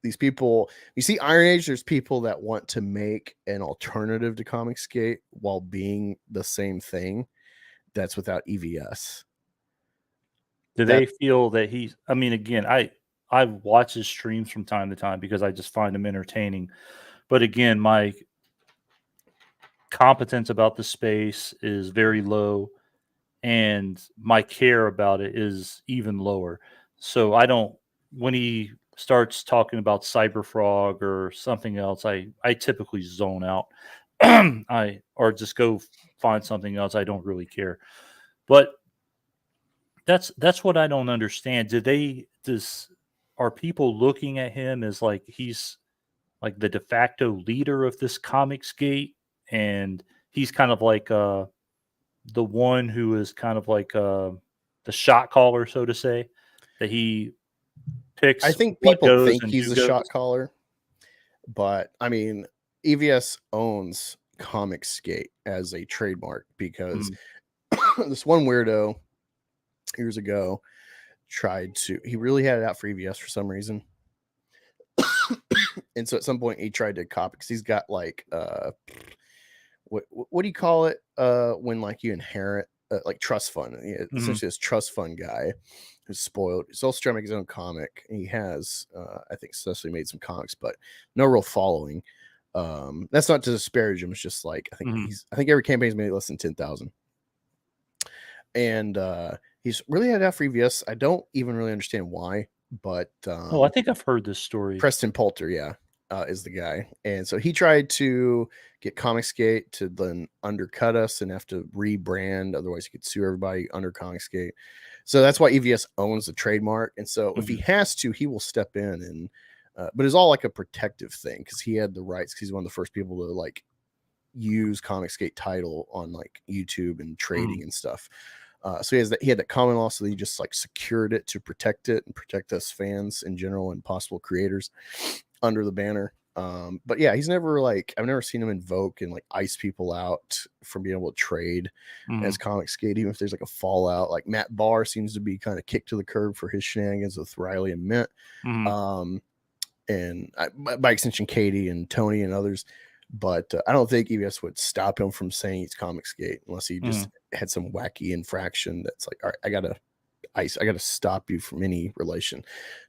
These people, you see Iron Age, there's people that want to make an alternative to comic skate while being the same thing. That's without EVS. Do they feel that he's, I mean, again, I watch his streams from time to time because I just find him entertaining. But again, my competence about the space is very low, and my care about it is even lower. So I don't when he starts talking about Cyberfrog or something else, I typically zone out. Or just go find something else. I don't really care. But that's what I don't understand. Are people looking at him as like he's like the de facto leader of this Comicsgate, and he's kind of like the one who is kind of like the shot caller, so to say, that he picks. I think what people goes think and he's who the shot goes. caller, but I mean, EVS owns Comicsgate as a trademark because this one weirdo years ago he really had it out for EVS for some reason. And so at some point he tried to copy, because he's got like what do you call it when like you inherit like trust fund, essentially this trust fund guy who's spoiled. He's also trying to make his own comic, and he has I think successfully made some comics, but no real following. That's not to disparage him, it's just like I think every campaign's made less than 10,000, and he's really had it out for EVS. I don't even really understand why, but I think I've heard this story. Preston Poulter, is the guy. And so he tried to get Comicsgate to then undercut us and have to rebrand, otherwise he could sue everybody under Comicsgate. So that's why EVS owns the trademark. And so if he has to, he will step in and but it's all like a protective thing, because he had the rights, because he's one of the first people to like use Comicsgate title on like YouTube and trading and stuff. So he had that common law, so he just like secured it to protect it and protect us fans in general and possible creators under the banner. But yeah, he's never like, I've never seen him invoke and like ice people out from being able to trade as Comicsgate, even if there's like a fallout. Like Matt Barr seems to be kind of kicked to the curb for his shenanigans with Riley and Mint, and by extension Katie and Tony and others. But I don't think EVS would stop him from saying he's Comicsgate unless he just had some wacky infraction that's like, all right, I gotta stop you from any relation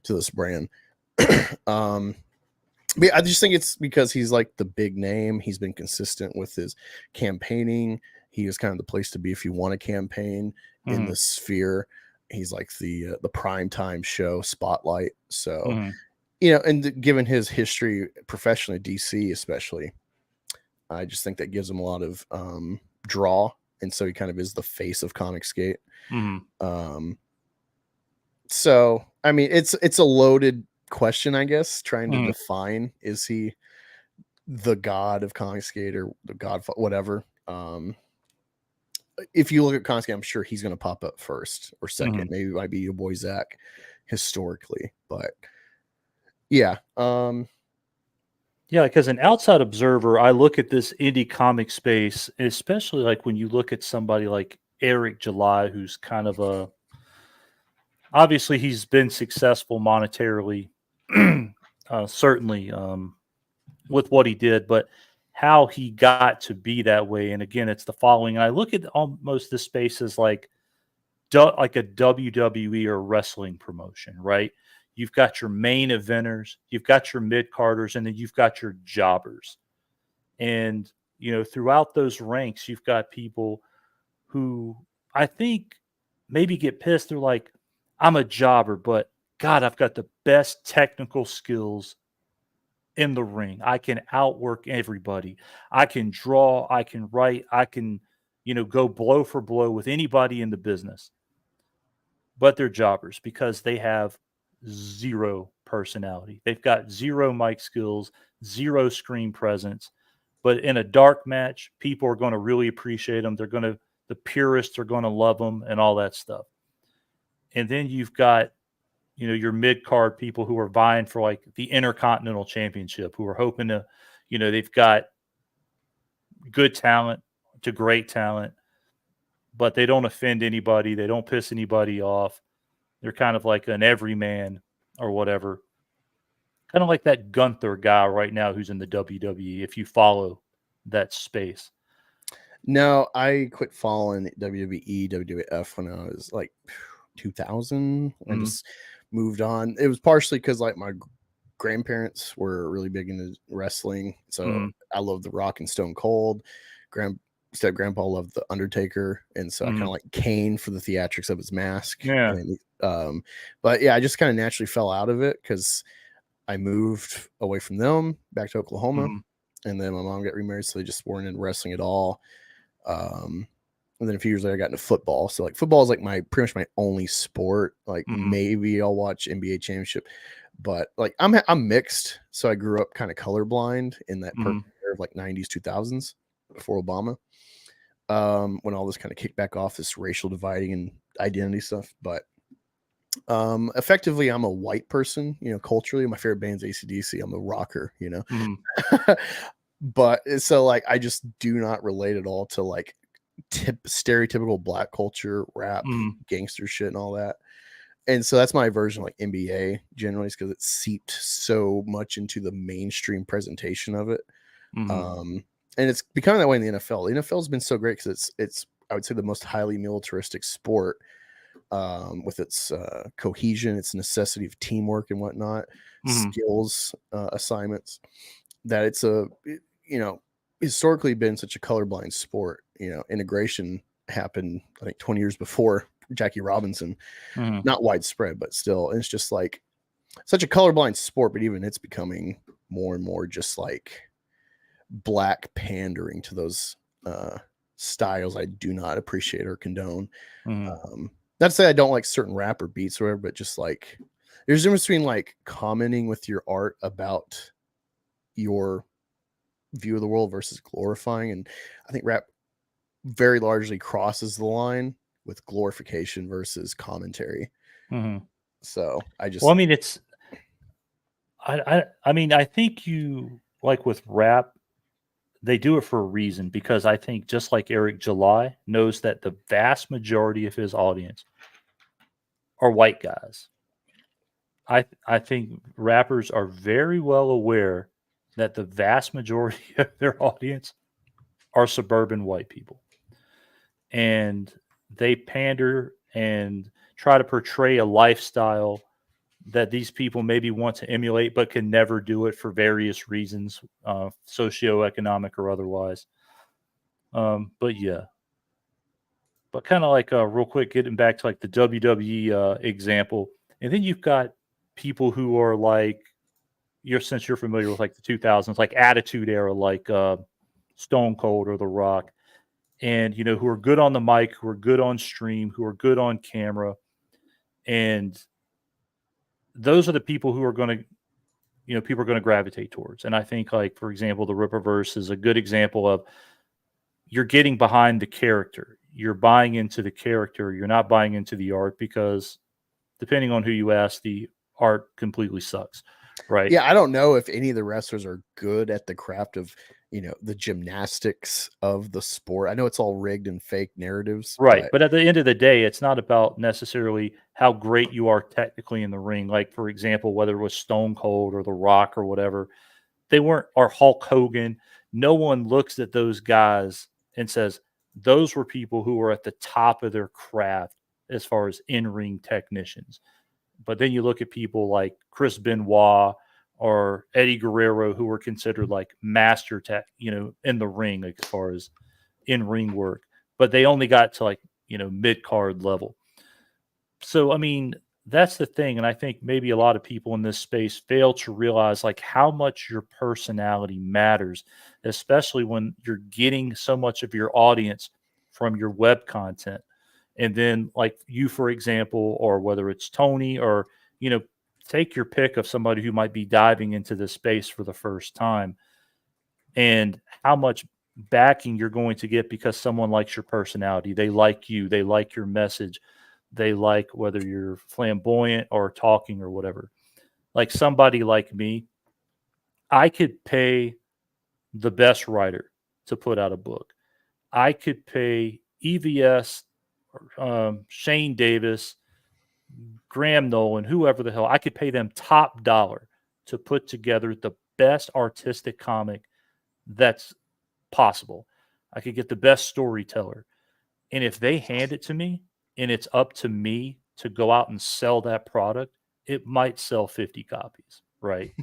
to this brand. But I just think it's because he's like the big name. He's been consistent with his campaigning. He is kind of the place to be if you want a campaign in the sphere. He's like the prime time show spotlight. So and given his history professionally, DC especially, I just think that gives him a lot of draw, and so he kind of is the face of Comicsgate. So I mean, it's a loaded question, I guess, trying to define, is he the god of Comicsgate or the god, whatever. If you look at Comicsgate, I'm sure he's going to pop up first or second. Maybe it might be your boy Zach historically, but yeah. Yeah, like as an outside observer, I look at this indie comic space, especially like when you look at somebody like Eric July, who's kind of obviously he's been successful monetarily, certainly with what he did, but how he got to be that way. And again, it's the following. And I look at almost this space as like a WWE or wrestling promotion, right? You've got your main eventers, you've got your mid-carders, and then you've got your jobbers. And, throughout those ranks, you've got people who I think maybe get pissed. They're like, I'm a jobber, but God, I've got the best technical skills in the ring. I can outwork everybody. I can draw, I can write, I can, go blow for blow with anybody in the business. But they're jobbers because they have zero personality. They've got zero mic skills, zero screen presence. But in a dark match, people are going to really appreciate them. The purists are going to love them and all that stuff. And then you've got, your mid-card people who are vying for like the Intercontinental Championship, who are hoping to, they've got good talent to great talent, but they don't offend anybody. They don't piss anybody off. They're kind of like an everyman or whatever. Kind of like that Gunther guy right now who's in the WWE, if you follow that space. No, I quit following WWE, WWF when I was like 2000. I just moved on. It was partially because like my grandparents were really big into wrestling. So I love The Rock and Stone Cold. step grandpa loved the Undertaker, and so I kind of like Kane for the theatrics of his mask. Yeah. And, but yeah, I just kind of naturally fell out of it because I moved away from them back to Oklahoma, and then my mom got remarried, so they just weren't in wrestling at all. And then a few years later, I got into football. So like football is like pretty much my only sport. Like maybe I'll watch NBA championship, but like I'm mixed. So I grew up kind of colorblind in that perfect era of like 90s, 2000s before Obama. When all this kind of kicked back off, this racial dividing and identity stuff. But effectively, I'm a white person, culturally. My favorite band's AC/DC. I'm a rocker, but so like I just do not relate at all to like stereotypical black culture, rap, gangster shit, and all that. And so that's my version of like NBA generally, is because it seeped so much into the mainstream presentation of it. And it's becoming that way in the NFL. The NFL has been so great because it's I would say the most highly militaristic sport, with its cohesion, its necessity of teamwork and whatnot, skills assignments, that it's historically been such a colorblind sport. Integration happened, I think, 20 years before Jackie Robinson. Not widespread, but still, and it's just like such a colorblind sport. But even it's becoming more and more just like black pandering to those styles I do not appreciate or condone. Not to say I don't like certain rap or beats or whatever, but just like there's a difference between like commenting with your art about your view of the world versus glorifying. And I think rap very largely crosses the line with glorification versus commentary. So I just, well, I mean, it's, I mean, I think you like with rap, they do it for a reason, because I think just like Eric July knows that the vast majority of his audience are white guys. I think rappers are very well aware that the vast majority of their audience are suburban white people. And they pander and try to portray a lifestyle that these people maybe want to emulate, but can never do it for various reasons, socioeconomic or otherwise. But yeah. But kind of like real quick, getting back to like the WWE example. And then you've got people who are like, since you're familiar with like the 2000s, like Attitude Era, like Stone Cold or The Rock, and who are good on the mic, who are good on stream, who are good on camera, and those are the people who are going to, people are going to gravitate towards. And I think, like, for example, the Rippaverse is a good example of you're getting behind the character, you're buying into the character, you're not buying into the art, because depending on who you ask, the art completely sucks. Right. Yeah, I don't know if any of the wrestlers are good at the craft of, the gymnastics of the sport. I know it's all rigged and fake narratives. Right. But at the end of the day, it's not about necessarily how great you are technically in the ring. Like, for example, whether it was Stone Cold or The Rock or whatever, they weren't, or Hulk Hogan. No one looks at those guys and says, those were people who were at the top of their craft as far as in-ring technicians. But then you look at people like Chris Benoit or Eddie Guerrero, who were considered like master tech, in the ring, like as far as in-ring work, but they only got to like, mid-card level. So, I mean, that's the thing. And I think maybe a lot of people in this space fail to realize like how much your personality matters, especially when you're getting so much of your audience from your web content. And then like you, for example, or whether it's Tony or, take your pick of somebody who might be diving into this space for the first time, and how much backing you're going to get because someone likes your personality. They like you. They like your message. They like whether you're flamboyant or talking or whatever. Like somebody like me, I could pay the best writer to put out a book. I could pay EVS, Shane Davis, Graham Nolan, whoever the hell. I could pay them top dollar to put together the best artistic comic that's possible. I could get the best storyteller. And if they hand it to me and it's up to me to go out and sell that product, it might sell 50 copies, right?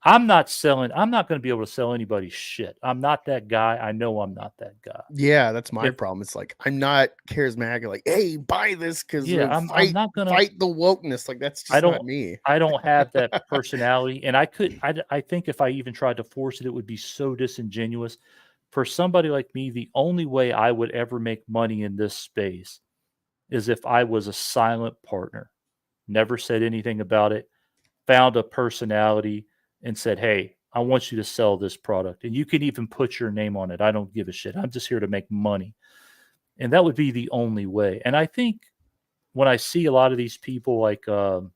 I'm not going to be able to sell anybody shit. I'm not that guy. I know I'm not that guy. Yeah, that's my problem. It's like I'm not charismatic. Like, hey, buy this because I'm not gonna fight the wokeness. Like that's just not me. I don't have that personality, and I think if I even tried to force it, it would be so disingenuous. For somebody like me, the only way I would ever make money in this space is if I was a silent partner, never said anything about it, found a personality and said, hey, I want you to sell this product. And you can even put your name on it. I don't give a shit. I'm just here to make money. And that would be the only way. And I think when I see a lot of these people like, and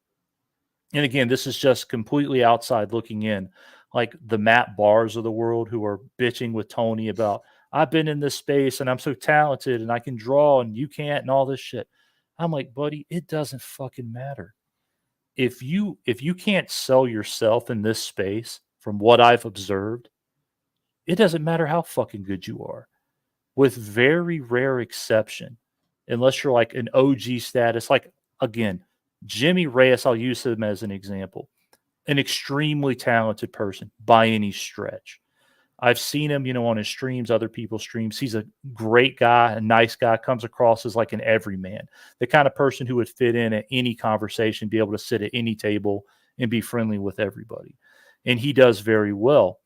again, this is just completely outside looking in, like the Matt Bars of the world who are bitching with Tony about, I've been in this space and I'm so talented and I can draw and you can't and all this shit. I'm like, buddy, it doesn't fucking matter. If you can't sell yourself in this space, from what I've observed, it doesn't matter how fucking good you are. With very rare exception, unless you're like an OG status, like again, Jimmy Reyes, I'll use him as an example. An extremely talented person by any stretch. I've seen him, on his streams, other people's streams. He's a great guy, a nice guy, comes across as like an everyman, the kind of person who would fit in at any conversation, be able to sit at any table and be friendly with everybody. And he does very well.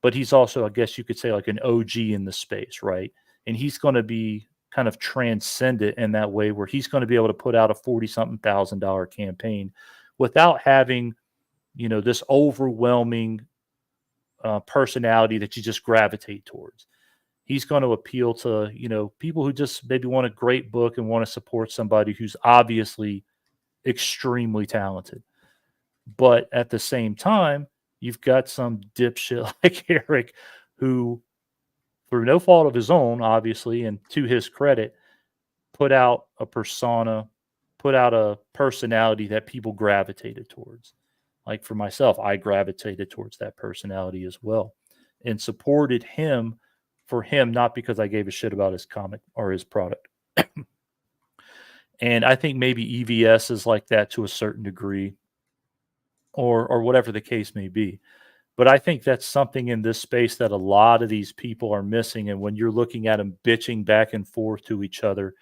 But he's also, I guess you could say, like an OG in the space, right? And he's going to be kind of transcendent in that way where he's going to be able to put out a $40-something thousand campaign without having, this overwhelming personality that you just gravitate towards. He's going to appeal to, people who just maybe want a great book and want to support somebody who's obviously extremely talented. But at the same time, you've got some dipshit like Eric who, through no fault of his own, obviously, and to his credit, put out a persona, put out a personality that people gravitated towards. Like for myself, I gravitated towards that personality as well and supported him for him, not because I gave a shit about his comic or his product. And I think maybe EVS is like that to a certain degree or whatever the case may be. But I think that's something in this space that a lot of these people are missing. And when you're looking at them bitching back and forth to each other,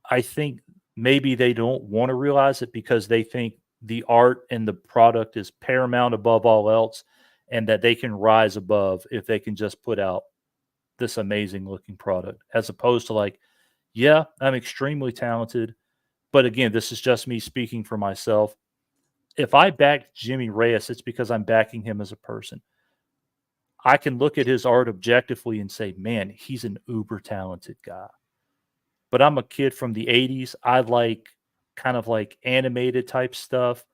I think maybe they don't want to realize it because they think the art and the product is paramount above all else and that they can rise above if they can just put out this amazing looking product, as opposed to like, yeah, I'm extremely talented. But again, this is just me speaking for myself. If I backed Jimmy Reyes, it's because I'm backing him as a person. I can look at his art objectively and say, man, he's an uber talented guy. But I'm a kid from the 80s. I like kind of like animated type stuff,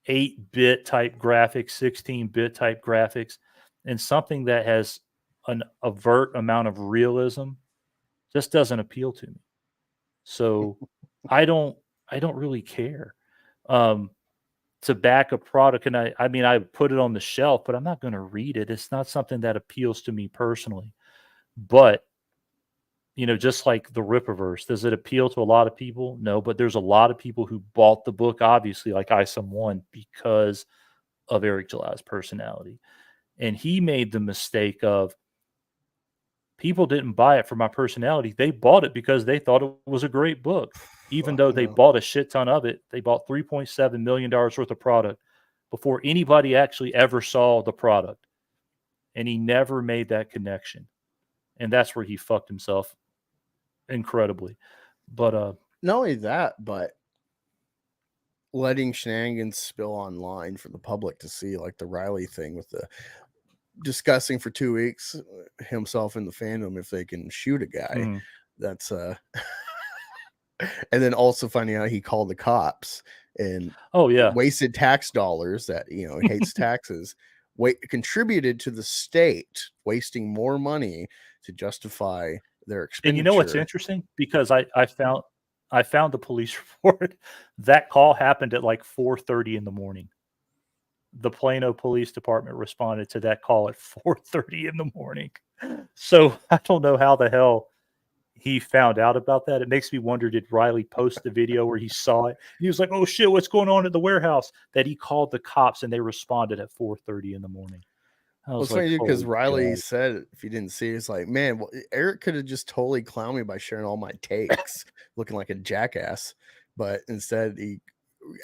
8-bit type graphics, 16-bit type graphics, and something that has an overt amount of realism just doesn't appeal to me. So I don't really care to back a product. And I mean, I put it on the shelf, but I'm not going to read it. It's not something that appeals to me personally. But just like the Rippaverse, does it appeal to a lot of people? No, but there's a lot of people who bought the book, obviously, like ISOM 1, because of Eric Gela's personality. And he made the mistake of people didn't buy it for my personality. They bought it because they thought it was a great book. Even though they bought a shit ton of it, they bought $3.7 million worth of product before anybody actually ever saw the product. And he never made that connection. And that's where he fucked himself incredibly. But not only that, but letting shenanigans spill online for the public to see, like the Riley thing with the discussing for 2 weeks himself in the fandom if they can shoot a guy. That's and then also finding out he called the cops and wasted tax dollars that he hates taxes, contributed to the state wasting more money to justify their expenditure. And you know what's interesting? Because I found the police report. That call happened at like 4:30 in the morning. The Plano Police Department responded to that call at 4:30 in the morning. So I don't know how the hell he found out about that. It makes me wonder, did Riley post the video where he saw it? He was like, oh shit, what's going on at the warehouse? That he called the cops and they responded at 4:30 in the morning. I Well, was it's funny like, because holy Riley God. said, if you didn't see it, it's like, man, well, Eric could have just totally clowned me by sharing all my takes, looking like a jackass, but instead he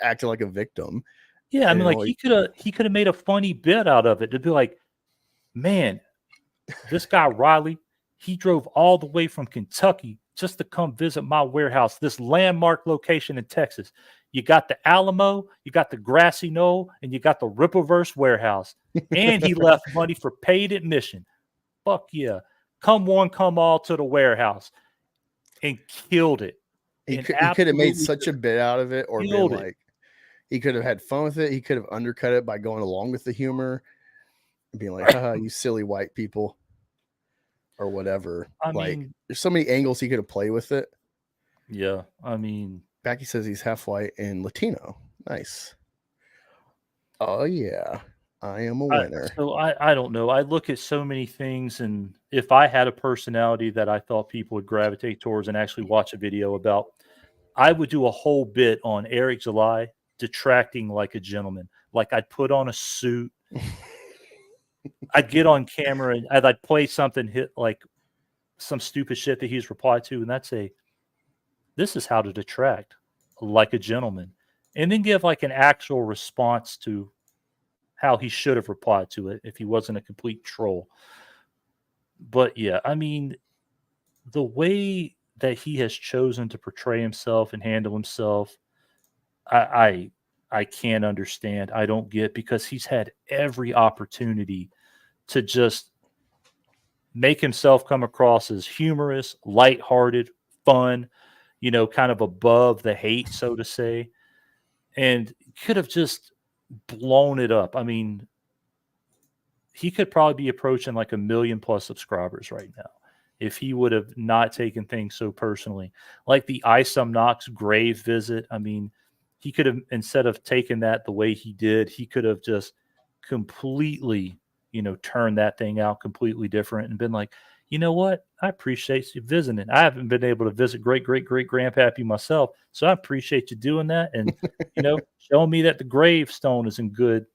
acted like a victim. Yeah, I mean, And like he could have made a funny bit out of it to be like, man, this guy Riley, he drove all the way from Kentucky just to come visit my warehouse, this landmark location in Texas. You got the Alamo, you got the Grassy Knoll, and you got the Rippaverse warehouse. And he left money for paid admission. Fuck yeah. Come one, come all to the warehouse. And killed it. he And could have made absolutely such a bit out of it, or been killed it. like, he could have had fun with it. He could have undercut it by going along with the humor and being like, haha, you silly white people, or whatever. I Like, mean, there's so many angles he could have played with it. yeah, I mean, Becky says he's half white and Latino. Nice. Oh yeah, I am a winner. I don't know. I look at so many things, and if I had a personality that I thought people would gravitate towards and actually watch a video about, I would do a whole bit on Eric July detracting like a gentleman. Like I'd put on a suit, I'd get on camera, and I'd play something, hit like some stupid shit that he's replied to, and I'd say, "This is how to detract like a gentleman," and then give like an actual response to how he should have replied to it if he wasn't a complete troll. But yeah, I mean, the way that he has chosen to portray himself and handle himself, I can't understand. I don't get, because he's had every opportunity to just make himself come across as humorous, lighthearted, fun, kind of above the hate, so to say, and could have just blown it up. I mean, he could probably be approaching like 1 million plus subscribers right now if he would have not taken things so personally. Like the ISOM Knox grave visit. I mean, he could have, instead of taking that the way he did, he could have just completely, turned that thing out completely different and been like, you know what? I appreciate you visiting. I haven't been able to visit great grandpappy myself, so I appreciate you doing that, and showing me that the gravestone is in good,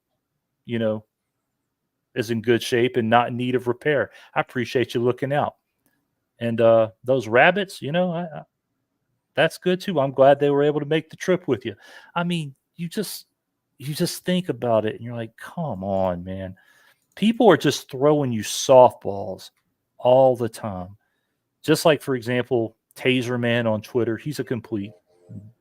is in good shape and not in need of repair. I appreciate you looking out. And those rabbits, that's good too. I'm glad they were able to make the trip with you. I mean, you just think about it and you're like, come on, man. People are just throwing you softballs all the time. Just like, for example, Taser Man on Twitter. He's a complete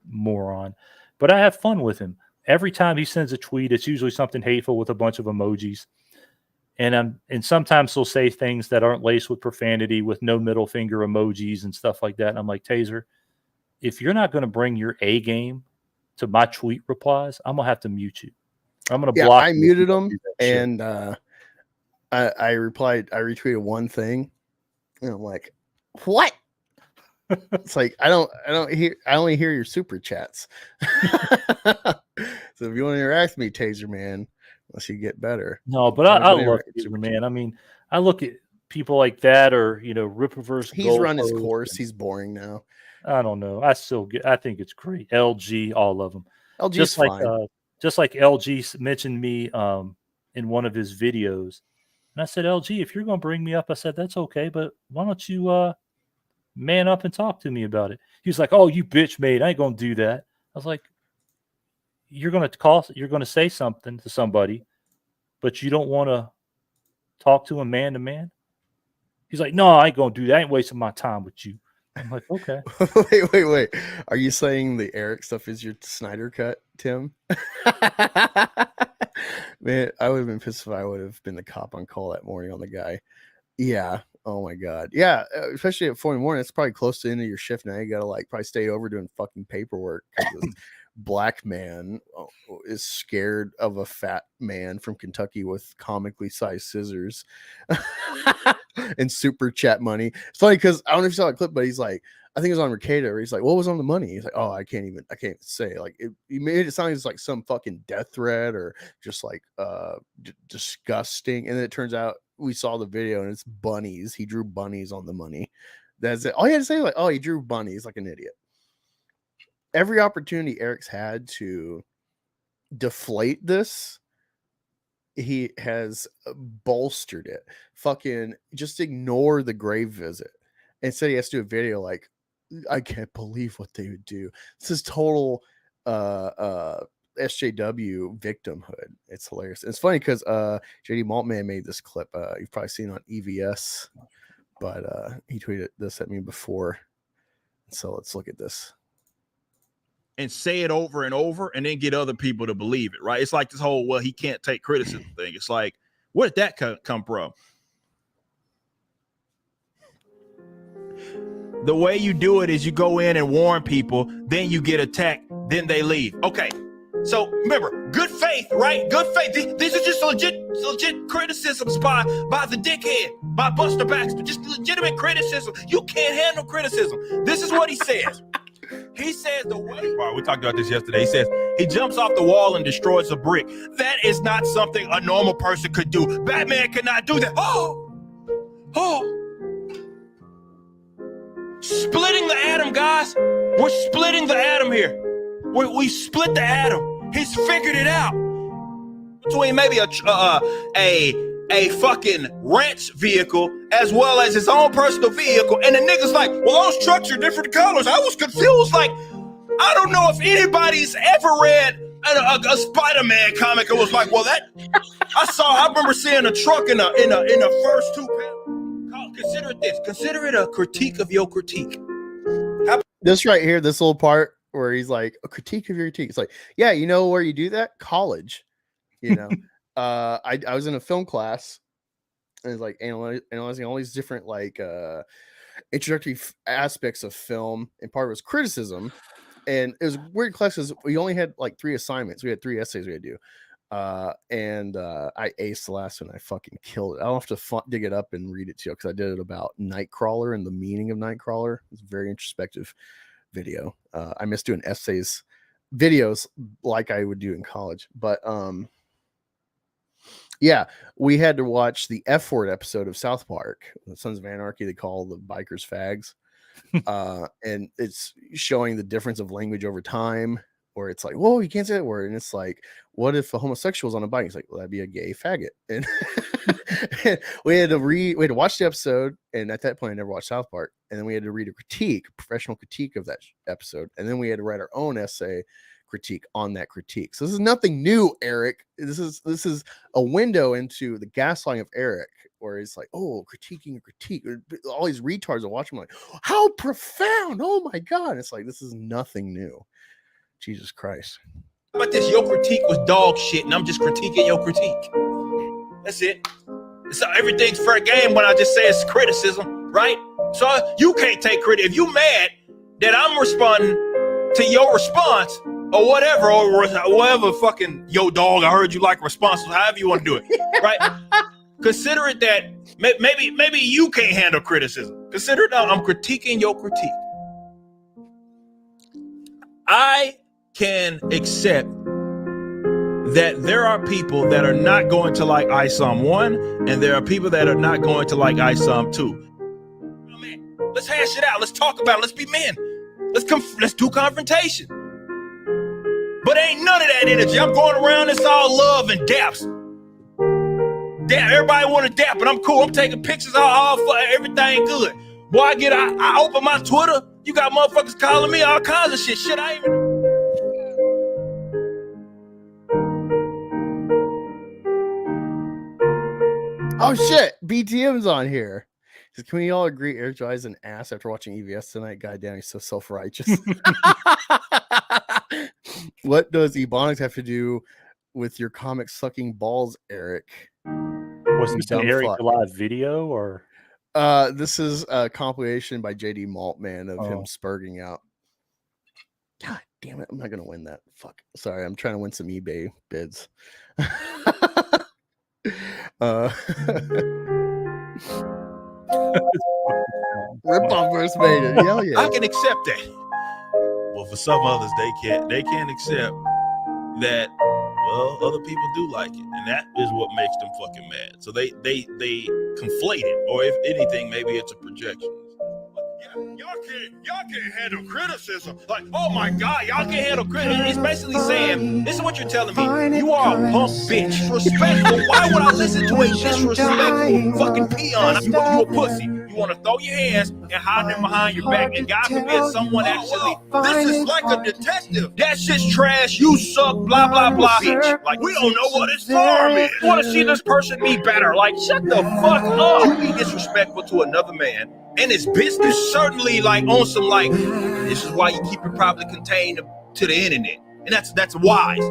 moron, but I have fun with him. Every time he sends a tweet, it's usually something hateful with a bunch of emojis. And sometimes he'll say things that aren't laced with profanity, with no middle finger emojis and stuff like that. And I'm like, Taser, if you're not going to bring your A game to my tweet replies, I'm gonna have to mute you. I'm gonna block. I muted him, and I replied. I retweeted one thing, and I'm like, what? It's like I only hear your super chats. So if you want to interact with me, Taser Man, unless you get better. No, but I love Taser Man. I mean, I look at people like that, or Rippaverse. He's run his course. He's boring now. I don't know. I think it's great. LG, all of them. LG just is like fine. Just like LG mentioned me in one of his videos, and I said, LG, if you're going to bring me up, I said that's okay, but why don't you man up and talk to me about it? He's like, oh, you bitch made. I ain't going to do that. I was like, you're going to say something to somebody, but you don't want to talk to him man to man. He's like, no, I ain't going to do that. I ain't wasting my time with you. I'm like, okay. Wait. Are you saying the Eric stuff is your Snyder cut, Tim? Man, I would have been pissed if I would have been the cop on call that morning on the guy. Yeah. Oh my God. Yeah. Especially at 4 in the morning. It's probably close to the end of your shift now. You got to probably stay over doing fucking paperwork. This black man is scared of a fat man from Kentucky with comically sized scissors and super chat money. It's funny because I don't know if you saw that clip, but he's like, I think it was on Mercator. Where he's like, what was on the money? He's like, oh, I can't say. Like, he made it sound like some fucking death threat or just like disgusting. And then it turns out we saw the video and it's bunnies. He drew bunnies on the money. That's it. All he had to say, like, oh, he drew bunnies like an idiot. Every opportunity Eric's had to deflate this, he has bolstered it. Fucking just ignore the grave visit. Instead, he has to do a video like, I can't believe what they would do. This is total SJW victimhood. It's hilarious. It's funny because JD Maltman made this clip. You've probably seen it on EVS, but he tweeted this at me before. So let's look at this. And say it over and over and then get other people to believe it, right? It's like this whole, well, he can't take criticism thing. It's like, where did that come from? The way you do it is you go in and warn people, then you get attacked, then they leave. Okay, so remember, good faith, right? Good faith. These are just legit criticisms by the dickhead, by Buster Baxter, just legitimate criticism. You can't handle criticism. This is what he says. He says the way, we talked about this yesterday. He says he jumps off the wall and destroys a brick. That is not something a normal person could do. Batman cannot do that. Oh. Splitting the atom, guys. We're splitting the atom here. We split the atom. He's figured it out. Between maybe a fucking ranch vehicle as well as his own personal vehicle. And the nigga's like, well, those trucks are different colors. I was confused. Like, I don't know if anybody's ever read a Spider-Man comic. It was like, well, that I remember seeing a truck in the first two panels. Consider it this. Consider it a critique of your critique. This right here, this little part where he's like, a critique of your critique. It's like, yeah, you know where you do that? College. You know, I was in a film class and it's like analyzing all these different like introductory aspects of film, and part of it was criticism. And it was weird class because we only had like 3 assignments. We had 3 essays we had to do. I aced the last one. I fucking killed it. I don't have to dig it up and read it to you because I did it about Nightcrawler and the meaning of Nightcrawler. It's a very introspective video. I miss doing videos like I would do in college, but yeah, we had to watch the F word episode of South Park, the Sons of Anarchy. They call the bikers fags. And it's showing the difference of language over time, where it's like, whoa, you can't say that word. And it's like, what if a homosexual is on a bike? It's like, well, that'd be a gay faggot. And we had to watch the episode. And at that point, I never watched South Park. And then we had to read a professional critique of that episode. And then we had to write our own essay critique on that critique. So this is nothing new, Eric. This is a window into the gaslighting of Eric, where it's like, oh, critiquing a critique. All these retards are watching, like, how profound! Oh my god! It's like, this is nothing new. Jesus Christ! But this, your critique was dog shit, and I'm just critiquing your critique. That's it. So everything's fair game when I just say it's criticism, right? So you can't take credit if you mad that I'm responding to your response. Or whatever, fucking, yo, dog, I heard you like responses, however you want to do it, right? Consider it that maybe you can't handle criticism. Consider it I'm critiquing your critique. I can accept that there are people that are not going to like ISOM 1, and there are people that are not going to like ISOM 2. Oh, man, let's hash it out. Let's talk about it. Let's be men. Let's do confrontation. But ain't none of that energy. I'm going around, it's all love and daps. Dap, everybody want to dap, but I'm cool. I'm taking pictures, all everything good. Boy, I open my Twitter, you got motherfuckers calling me all kinds of shit. Shit, I ain't even... Oh shit, BTM's on here. Can we all agree Eric Joy is an ass after watching EVS tonight? God damn, he's so self-righteous. What does Ebonics have to do with your comic sucking balls, Eric? Was this an Eric live video or? This is a compilation by JD Maltman of him spurging out. God damn it, I'm not gonna win that. Fuck. Sorry, I'm trying to win some eBay bids. Rippaverse made it. Hell yeah. I can accept that. Well, for some others, they can't accept that. Well, other people do like it, and that is what makes them fucking mad. So they conflate it, or if anything, maybe it's a projection. Y'all can't handle criticism. Like, oh my God, y'all can't handle criticism. It's basically saying, this is what you're telling me. You are a punk bitch. Disrespectful. Why would I listen to a disrespectful fucking peon? You a pussy. You want to throw your hands and hide them behind your back, and God forbid someone actually. This is like a detective. That shit's trash. You suck. Blah blah blah. Bitch. Like, we don't know what his farm is. You want to see this person be better? Like, shut the fuck up. You be disrespectful to another man and his business. Certainly, like on some like, this is why you keep it properly contained to the internet, and that's wise.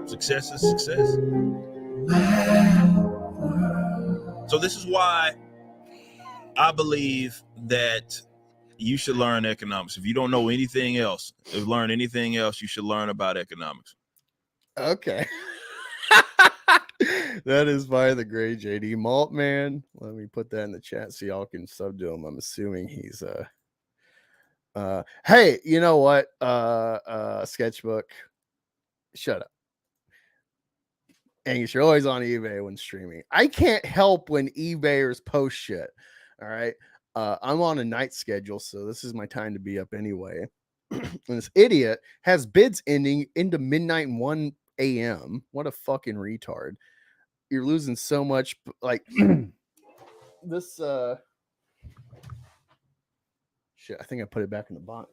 Success is success. So this is why I believe that you should learn economics. If you don't know anything else, learn anything else, you should learn about economics. Okay. That is by the great JD Malt Man. Let me put that in the chat so y'all can sub to him. I'm assuming he's hey, you know what? Sketchbook. Shut up. Angus, you're always on eBay when streaming. I can't help when eBayers post shit. All right. I'm on a night schedule, so this is my time to be up anyway. And this idiot has bids ending into midnight and 1 a.m. What a fucking retard. You're losing so much, like this shit. I think I put it back in the box.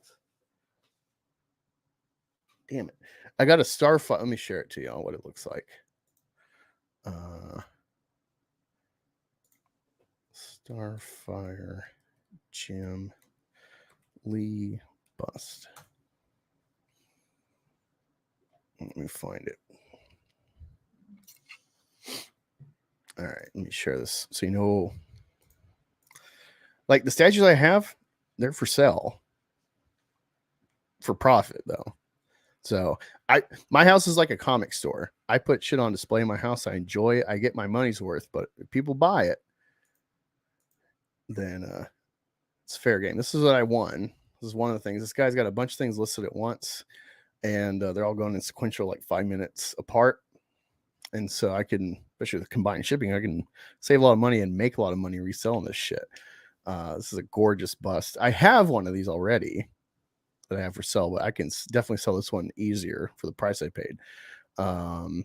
Damn it. I got a Starfire. Let me share it to y'all what it looks like. Starfire Jim Lee bust. Let me find it. All right, let me share this so you know. Like the statues I have, they're for sale. For profit though. So my house is like a comic store. I put shit on display in my house. I enjoy it. I get my money's worth, but if people buy it, then it's fair game. This is what I won. This is one of the things. This guy's got a bunch of things listed at once, and they're all going in sequential, like 5 minutes apart. And so I can, especially with combined shipping, I can save a lot of money and make a lot of money reselling this shit. This is a gorgeous bust. I have one of these already that I have for sale, but I can definitely sell this one easier for the price I paid. The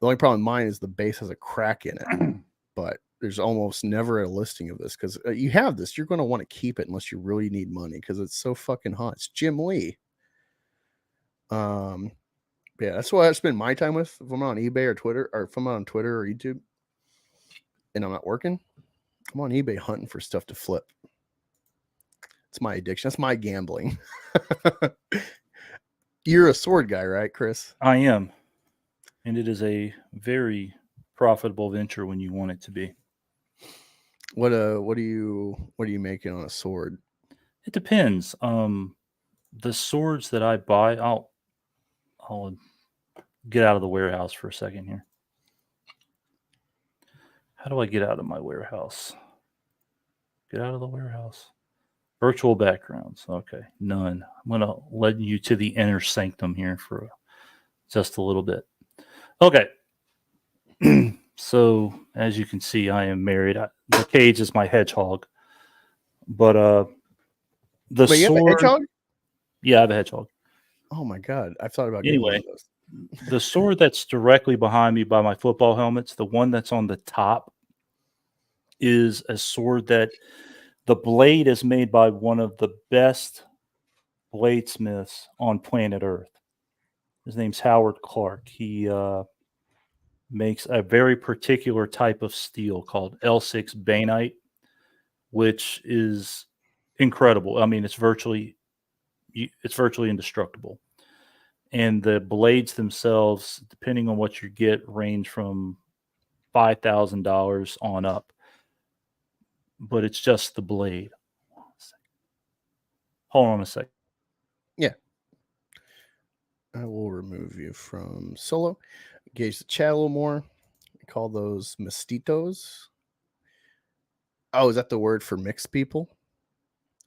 only problem with mine is the base has a crack in it, but there's almost never a listing of this because you have this. You're going to want to keep it unless you really need money because it's so fucking hot. It's Jim Lee. Yeah, that's what I spend my time with. If I'm on eBay or Twitter, or if I'm on Twitter or YouTube and I'm not working, I'm on eBay hunting for stuff to flip. It's my addiction. That's my gambling. You're a sword guy, right, Chris? I am. And it is a very profitable venture when you want it to be. What are you making on a sword? It depends. The swords that I buy, I'll get out of the warehouse for a second here. How do I get out of my warehouse? Get out of the warehouse. Virtual backgrounds. Okay, none. I'm going to lead you to the inner sanctum here for just a little bit. Okay. So, as you can see, I am married. The cage is my hedgehog. But the Wait, sword... you have a hedgehog? Yeah, I have a hedgehog. Oh my God. I've thought about getting one of those. The sword that's directly behind me by my football helmets, the one that's on the top, is a sword that the blade is made by one of the best bladesmiths on planet Earth. His name's Howard Clark. He makes a very particular type of steel called L6 bainite, which is incredible. I mean, it's virtually indestructible. And the blades themselves, depending on what you get, range from $5,000 on up. But it's just the blade. Hold on a second. Yeah. I will remove you from solo. Engage the chat a little more. We call those mestitos. Oh, is that the word for mixed people?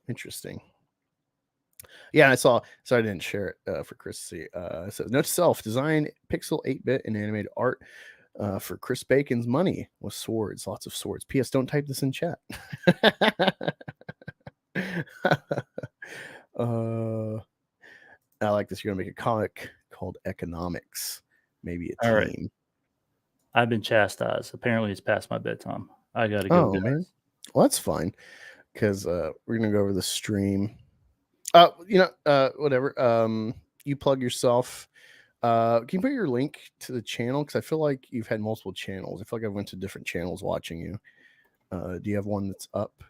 Interesting. Yeah, I saw. So I didn't share it for Chris to see. It says, note to self: design pixel 8-bit and animated art for Chris Bacon's money with swords, lots of swords. P.S. Don't type this in chat. I like this. You're gonna make a comic called Economics, maybe a team. All right. I've been chastised. Apparently, it's past my bedtime. I gotta go. Oh guys. man, well that's fine because we're gonna go over the stream. Whatever. You plug yourself. Can you put your link to the channel? Because I feel like you've had multiple channels. I feel like I went to different channels watching you. Do you have one that's up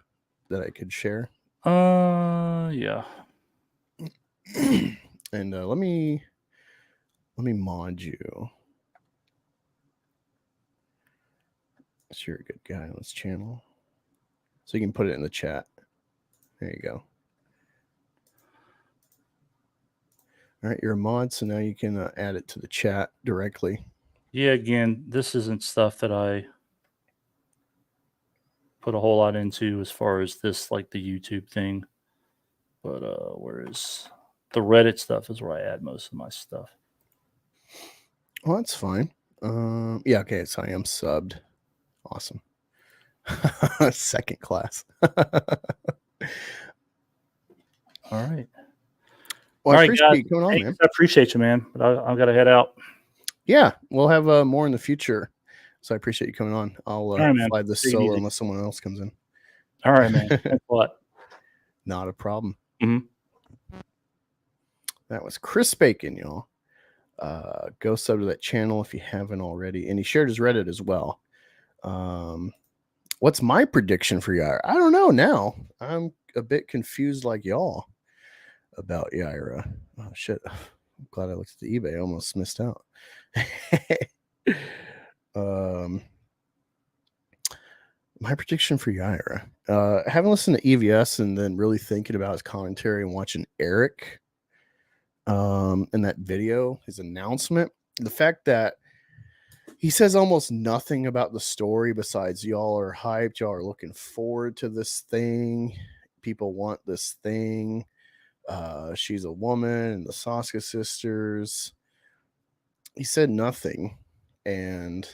that I could share? Yeah. And let me mod you. So you're a good guy on this channel. So you can put it in the chat. There you go. All right, you're a mod, so now you can add it to the chat directly. Yeah, again, this isn't stuff that I put a whole lot into as far as this, like the YouTube thing. But whereas the Reddit stuff is where I add most of my stuff. Well, that's fine. Yeah, okay, so I am subbed. Awesome. Second class. All right. Well, All I right, appreciate guys. you coming on, man. I appreciate you, man. But I've got to head out. Yeah, we'll have more in the future. So I appreciate you coming on. I'll right, man. fly this Take it solo easy. unless someone else comes in. All right, man. Thanks a lot. Not a problem. Mhm. That was Chris Bacon, y'all. Go sub to that channel if you haven't already. And he shared his Reddit as well. What's my prediction for Yaira? I don't know now. I'm a bit confused like y'all about Yaira. Oh, shit. I'm glad I looked at the eBay. I almost missed out. My prediction for Yaira. Having listened to EVS and then really thinking about his commentary and watching Eric in that video, his announcement, the fact that he says almost nothing about the story besides y'all are hyped, y'all are looking forward to this thing, people want this thing, she's a woman and the Soska Sisters. He said nothing. And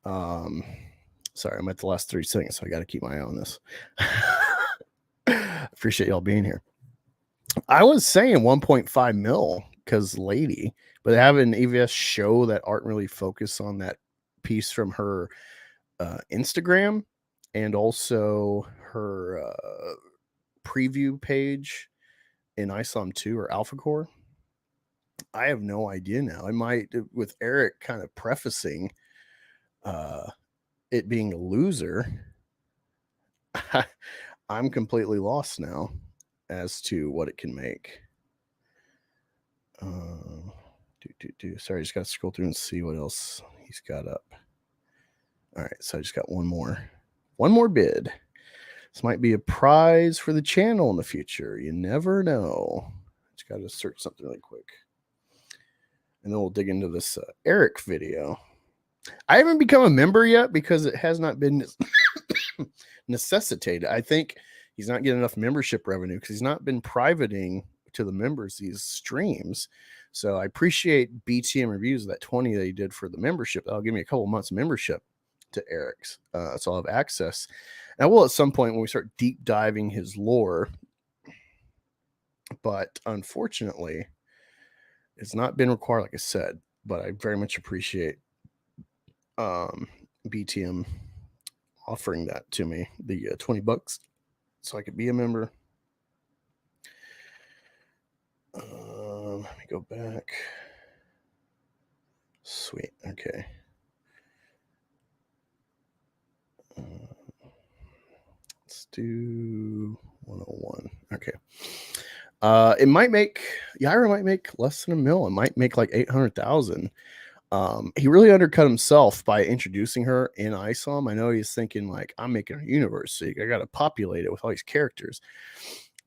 sorry, I'm at the last 3 seconds, so I got to keep my eye on this. Appreciate y'all being here. I was saying 1.5 mil because lady, but have an EVS show that aren't really focused on that piece from her Instagram and also her preview page in ISOM 2 or Alpha Core. I have no idea now. I might, with Eric kind of prefacing it being a loser, I'm completely lost now as to what it can make. Sorry, I just got to scroll through and see what else he's got up. All right, so I just got one more bid. This might be a prize for the channel in the future. You never know. Just got to search something really quick. And then we'll dig into this Eric video. I haven't become a member yet because it has not been necessitated. I think he's not getting enough membership revenue because he's not been privating to the members these streams. So I appreciate BTM reviews, that 20 that he did for the membership. That'll give me a couple months of membership to Eric's. So I'll have access. And I will at some point when we start deep diving his lore. But unfortunately, it's not been required, like I said. But I very much appreciate BTM offering that to me, the $20 so I could be a member. Let me go back. Sweet. Okay. Let's do 101. Okay. It might make Yaira might make less than $1 million. It might make like 800,000. He really undercut himself by introducing her in ISOM. I know he's thinking like, I'm making a universe, so I got to populate it with all these characters.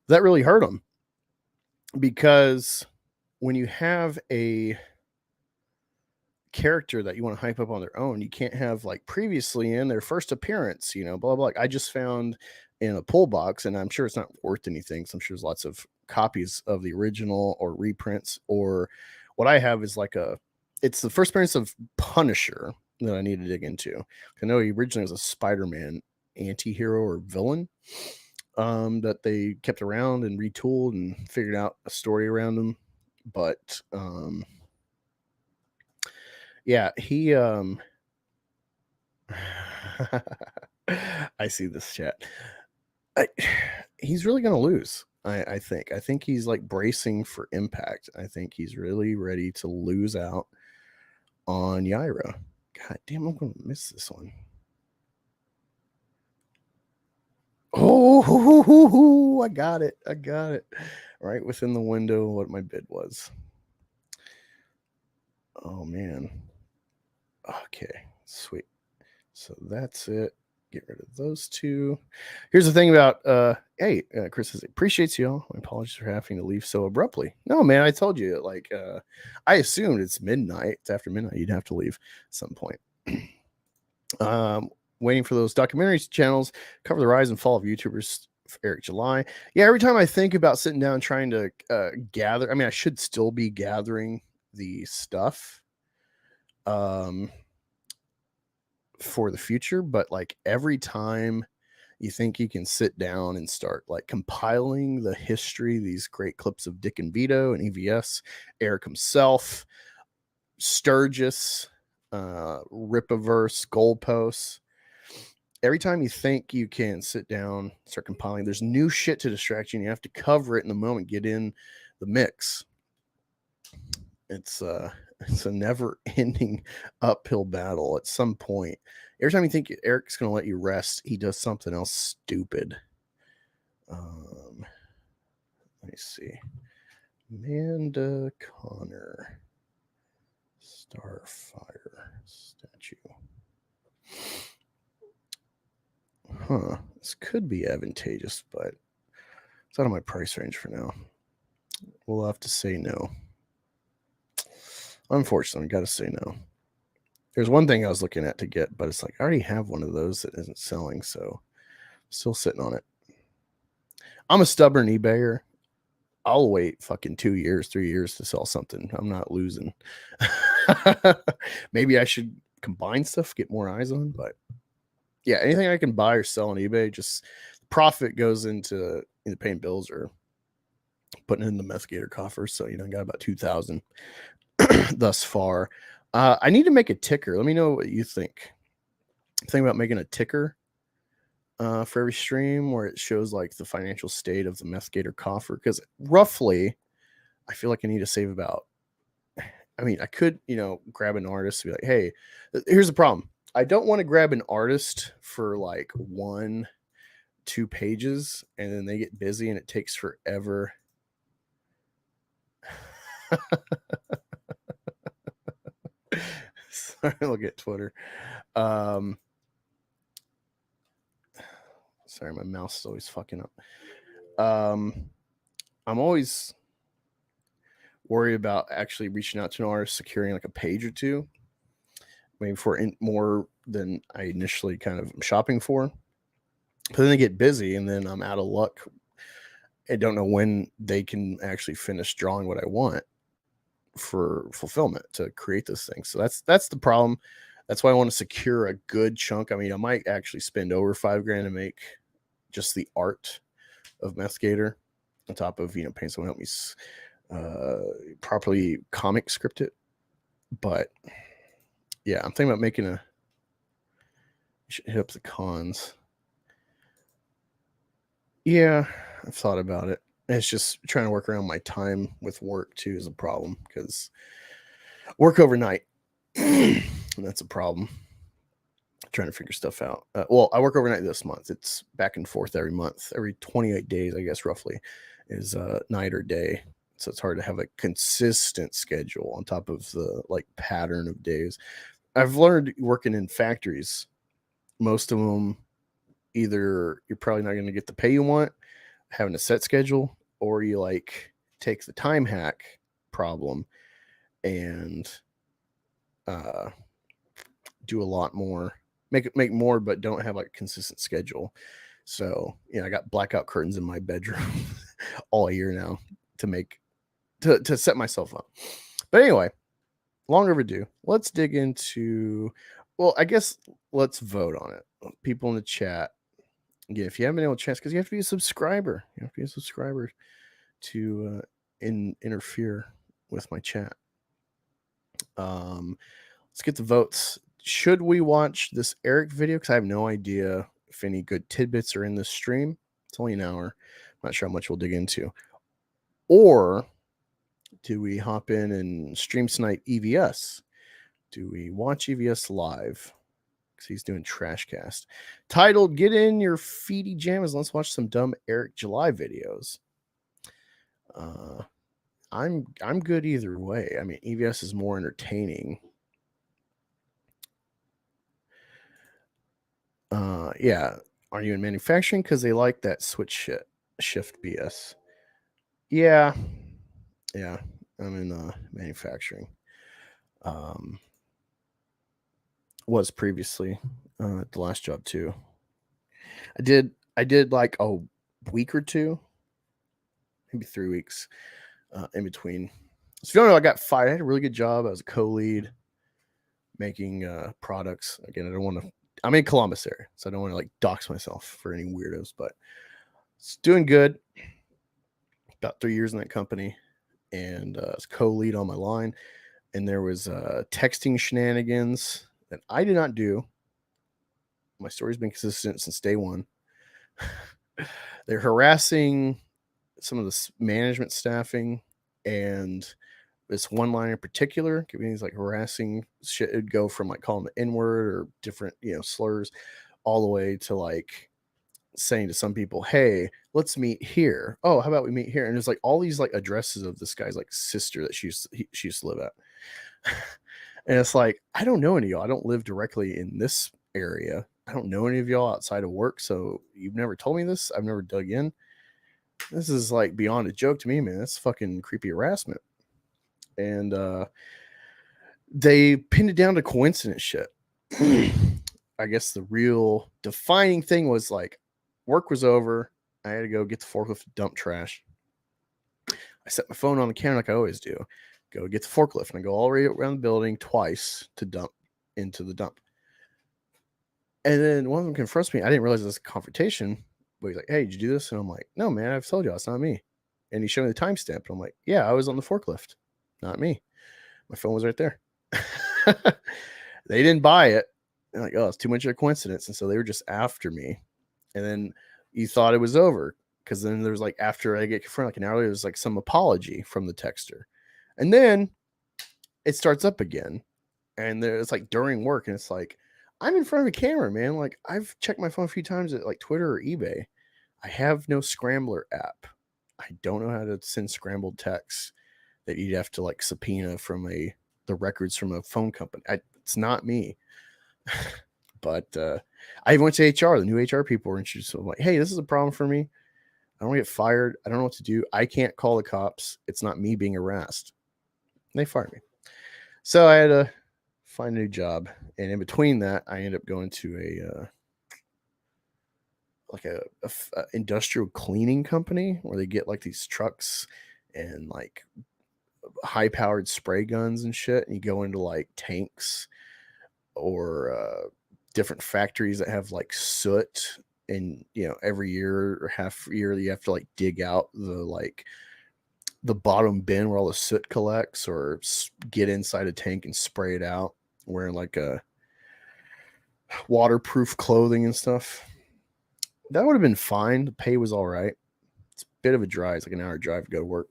That really hurt him because when you have a character that you want to hype up on their own, you can't have like previously in their first appearance, blah, blah, blah. Like I just found in a pull box, and I'm sure it's not worth anything. So I'm sure there's lots of copies of the original or reprints, or what I have is like a it's the first appearance of Punisher that I need to dig into. I know he originally was a Spider-Man anti-hero or villain that they kept around and retooled and figured out a story around him. But yeah, he I see this chat. He's really gonna lose. I think he's like bracing for impact. I think he's really ready to lose out on Yaira. God damn, I'm gonna miss this one. Oh, I got it. I got it. Right within the window what my bid was. Oh man. Okay, sweet. So that's it. Get rid of those two. Here's the thing about Chris says appreciates y'all. My apologies for having to leave so abruptly. No, man, I told you, like I assumed it's midnight. It's after midnight. You'd have to leave at some point. Waiting for those documentaries channels cover the rise and fall of YouTubers. Eric July. Yeah, every time I think about sitting down trying to gather, I mean, I should still be gathering the stuff for the future, but like every time you think you can sit down and start like compiling the history, these great clips of Dick and Vito and EVS, Eric himself, Sturgis, Rippaverse, Goalposts. Every time you think you can sit down, start compiling, there's new shit to distract you, and you have to cover it in the moment, get in the mix. It's a never-ending uphill battle. At some point, every time you think Eric's going to let you rest, he does something else stupid. Let me see. Amanda Connor, Starfire statue. Huh. This could be advantageous, but it's out of my price range for now. We'll have to say no. Unfortunately, got to say no. There's one thing I was looking at to get, but it's like I already have one of those that isn't selling, so still sitting on it. I'm a stubborn eBayer. I'll wait fucking 2 years, 3 years to sell something. I'm not losing. Maybe I should combine stuff, get more eyes on, but yeah, anything I can buy or sell on eBay, just profit goes into either paying bills or putting it in the Meth Gator coffer. So, I got about 2,000 thus far. I need to make a ticker. Let me know what you think. Think about making a ticker for every stream where it shows like the financial state of the Meth Gator coffer. Because roughly, I feel like I need to save about, I could, grab an artist and be like, hey, here's the problem. I don't want to grab an artist for like 1-2 pages and then they get busy and it takes forever. Sorry, look at Twitter. Sorry, my mouse is always fucking up. I'm always worried about actually reaching out to an artist, securing like a page or two, maybe for more than I initially kind of am shopping for. But then they get busy and then I'm out of luck. I don't know when they can actually finish drawing what I want for fulfillment to create this thing. So that's the problem. That's why I want to secure a good chunk. I might actually spend over $5,000 to make just the art of Meth Gator on top of, paying someone to help me properly comic script it. But yeah, I'm thinking about making I should hit up the cons. Yeah, I've thought about it. It's just trying to work around my time with work too is a problem because work overnight. And that's a problem. Trying to figure stuff out. Well, I work overnight this month. It's back and forth every month. Every 28 days, I guess, roughly, is night or day. So it's hard to have a consistent schedule on top of the pattern of days. I've learned working in factories, most of them, either you're probably not going to get the pay you want, having a set schedule, or you take the time hack problem and do a lot more, make more, but don't have a consistent schedule. So I got blackout curtains in my bedroom all year now to set myself up. But anyway, long overdue. Let's dig into, well, I guess let's vote on it. People in the chat. Yeah, if you haven't been able to chance, because you have to be a subscriber. You have to be a subscriber to interfere with my chat. Let's get the votes. Should we watch this Eric video? Because I have no idea if any good tidbits are in this stream. It's only an hour. I'm not sure how much we'll dig into. Or do we hop in and stream tonight EVS? Do we watch EVS live? Because he's doing Trashcast. Titled, Get in Your Feety Jammies. Let's watch some dumb Eric July videos. I'm good either way. I mean, EVS is more entertaining. Yeah. Are you in manufacturing? Because they like that shift BS. Yeah. Yeah. I'm in manufacturing. Was previously the last job too. I did like a week or two, maybe 3 weeks in between. So you know, I got fired. I had a really good job. I was a co-lead making products. Again, I don't want to. I'm in Columbus area, so I don't want to like dox myself for any weirdos. But it's doing good. About 3 years in that company, and I was co-lead on my line. And there was texting shenanigans that I did not do. My story's been consistent since day one. They're harassing some of the management staffing, and this one line in particular, giving these like harassing shit. It'd go from like calling the N-word or different, slurs, all the way to like saying to some people, "Hey, let's meet here. Oh, how about we meet here?" And there's like all these like addresses of this guy's like sister that she used to live at. And it's like, I don't know any of y'all. I don't live directly in this area. I don't know any of y'all outside of work. So you've never told me this. I've never dug in. This is like beyond a joke to me, man. That's fucking creepy harassment. And they pinned it down to coincidence shit. I guess the real defining thing was like work was over. I had to go get the forklift to dump trash. I set my phone on the counter like I always do. Go get the forklift, and I go all the way around the building twice to dump into the dump. And then one of them confronts me. I didn't realize it was a confrontation, but he's like, "Hey, did you do this?" And I'm like, "No, man, I've told you, it's not me." And he showed me the timestamp, and I'm like, "Yeah, I was on the forklift, not me. My phone was right there." They didn't buy it. They're like, "Oh, it's too much of a coincidence," and so they were just after me. And then you thought it was over because then there's like after I get confronted, like an hour later, there's like some apology from the texter. And then it starts up again. And it's like during work. And it's like, I'm in front of a camera, man. Like I've checked my phone a few times at like Twitter or eBay. I have no Scrambler app. I don't know how to send scrambled texts that you'd have to like subpoena from the records from a phone company. It's not me. But I went to HR. The new HR people were interested. So I'm like, hey, this is a problem for me. I don't get fired. I don't know what to do. I can't call the cops. It's not me being harassed. They fired me. So I had to find a new job. And in between that, I ended up going to a industrial cleaning company where they get like these trucks and like high powered spray guns and shit. And you go into like tanks or different factories that have like soot. And, every year or half year, you have to like dig out the bottom bin where all the soot collects, or get inside a tank and spray it out wearing like a waterproof clothing and stuff. That would have been fine. The pay was all right. It's a bit of a drive. It's like an hour drive to go to work.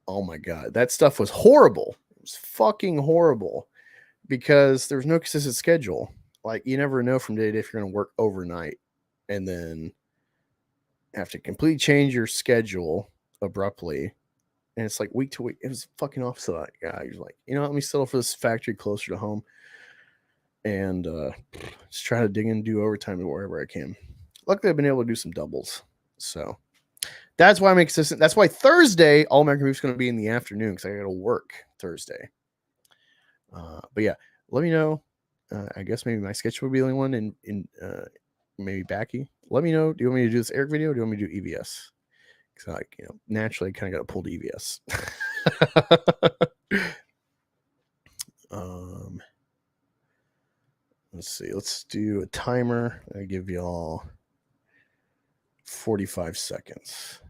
Oh my God. That stuff was horrible. It was fucking horrible because there was no consistent schedule. Like you never know from day to day if you're going to work overnight and then have to completely change your schedule abruptly. And it's like week to week. It was fucking opposite of that guy. He's like, let me settle for this factory closer to home and just try to dig in and do overtime wherever I can. Luckily, I've been able to do some doubles. So that's why I'm consistent. That's why Thursday, All American Movie is going to be in the afternoon because I got to work Thursday. But yeah, let me know. I guess maybe my sketch will be the only one in maybe Backy. Let me know. Do you want me to do this Eric video or do you want me to do EVS? Because naturally kind of got to pull the EVS. Let's see. Let's do a timer. I give y'all 45 seconds.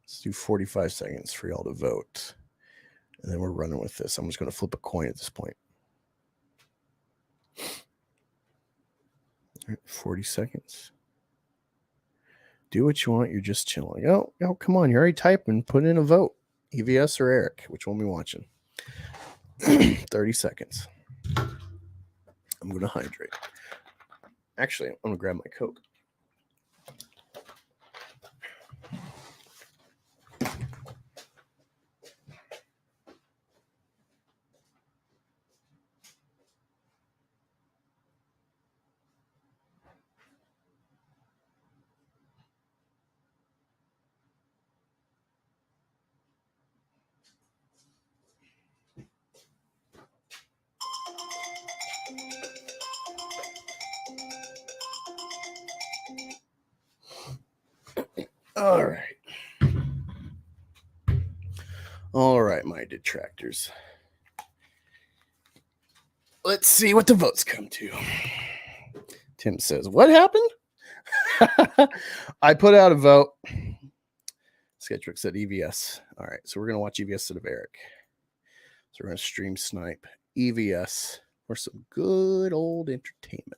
Let's do 45 seconds for y'all to vote. And then we're running with this. I'm just going to flip a coin at this point. All right, 40 seconds. Do what you want. You're just chilling. Oh, come on. You're already typing. Put in a vote. EVS or Eric? Which one are we watching? 30 seconds. I'm going to hydrate. Actually, I'm going to grab my Coke. All right. All right, my detractors. Let's see what the votes come to. Tim says, what happened? I put out a vote. Sketchbook said EVS. All right, so we're going to watch EVS instead of Eric. So we're going to stream snipe EVS for some good old entertainment.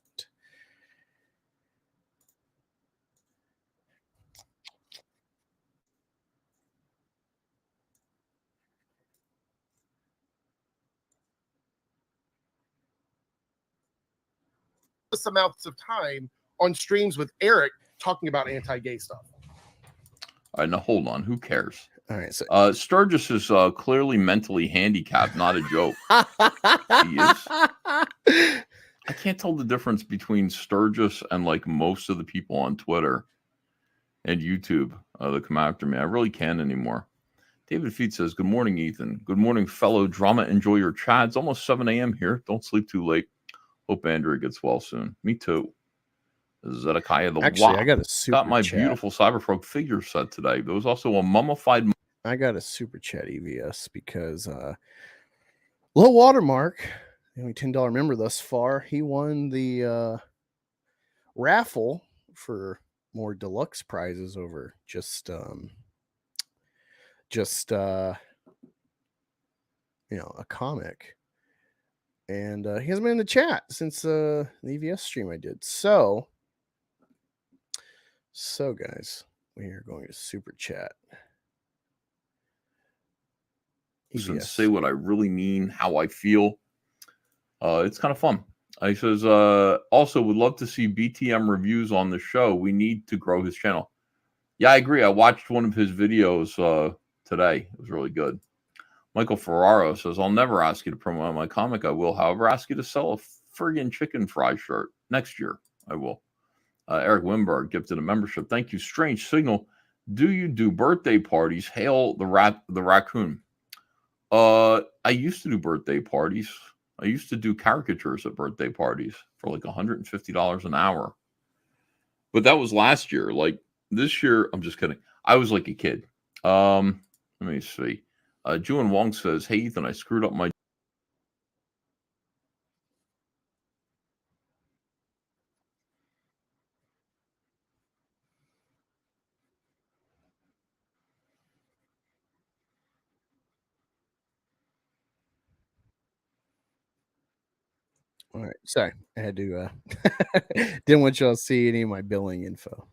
Amounts of time on streams with Eric talking about anti-gay stuff. All right, now hold on. Who cares? All right, so Sturgis is clearly mentally handicapped, not a joke. He is. I can't tell the difference between Sturgis and like most of the people on Twitter and YouTube that come after me. I really can't anymore. David Feet says, good morning, Ethan. Good morning, fellow drama. Enjoy your chat. It's almost 7 a.m. here. Don't sleep too late. Hope Andrea gets well soon. Me too. Zedekiah the Actually, I got a super got my chat. beautiful Cyberfrog figure set today. There was also a mummified. I got a super chat EVS because low watermark, the only $10 member thus far, he won the raffle for more deluxe prizes over just a comic. And he hasn't been in the chat since the EVS stream I did. So guys, we are going to super chat. To say what I really mean, how I feel. It's kind of fun. He says, also would love to see BTM reviews on the show. We need to grow his channel. Yeah, I agree. I watched one of his videos today. It was really good. Michael Ferraro says, I'll never ask you to promote my comic. I will, however, ask you to sell a friggin' chicken fry shirt. Next year, I will. Eric Wimberg gifted a membership. Thank you. Strange Signal. Do you do birthday parties? Hail the raccoon. I used to do birthday parties. I used to do caricatures at birthday parties for like $150 an hour. But that was last year. Like this year, I'm just kidding. I was like a kid. Let me see. Juan Wong says, hey, Ethan, I screwed up my. All right, sorry, I had to didn't want y'all to see any of my billing info.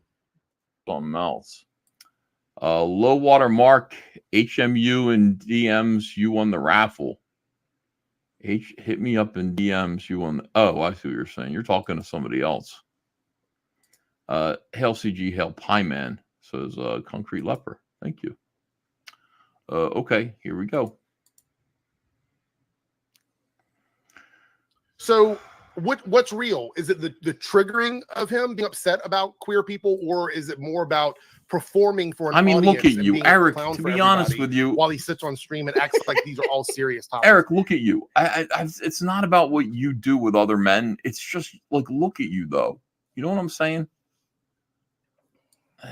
Something else. Low water mark, HMU and DMs, you won the raffle. Hit me up in DMs, you won. Oh, I see what you're saying. You're talking to somebody else. Hail CG, hail Pie Man, says Concrete Leper. Thank you. Okay, here we go. So what's real? Is it the triggering of him being upset about queer people, or is it more about performing for an audience? Look at and you, being a Eric. clown To for be honest everybody with you, while he sits on stream and acts like these are all serious topics. Eric, look at you. It's not about what you do with other men. It's just like, look at you, though. You know what I'm saying?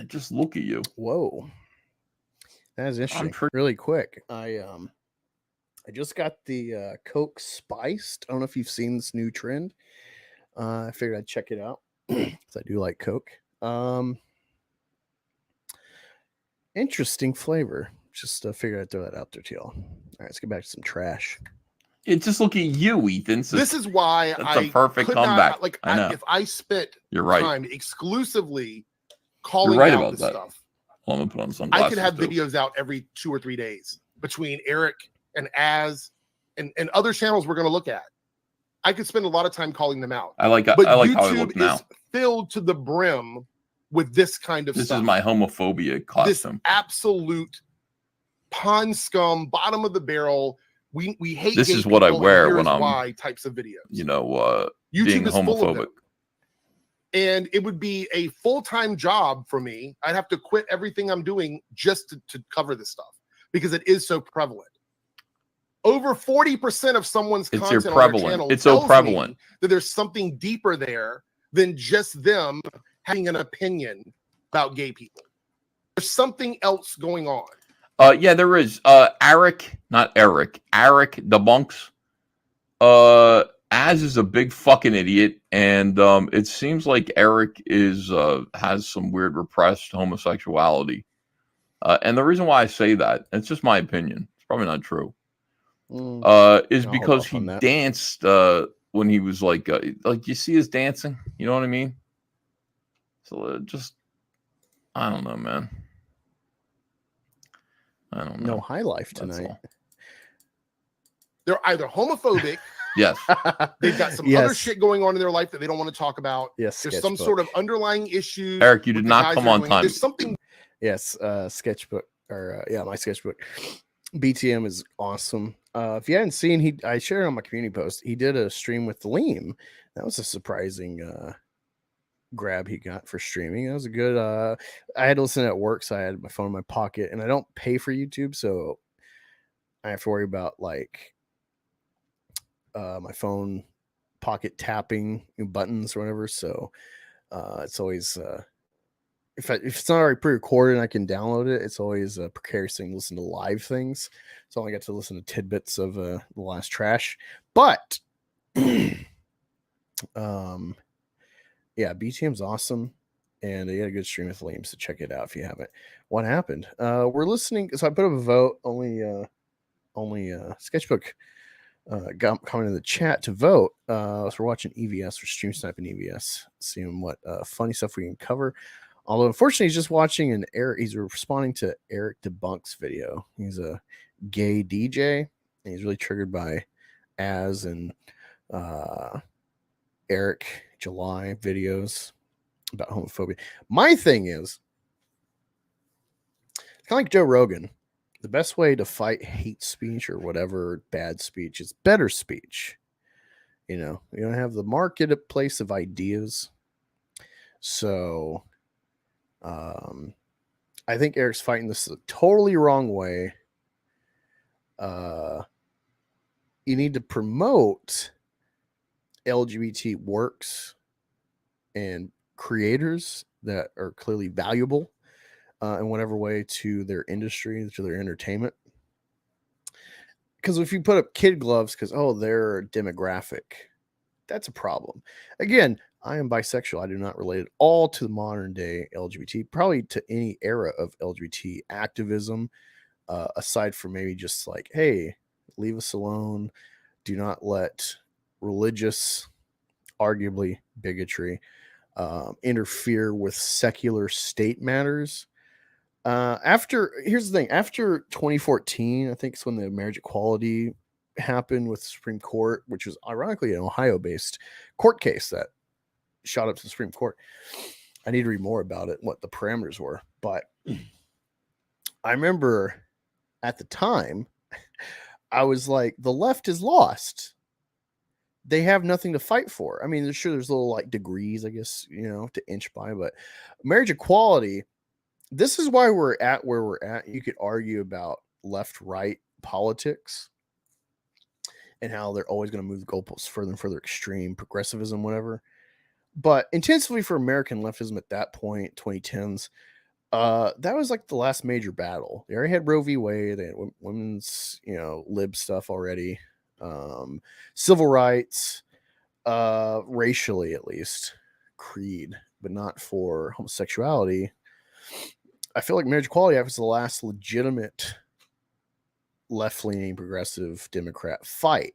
Just look at you. Whoa. That is interesting. Really quick. I just got the Coke spiced. I don't know if you've seen this new trend. I figured I'd check it out because I do like Coke. Interesting flavor. Just figured I'd throw that out there to y'all. All right, let's get back to some trash. It's just look at you, Ethan. This is why that's a perfect could comeback. Not, like, I know. if I spent You're right. time exclusively calling You're right out about this that. stuff, Well, I'm gonna put on sunglasses. I could have too. videos out every 2 or 3 days between Eric and Az and other channels we're going to look at. I could spend a lot of time calling them out. I like but how I YouTube look now. is filled to the brim with this kind of This stuff. is my homophobia This costume. absolute pond scum, bottom of the barrel. We hate. This gay is what I people, and wear here's when I'm, why types of videos. YouTube being is full of them. homophobic. And it would be a full-time job for me. I'd have to quit everything I'm doing just to cover this stuff because it is so prevalent. Over 40% of someone's It's content on prevalent. their channel It's so tells prevalent. me that there's something deeper there than just them having an opinion about gay people. There's something else going on. Yeah, there is. Eric debunks. Az is a big fucking idiot, and it seems like Eric has some weird repressed homosexuality. And the reason why I say that, it's just my opinion. It's probably not true. Is because he danced when he was like you see his dancing. You know what I mean? So just I don't know, man. I don't know. No high life tonight. They're either homophobic. Yes. They've got some Yes. other shit going on in their life that they don't want to talk about. Yes, There's some sketchbook. sort of underlying issue. Eric, you did with the not guys come they're on doing. time. There's something. Yes, sketchbook or my sketchbook. BTM is awesome. If you hadn't seen, I shared it on my community post. He did a stream with Liam. That was a surprising grab he got for streaming. That was a good. I had to listen at work, so I had my phone in my pocket, and I don't pay for YouTube, so I have to worry about like my phone pocket tapping buttons or whatever. So it's always if it's not already pre-recorded and I can download it, it's always a precarious thing to listen to live things. So I only got to listen to tidbits of the last trash. But yeah, BTM's awesome. And he had a good stream with Liam, so check it out if you haven't. What happened? We're listening. So I put up a vote. Only Sketchbook got comment in the chat to vote. So we're watching EVS. We're stream sniping EVS, seeing what funny stuff we can cover. Although unfortunately, he's just watching an Eric. He's responding to Eric Debunk's video. He's a gay DJ, and he's really triggered by Az and Eric July videos about homophobia. My thing is, it's kind of like Joe Rogan. The best way to fight hate speech or whatever bad speech is better speech. You don't have the marketplace of ideas. So I think Eric's fighting this the totally wrong way. You need to promote LGBT works and creators that are clearly valuable in whatever way to their industry, to their entertainment. Because if you put up kid gloves because, they're demographic, that's a problem. Again, I am bisexual. I do not relate at all to the modern day LGBT, probably to any era of LGBT activism, aside from maybe just like, hey, leave us alone. Do not let religious, arguably bigotry, interfere with secular state matters. Here's the thing, after 2014, I think it's when the marriage equality happened with the Supreme Court, which was ironically an Ohio-based court case that shot up to the Supreme Court. I need to read more about it, what the parameters were. But I remember at the time, I was like, the left is lost. They have nothing to fight for. I mean, there's little like degrees, I guess, to inch by, but marriage equality, this is why we're at where we're at. You could argue about left-right politics and how they're always going to move the goalposts further and further extreme, progressivism, whatever. But intensively for American leftism at that point, 2010s, That was like the last major battle. They already had Roe v. Wade. They had women's, lib stuff already. Civil rights, racially at least, creed, but not for homosexuality. I feel like Marriage Equality Act was the last legitimate left-leaning progressive Democrat fight.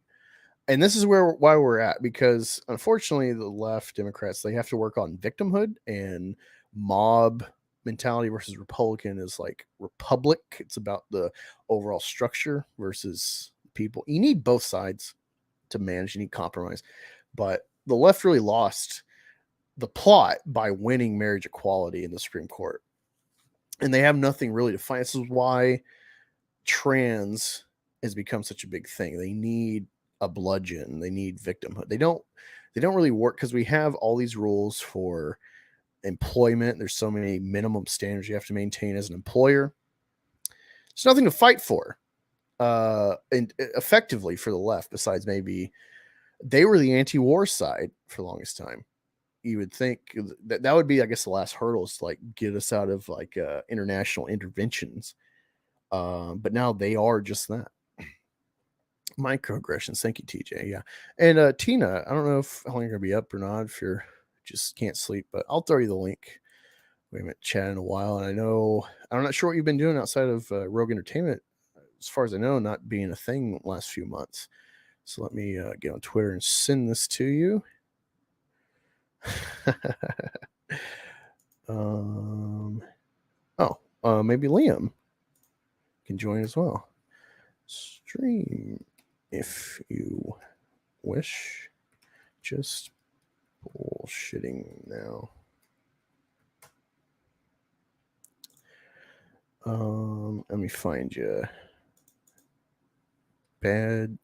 And this is why we're at, because unfortunately the left Democrats, they have to work on victimhood and mob mentality versus Republican is like republic. It's about the overall structure versus people. You need both sides to manage. You need compromise. But the left really lost the plot by winning marriage equality in the Supreme Court. And they have nothing really to fight. This is why trans has become such a big thing. They need a bludgeon. They need victimhood. They don't really work because we have all these rules for employment. There's so many minimum standards you have to maintain as an employer. There's nothing to fight for, and effectively for the left, besides maybe they were the anti-war side for the longest time. You would think that would be, I guess, the last hurdle is to like get us out of like international interventions. But now they are just that. Microaggressions. Thank you, TJ. Yeah. And Tina, I don't know how long you're gonna be up or not, if you're just can't sleep, but I'll throw you the link. We haven't chatted in a while, and I'm not sure what you've been doing outside of Rogue Entertainment. As far as I know, not being a thing the last few months. So let me get on Twitter and send this to you. Maybe Liam can join as well. Stream if you wish. Just bullshitting now. Let me find you. Bad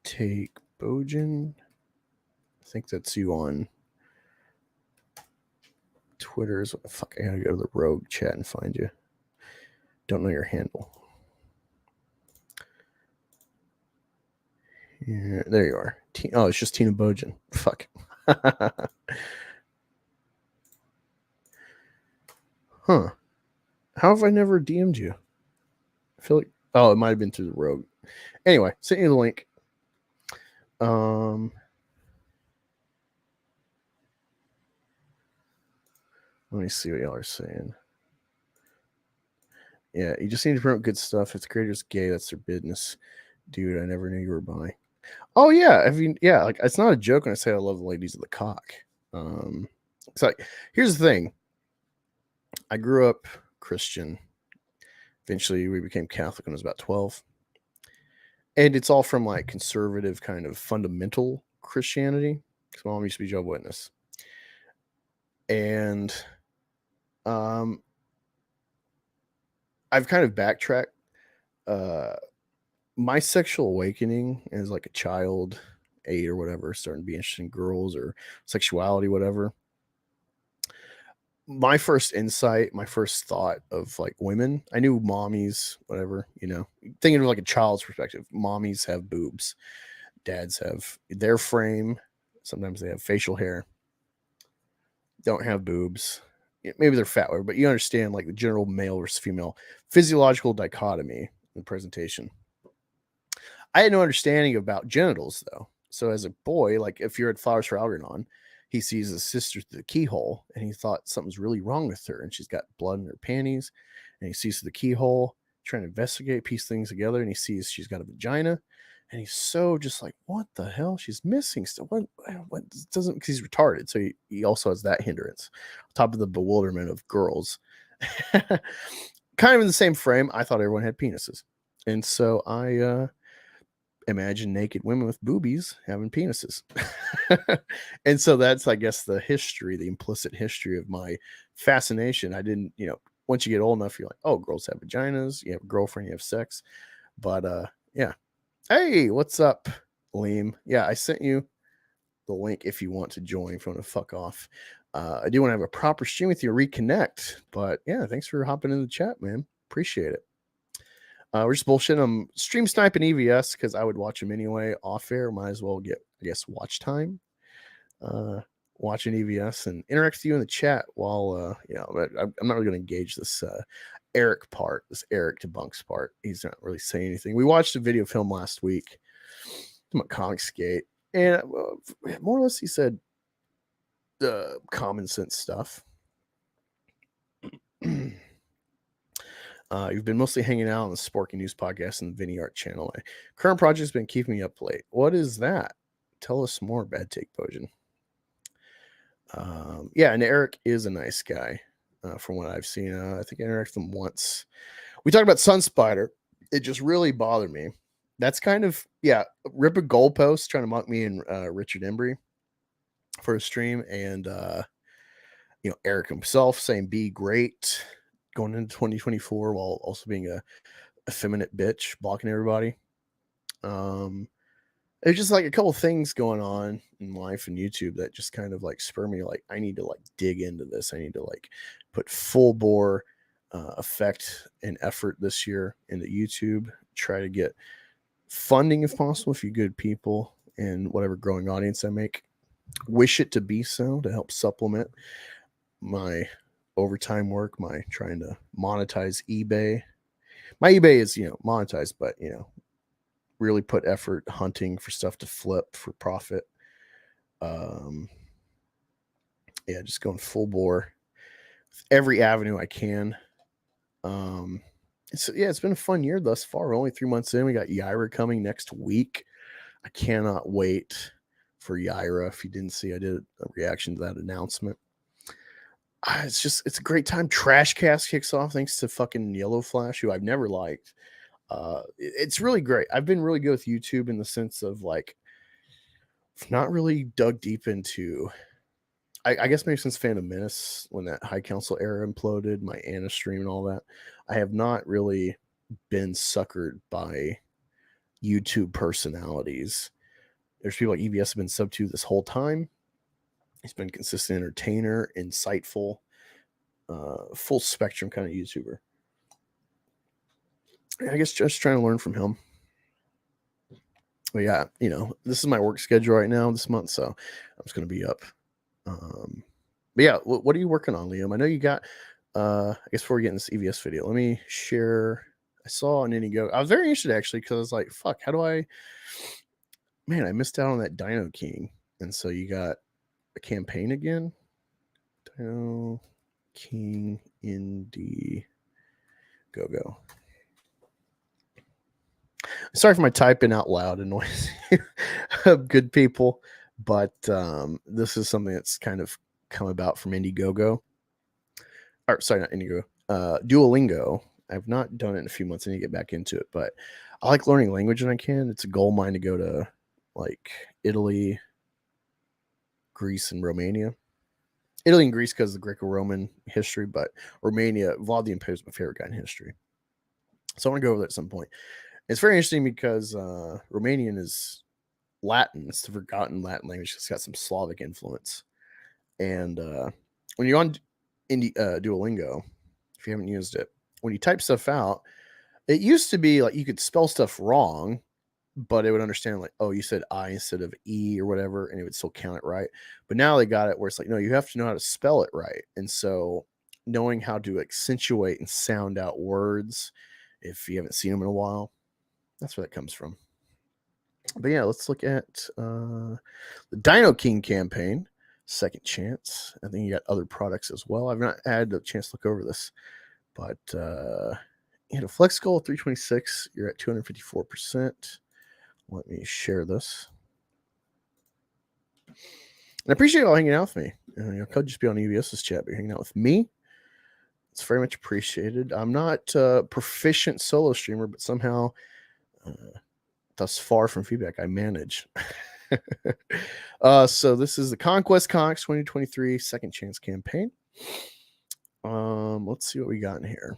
Take Bojan. I think that's you on Twitter. Fuck, I gotta go to the Rogue chat and find you. Don't know your handle. Yeah, there you are. Oh, it's just Tina Bojan. Fuck. Huh. How have I never DM'd you? I feel like, it might have been through the Rogue. Anyway, send you the link. Let me see what y'all are saying. Yeah, you just need to promote good stuff. If the creator's gay, that's their business. Dude, I never knew you were bi. Oh yeah, I mean, yeah, like it's not a joke when I say I love the ladies of the cock. It's like, here's the thing. I grew up Christian. Eventually we became Catholic when I was about 12. And it's all from like conservative kind of fundamental Christianity. Because my mom used to be Jehovah's Witness. And I've kind of backtracked. My sexual awakening as like a child, 8 or whatever, starting to be interested in girls or sexuality, whatever. My first insight, my first thought of like women, I knew mommies, whatever, thinking of like a child's perspective. Mommies have boobs. Dads have their frame. Sometimes they have facial hair. Don't have boobs. Maybe they're fat, but you understand like the general male versus female physiological dichotomy in the presentation. I had no understanding about genitals though. So as a boy, like if you're at Flowers for Algernon, he sees his sister through the keyhole and he thought something's really wrong with her and she's got blood in her panties, and he sees through the keyhole, trying to investigate, piece things together, and he sees she's got a vagina, and he's so just like, what the hell? She's missing still. What doesn't, because he's retarded. So he also has that hindrance on top of the bewilderment of girls. Kind of in the same frame. I thought everyone had penises. And so I imagine naked women with boobies having penises. And so that's, I guess, the implicit history of my fascination. I didn't, once you get old enough, you're like, oh, girls have vaginas, you have a girlfriend, you have sex. But yeah. Hey, what's up, Liam? Yeah, I sent you the link if you want to join, if you want to fuck off. I do want to have a proper stream with you, reconnect. But yeah, thanks for hopping in the chat, man. Appreciate it. We're just bullshitting. I'm stream sniping EVS because I would watch him anyway off air. Might as well get, I guess, watch time. watching EVS and interact with you in the chat while but I'm not really going to engage this Eric part, this Eric debunks part. He's not really saying anything. We watched a video film last week about Comicsgate, and more or less he said common sense stuff. You've been mostly hanging out on the Sporky News podcast and the Vinny Art channel. My current project's been keeping me up late. What is that? Tell us more, Bad Take Potion. Yeah, and Eric is a nice guy. From what I've seen, I think I interacted with him once. We talked about Sun Spider. It just really bothered me. That's kind of, rip a goalpost trying to mock me and Richard Embry for a stream. And, Eric himself saying be great going into 2024 while also being a effeminate bitch, blocking everybody. There's just like a couple things going on in life and YouTube that just kind of like spur me, like, I need to like dig into this. I need to like put full bore effect and effort this year into YouTube, try to get funding if possible, if you good people and whatever growing audience I make. Wish it to be so to help supplement my overtime work, my trying to monetize eBay. My eBay is, monetized, but, really put effort hunting for stuff to flip for profit. Just going full bore with every avenue I can. It's been a fun year thus far. We're only 3 months in. We got Yaira coming next week. I cannot wait for Yaira. If you didn't see, I did a reaction to that announcement. It's a great time. Trash Cast kicks off thanks to fucking Yellow Flash, who I've never liked. It's really great. I've been really good with YouTube in the sense of like not really dug deep into, I guess maybe since Phantom Menace, when that High Council era imploded, my Anna stream and all that, I have not really been suckered by YouTube personalities. There's people like EVS have been sub to this whole time. He's been consistent entertainer, insightful, full spectrum kind of YouTuber. I guess just trying to learn from him. But yeah, this is my work schedule right now this month, so I'm just going to be up. But yeah, what are you working on, Liam? I know you got, I guess before we get in this EVS video, let me share. I saw an Indiegogo. I was very interested actually, because I was like, fuck, I missed out on that Dino King. And so you got a campaign again. Dino King Indiegogo. Sorry for my typing out loud annoys good people, but this is something that's kind of come about from Indiegogo. Or sorry, not Indiegogo. Duolingo. I've not done it in a few months. I need to get back into it, but I like learning language when I can. It's a goal of mine to go to like Italy, Greece, and Romania. Italy and Greece because of the Greco-Roman history, but Romania, Vlad the Impaler is my favorite guy in history. So I want to go over that at some point. It's very interesting because Romanian is Latin. It's the forgotten Latin language. It's got some Slavic influence. And when you're on Duolingo, if you haven't used it, when you type stuff out, it used to be like you could spell stuff wrong, but it would understand like, oh, you said I instead of E or whatever, and it would still count it right. But now they got it where it's like, no, you have to know how to spell it right. And so knowing how to accentuate and sound out words, if you haven't seen them in a while, that's where that comes from. But yeah, let's look at the Dino King campaign, Second Chance. I think you got other products as well. I've not had a chance to look over this, but you had a flex goal of 326. You're at 254%. Let me share this. And I appreciate you all hanging out with me. Could just be on EVS's chat, but you're hanging out with me. It's very much appreciated. I'm not a proficient solo streamer, but somehow thus far from feedback, I manage. So this is the Conquest Comics 2023 Second Chance campaign. Let's see what we got in here.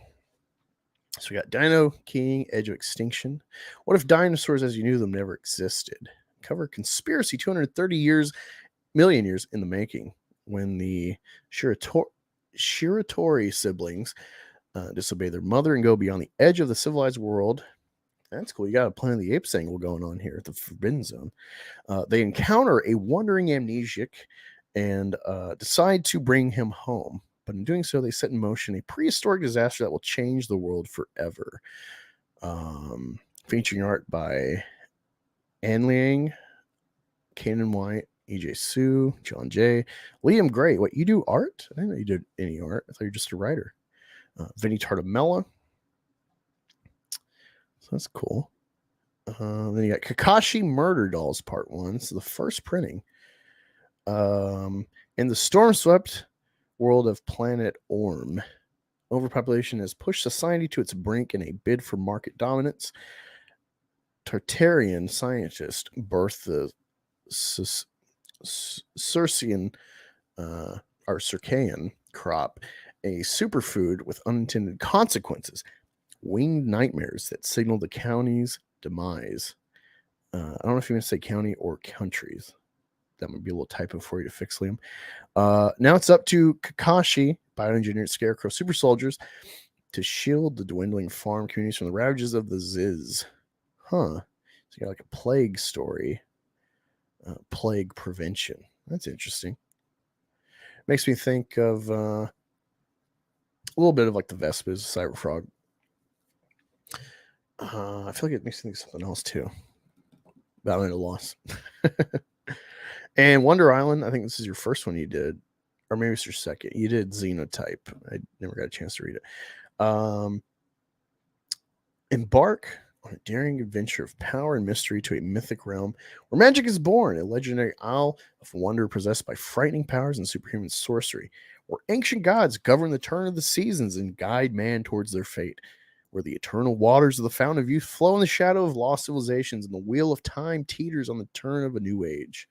So we got Dino King, Edge of Extinction. What if dinosaurs as you knew them never existed? Cover conspiracy 230 million years in the making, when the Shiratori siblings disobey their mother and go beyond the edge of the civilized world. That's cool. You got a Planet of the Apes angle going on here at the Forbidden Zone. They encounter a wandering amnesiac and decide to bring him home. But in doing so, they set in motion a prehistoric disaster that will change the world forever. Featuring art by An Liang, Kanan White, EJ Sue, John Jay, Liam Gray. What, you do art? I didn't know you did any art. I thought you were just a writer. Vinny Tartamella. So that's cool. Then you got Kakashi Murder Dolls Part 1. This is the first printing. In the storm-swept world of Planet Orm, overpopulation has pushed society to its brink in a bid for market dominance. Tartarian scientist birthed the Circean or Circaean crop, a superfood with unintended consequences, winged nightmares that signal the county's demise. I don't know if you want to say county or countries. That might be a little typo for you to fix, Liam. Now it's up to Kakashi, bioengineered scarecrow super soldiers, to shield the dwindling farm communities from the ravages of the Ziz. Huh. So you got like a plague story. Plague prevention. That's interesting. Makes me think of a little bit of like the Vespers, Cyber Frog. I feel like it makes me think of something else too. But I'm at a loss. And Wonder Island, I think this is your first one you did, or maybe it's your second. You did Xenotype. I never got a chance to read it. Embark on a daring adventure of power and mystery to a mythic realm where magic is born, a legendary isle of wonder possessed by frightening powers and superhuman sorcery, where ancient gods govern the turn of the seasons and guide man towards their fate, where the eternal waters of the fountain of youth flow in the shadow of lost civilizations and the wheel of time teeters on the turn of a new age.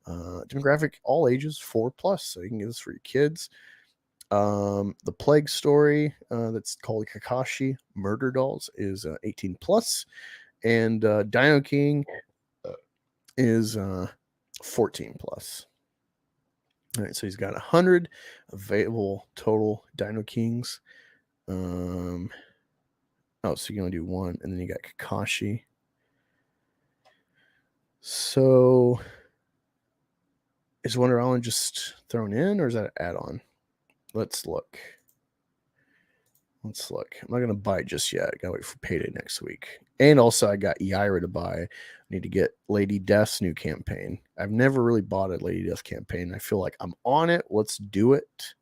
Demographic, all ages, 4+, so you can get this for your kids. The plague story that's called Kakashi Murder Dolls is 18+, and Dino King is 14+. All right, so he's got 100 available total Dino Kings. Oh, so you can only do one, and then you got Kakashi. So is Wonder Island just thrown in, or is that an add-on? Let's look. I'm not going to buy it just yet. I got to wait for payday next week. And also, I got Yaira to buy. I need to get Lady Death's new campaign. I've never really bought a Lady Death campaign. I feel like I'm on it. Let's do it.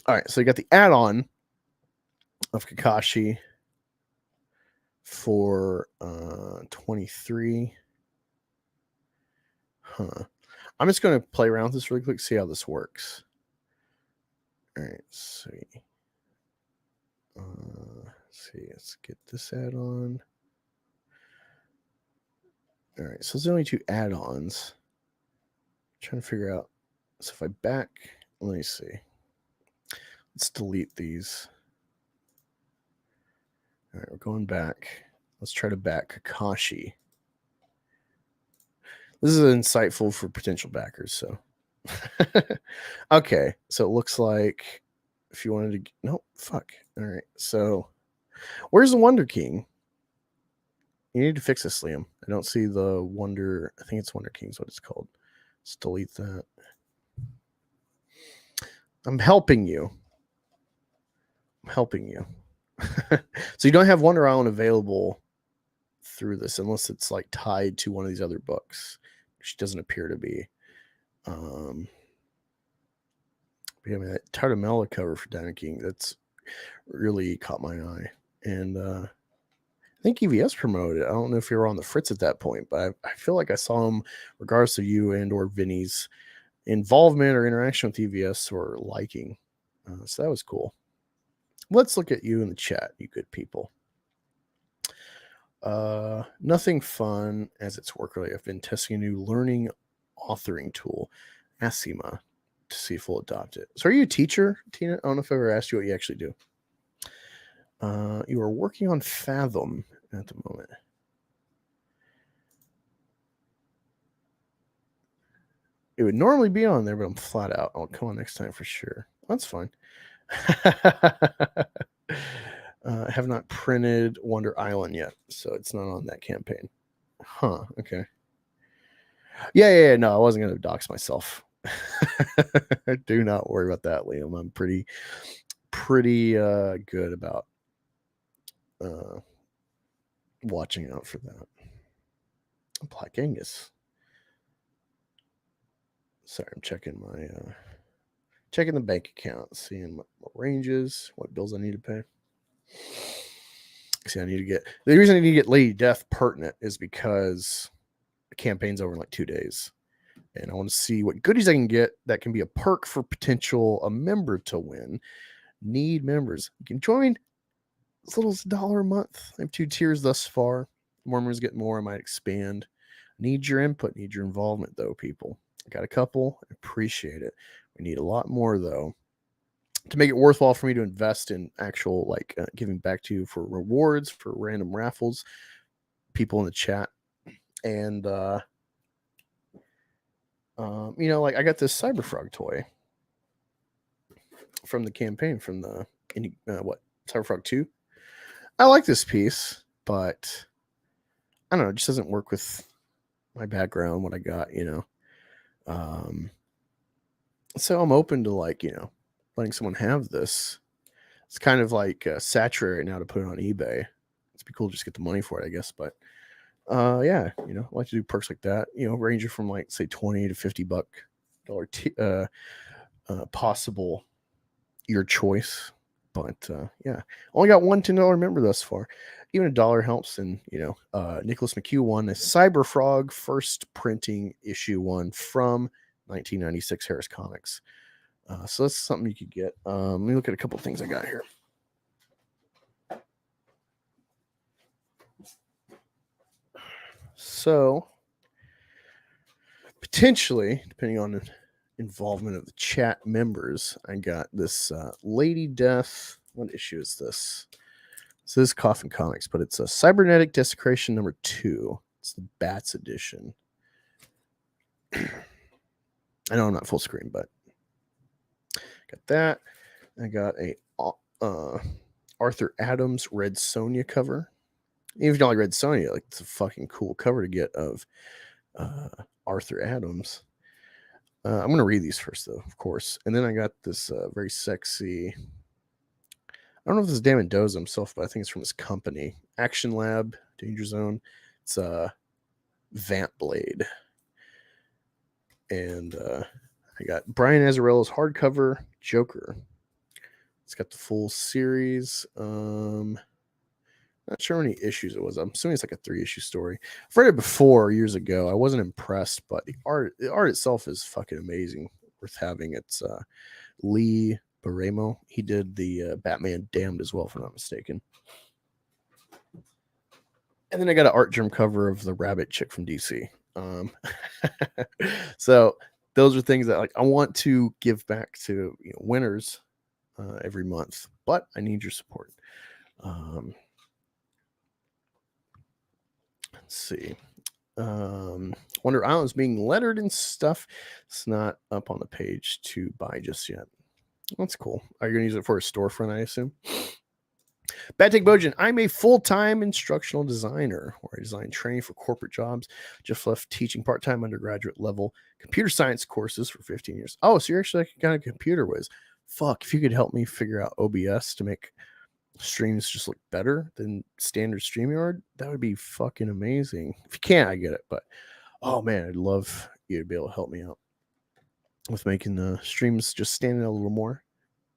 All right, so you got the add-on of Kakashi for 23. I'm just going to play around with this really quick, see how this works. All right, let's see. Let's get this add-on. All right, so there's only 2 add-ons. Trying to figure out. So if I back, let me see. Let's delete these. All right, we're going back. Let's try to back Kakashi. This is insightful for potential backers, so. Okay, so it looks like if you wanted to, no, fuck. All right, so where's the Wonder King? You need to fix this, Liam. I don't see the Wonder. I think it's Wonder King is what it's called. Let's delete that. I'm helping you. So you don't have Wonder Island available through this unless it's like tied to one of these other books, which doesn't appear to be. Yeah, I mean, that Tartamella cover for Dino King, that's really caught my eye. And I think EVS promoted it. I don't know if you were on the Fritz at that point, but I feel like I saw him, regardless of you and or Vinny's involvement or interaction with EVS or liking. So that was cool. Let's look at you in the chat, you good people. Nothing fun as it's work early. I've been testing a new learning authoring tool, Asima, to see if we'll adopt it. So are you a teacher, Tina? I don't know if I ever asked you what you actually do. You are working on Fathom at the moment. It would normally be on there, but I'm flat out. I'll come on next time for sure. That's fine. I have not printed Wonder Island yet, so it's not on that campaign. Huh, okay. Yeah, no, I wasn't going to dox myself. Do not worry about that, Liam. I'm pretty good about watching out for that. Black Angus. Sorry, I'm checking my checking the bank account, seeing what ranges, what bills I need to pay. See, I need to get the reason I need to get Lady Death pertinent is because the campaign's over in like 2 days. And I want to see what goodies I can get that can be a perk for a member to win. Need members. You can join as little as $1 a month. I have 2 tiers thus far. More members get more. I might expand. Need your input. Need your involvement, though, people. I got a couple. I appreciate it. We need a lot more, though, to make it worthwhile for me to invest in actual, like, giving back to you for rewards, for random raffles, people in the chat. And, you know, like I got this Cyberfrog toy from the campaign from the Cyberfrog 2. I like this piece, but I don't know, it just doesn't work with my background, what I got, you know. So I'm open to, like, you know, letting someone have this. It's kind of like saturated right now to put it on eBay. It'd be cool to just get the money for it, I guess, but yeah, you know, I like to do perks like that, you know, ranging from like say $20 to $50 possible, your choice. But yeah, only got one $10 member thus far. Even $1 helps. And you know, Nicholas McHugh won a Cyberfrog first printing issue 1 from 1996 Harris Comics. So that's something you could get. Let me look at a couple things I got here. So potentially, depending on the involvement of the chat members, I got this Lady Death. What issue is this? So this is Coffin Comics, but it's a Cybernetic Desecration number 2. It's the Bats edition. I know I'm not full screen, but got that. I got a Arthur Adams Red Sonja cover. Even if you don't like Red Sonja, like, it's a fucking cool cover to get of Arthur Adams. I'm going to read these first, though, of course. And then I got this very sexy, I don't know if this is Dan Mendoza himself, but I think it's from his company, Action Lab, Danger Zone. It's Vamp Blade. And I got Brian Azzarello's hardcover Joker. It's got the full series. Not sure how many issues it was. I'm assuming it's like a 3-issue story. I've read it before years ago. I wasn't impressed, but the art itself is fucking amazing. Worth having. It's Lee Barremo. He did the Batman Damned as well, if I'm not mistaken. And then I got an art germ cover of the Rabbit Chick from DC. So those are things that, like, I want to give back to, you know, winners every month, but I need your support. Let's see. Wonder Island's being lettered and stuff. It's not up on the page to buy just yet. That's cool. Are you going to use it for a storefront, I assume? Bad Take Bojan. I'm a full-time instructional designer where I design training for corporate jobs. Just left teaching part-time undergraduate level computer science courses for 15 years. Oh, so you're actually like kind of computer whiz. Fuck, if you could help me figure out OBS to make streams just look better than standard StreamYard, that would be fucking amazing. If you can't, I get it, but oh man, I'd love you to be able to help me out with making the streams just stand out a little more.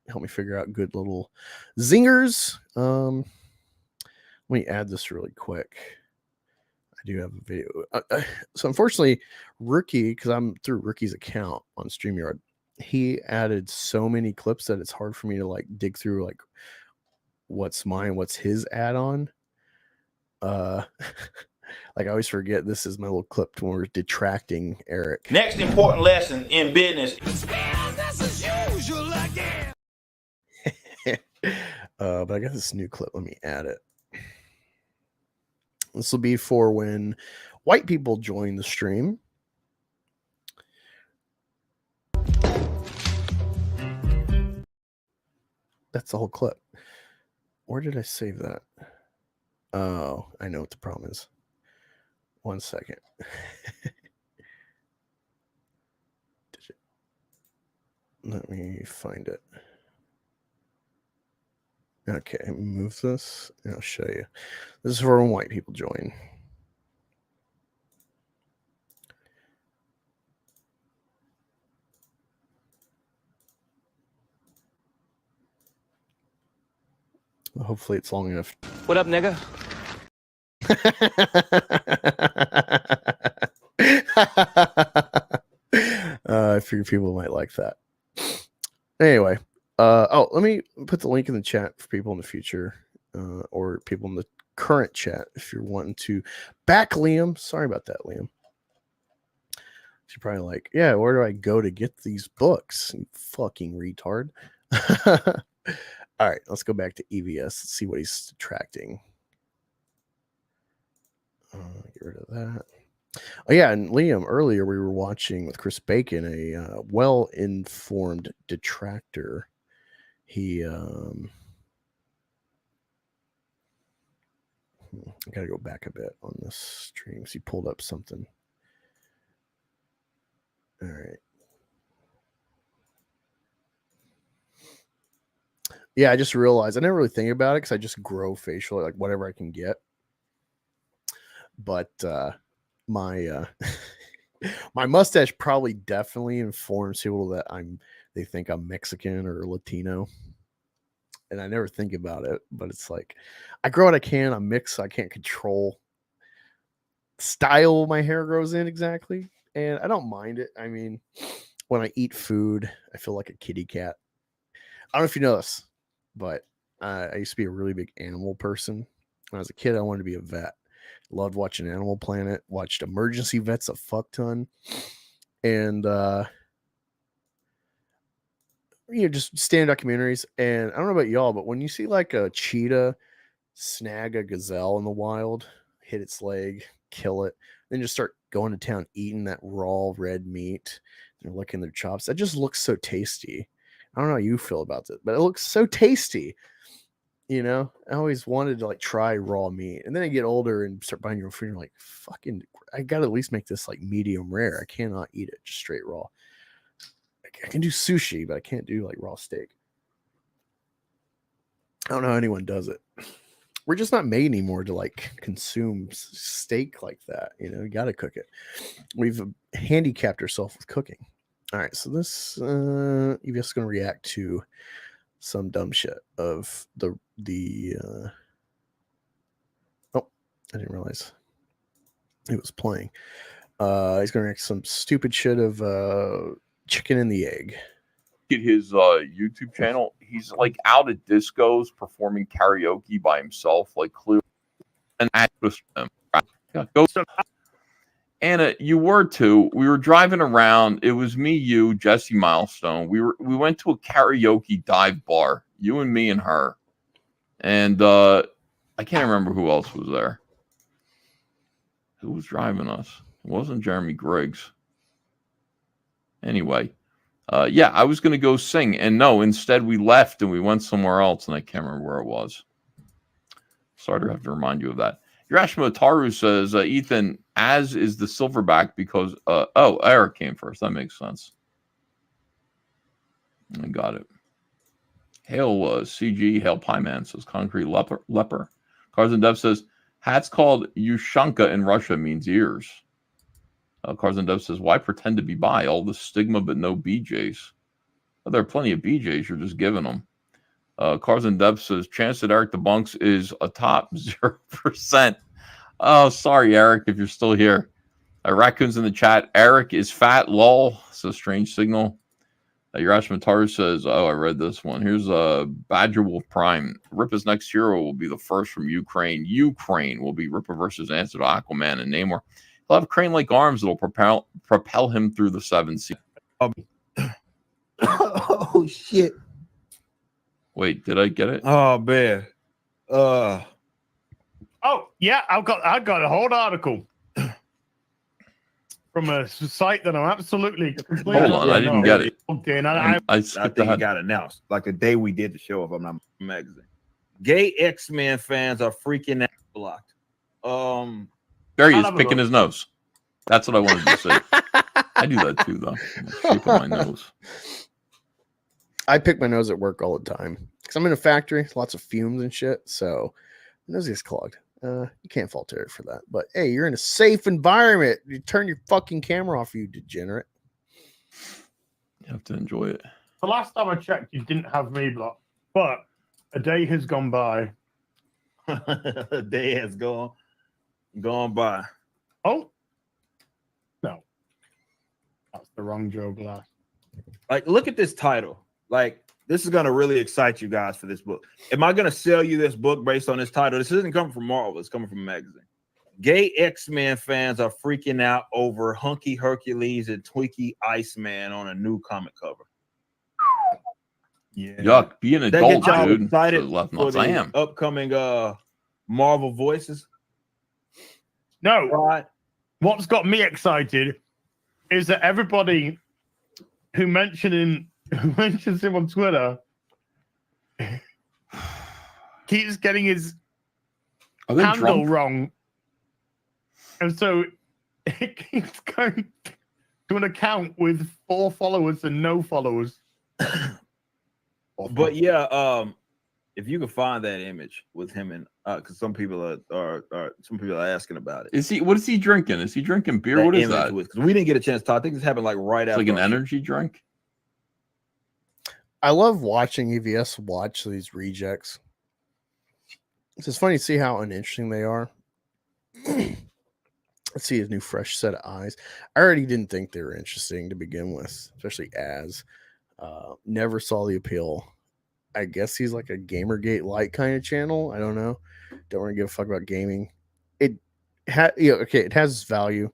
Help me figure out good little zingers. Let me add this really quick. I do have a video. So unfortunately, Rookie, because I'm through Rookie's account on StreamYard, he added so many clips that it's hard for me to like dig through like what's mine, what's his add-on. Like I always forget this is my little clip when we're detracting Eric. Next important lesson in business. But I got this new clip. Let me add it. This will be for when white people join the stream. That's the whole clip. Where did I save that? Oh, I know what the problem is. 1 second. Let me find it. Okay, move this, and I'll show you. This is where white people join. Hopefully it's long enough. What up, nigga? I figure people might like that. Anyway, let me put the link in the chat for people in the future, or people in the current chat if you're wanting to back Liam. Sorry about that, Liam. You're probably like, yeah, where do I go to get these books? You fucking retard. All right, let's go back to EVS. Let's see what he's detracting. Get rid of that. Oh yeah, and Liam, earlier we were watching with Chris Bacon a well-informed detractor. He I gotta go back a bit on this stream. He pulled up something. All right. Yeah, I just realized I never really think about it because I just grow facial, like whatever I can get. But my my mustache probably definitely informs people that they think I'm Mexican or Latino. And I never think about it, but it's like I grow what I can, I mix, I can't control style my hair grows in exactly. And I don't mind it. I mean, when I eat food, I feel like a kitty cat. I don't know if you know this, but I used to be a really big animal person. When I was a kid, I wanted to be a vet. Loved watching Animal Planet, watched Emergency Vets a fuck ton. And, just stand documentaries. And I don't know about y'all, but when you see like a cheetah snag a gazelle in the wild, hit its leg, kill it, then just start going to town eating that raw red meat and licking their chops, that just looks so tasty. I don't know how you feel about it, but it looks so tasty. You know, I always wanted to like try raw meat, and then I get older and start buying your own food. And you're like, fucking, I gotta at least make this like medium rare. I cannot eat it just straight raw. I can do sushi, but I can't do like raw steak. I don't know how anyone does it. We're just not made anymore to like consume steak like that. You know, you got to cook it. We've handicapped ourselves with cooking. All right, so this EVS is going to react to some dumb shit of the oh, I didn't realize it was playing. He's going to react to some stupid shit of chicken and the egg. At his YouTube channel, he's like out at discos performing karaoke by himself, like clear and actress. Anna, you were too. We were driving around. It was me, you, Jesse Milestone. We went to a karaoke dive bar. You and me and her, and I can't remember who else was there. Who was driving us? It wasn't Jeremy Griggs. Anyway. Yeah, I was going to go sing, and no, instead we left and we went somewhere else, and I can't remember where it was. Sorry to have to remind you of that. Yurashima Taru says, Ethan, as is the silverback because, Eric came first. That makes sense. I got it. Hail CG, Hail Pie Man says, Concrete Leper. Cars and Dev says, hats called Yushanka in Russia means ears. Cars and Dev says, why pretend to be bi? All the stigma, but no BJs. Well, there are plenty of BJs. You're just giving them. Cars and Dev says, chance that Eric debunks is a top 0%. Oh, sorry, Eric, if you're still here. Raccoons in the chat. Eric is fat, lol. So strange signal. Yurash Mataru says, I read this one. Here's Badger Wolf Prime. Rippa's next hero will be the first from Ukraine. Ukraine will be Rippaverse's answer to Aquaman and Namor. He'll have crane-like arms that will propel him through the 7 seas. Oh shit! Wait, did I get it? Oh man. Oh yeah, I've got a whole article from a site that I'm absolutely completely. Hold on, I didn't get it. Okay, and I skipped think ahead. it got announced like the day we did the show. If I'm not magazine, gay X-Men fans are freaking out. Blocked. There he is, picking his nose. That's what I wanted to say. I do that too, though. I'm shaping my nose. I pick my nose at work all the time because I'm in a factory, lots of fumes and shit. So my nose gets clogged. You can't fault Eric for that. But hey, you're in a safe environment. You turn your fucking camera off, you degenerate. You have to enjoy it. The last time I checked, you didn't have me blocked, but a day has gone by. A day has gone by. Oh no, that's the wrong Joe Glass. Like, look at this title. Like, this is gonna really excite you guys for this book. Am I gonna sell you this book based on this title? This isn't coming from Marvel. It's coming from a magazine. Gay X-Men fans are freaking out over Hunky Hercules and Twinkie Iceman on a new comic cover. Yeah. Yuck. Be an adult, dude. Excited left for nuts. the I am. upcoming Marvel voices. No. Right. What's got me excited is that everybody who mentions him on Twitter keeps getting his handle drunk? wrong. And so it keeps going to an account with 4 followers and no followers. But yeah, if you can find that image with him and because some people are asking about it. Is he? What is he drinking? Is he drinking beer? That What is image that? Because we didn't get a chance to talk. I think this happened like right after. Like an energy drink. I love watching EVS watch these rejects. It's just funny to see how uninteresting they are. Let's see a new fresh set of eyes. I already didn't think they were interesting to begin with, especially as never saw the appeal. I guess he's like a Gamergate light kind of channel. I don't know. Don't really give a fuck about gaming. It has value,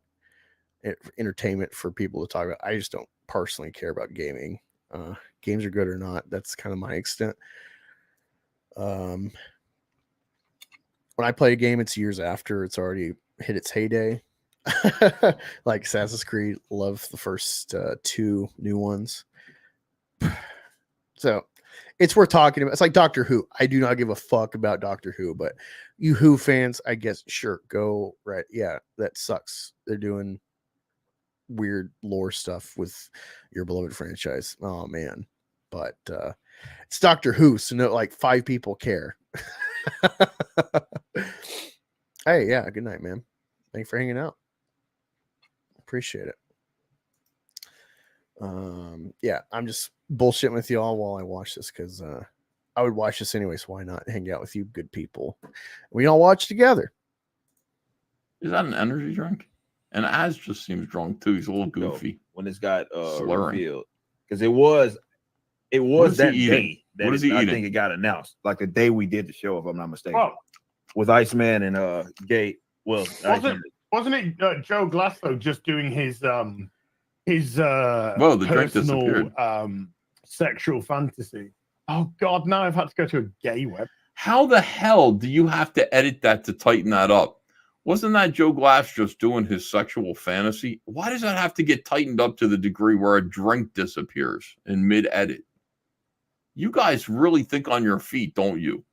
entertainment for people to talk about. I just don't personally care about gaming. Games are good or not. That's kind of my extent. When I play a game, it's years after it's already hit its heyday. Like Assassin's Creed, love the first 2 new ones. So it's worth talking about. It's like Doctor Who. I do not give a fuck about Doctor Who, but you Who fans, I guess, sure, go right. Yeah, that sucks. They're doing weird lore stuff with your beloved franchise. Oh man. But it's Doctor Who, so no, like 5 people care. Hey, yeah, good night, man. Thanks for hanging out. Appreciate it. Yeah, I'm just bullshitting with y'all while I watch this because I would watch this anyway, so why not hang out with you good people? We all watch together. Is that an energy drink? And Az just seems drunk too. He's a little goofy when this got slurring. revealed. Because it was that day that what is he I eating? think it got announced. Like the day we did the show, if I'm not mistaken. Well, with Iceman and Gay. Well, wasn't it Joe Glass though just doing his the drink personal disappeared. Sexual fantasy? Oh God, now I've had to go to a gay web. How the hell do you have to edit that to tighten that up? Wasn't that Joe Glass just doing his sexual fantasy? Why does that have to get tightened up to the degree where a drink disappears in mid-edit? You guys really think on your feet, don't you?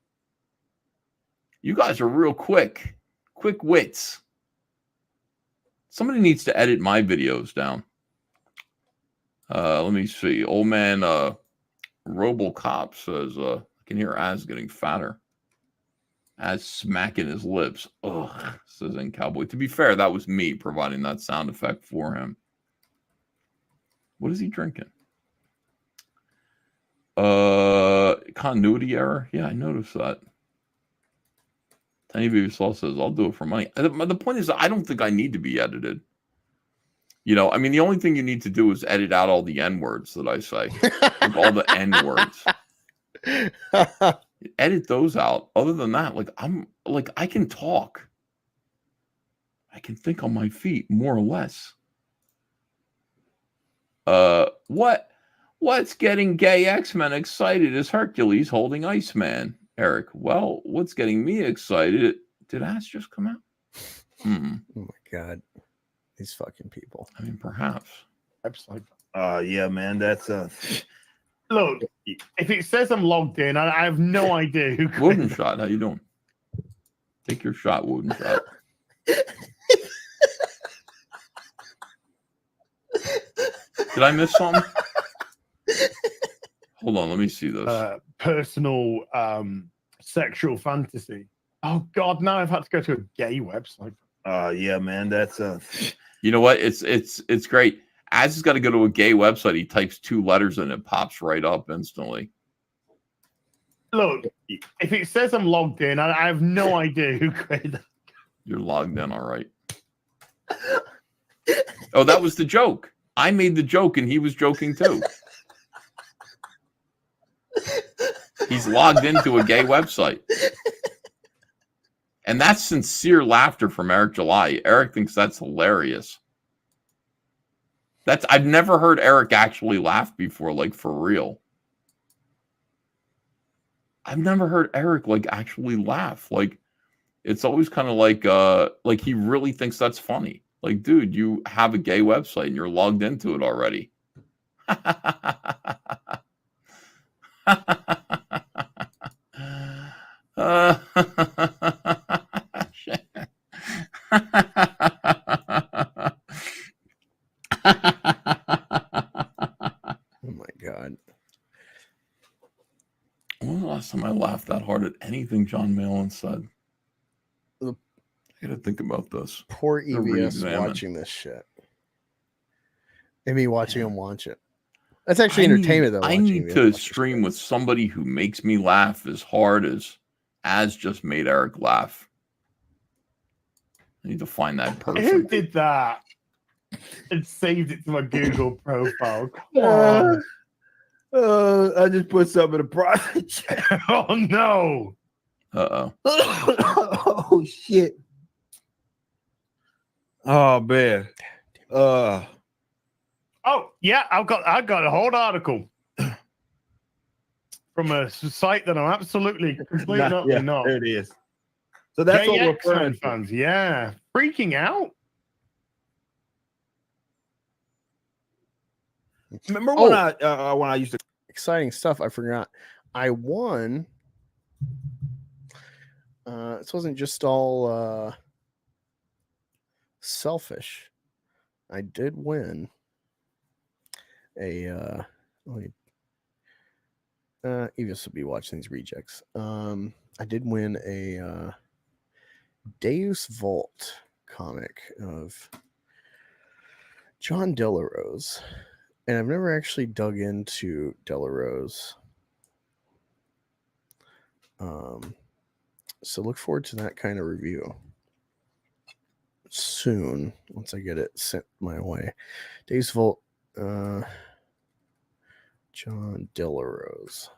You guys are real quick wits. Somebody needs to edit my videos down. Let me see. Old man Robocop says, I can hear Az getting fatter. Az smacking his lips. Ugh, says in Cowboy. To be fair, that was me providing that sound effect for him. What is he drinking? Continuity error? Yeah, I noticed that. Tiny Baby Saul says, I'll do it for money. The point is, I don't think I need to be edited. You know, I mean, the only thing you need to do is edit out all the N-words that I say. Like all the N-words. Edit those out. Other than that, I can talk. I can think on my feet, more or less. What's getting gay X-Men excited is Hercules holding Iceman. Eric, well, what's getting me excited? Did Az just come out? Oh my God. These fucking people. I mean, perhaps. Yeah, man, that's Look, if it says I'm logged in, I have no idea who. Wooden Shot, how you doing? Take your shot, Wooden Shot. Did I miss something? Hold on, let me see this. Personal sexual fantasy. Oh God, now I've had to go to a gay website. Yeah, man, that's You know what? It's great. Az has got to go to a gay website. He types 2 letters and it pops right up instantly. Look, if it says I'm logged in, I have no idea who created that. You're logged in, all right. Oh, that was the joke. I made the joke and he was joking too. He's logged into a gay website. And that's sincere laughter from Eric July. Eric thinks that's hilarious. I've never heard Eric actually laugh before, like for real. I've never heard Eric like actually laugh. Like it's always kind of like he really thinks that's funny. Like, dude, you have a gay website and you're logged into it already. Oh my God. When was the last time I laughed that hard at anything John Malin said? I gotta think about this. Poor To EVS re-examine. watching this shit. And me watching him watch it. That's actually entertainment, though. I need to stream with somebody who makes me laugh as hard as just made Eric laugh. I need to find that person. Who did that? And saved it to my Google profile. Come on. I just put something in a private chat. Oh no. Uh-oh. Oh shit. Oh man. Oh yeah, I got a whole article from a site that I'm absolutely completely not. There it is. So that's what we're referring to. Fans. Yeah, freaking out. Remember when I used to exciting stuff? I forgot. I won. This wasn't just all selfish. I did win a Evis will be watching these rejects. I did win a Deus Vault comic of John Delarose, and I've never actually dug into Delarose. So look forward to that kind of review soon once I get it sent my way. Deus Vault, John Delarose.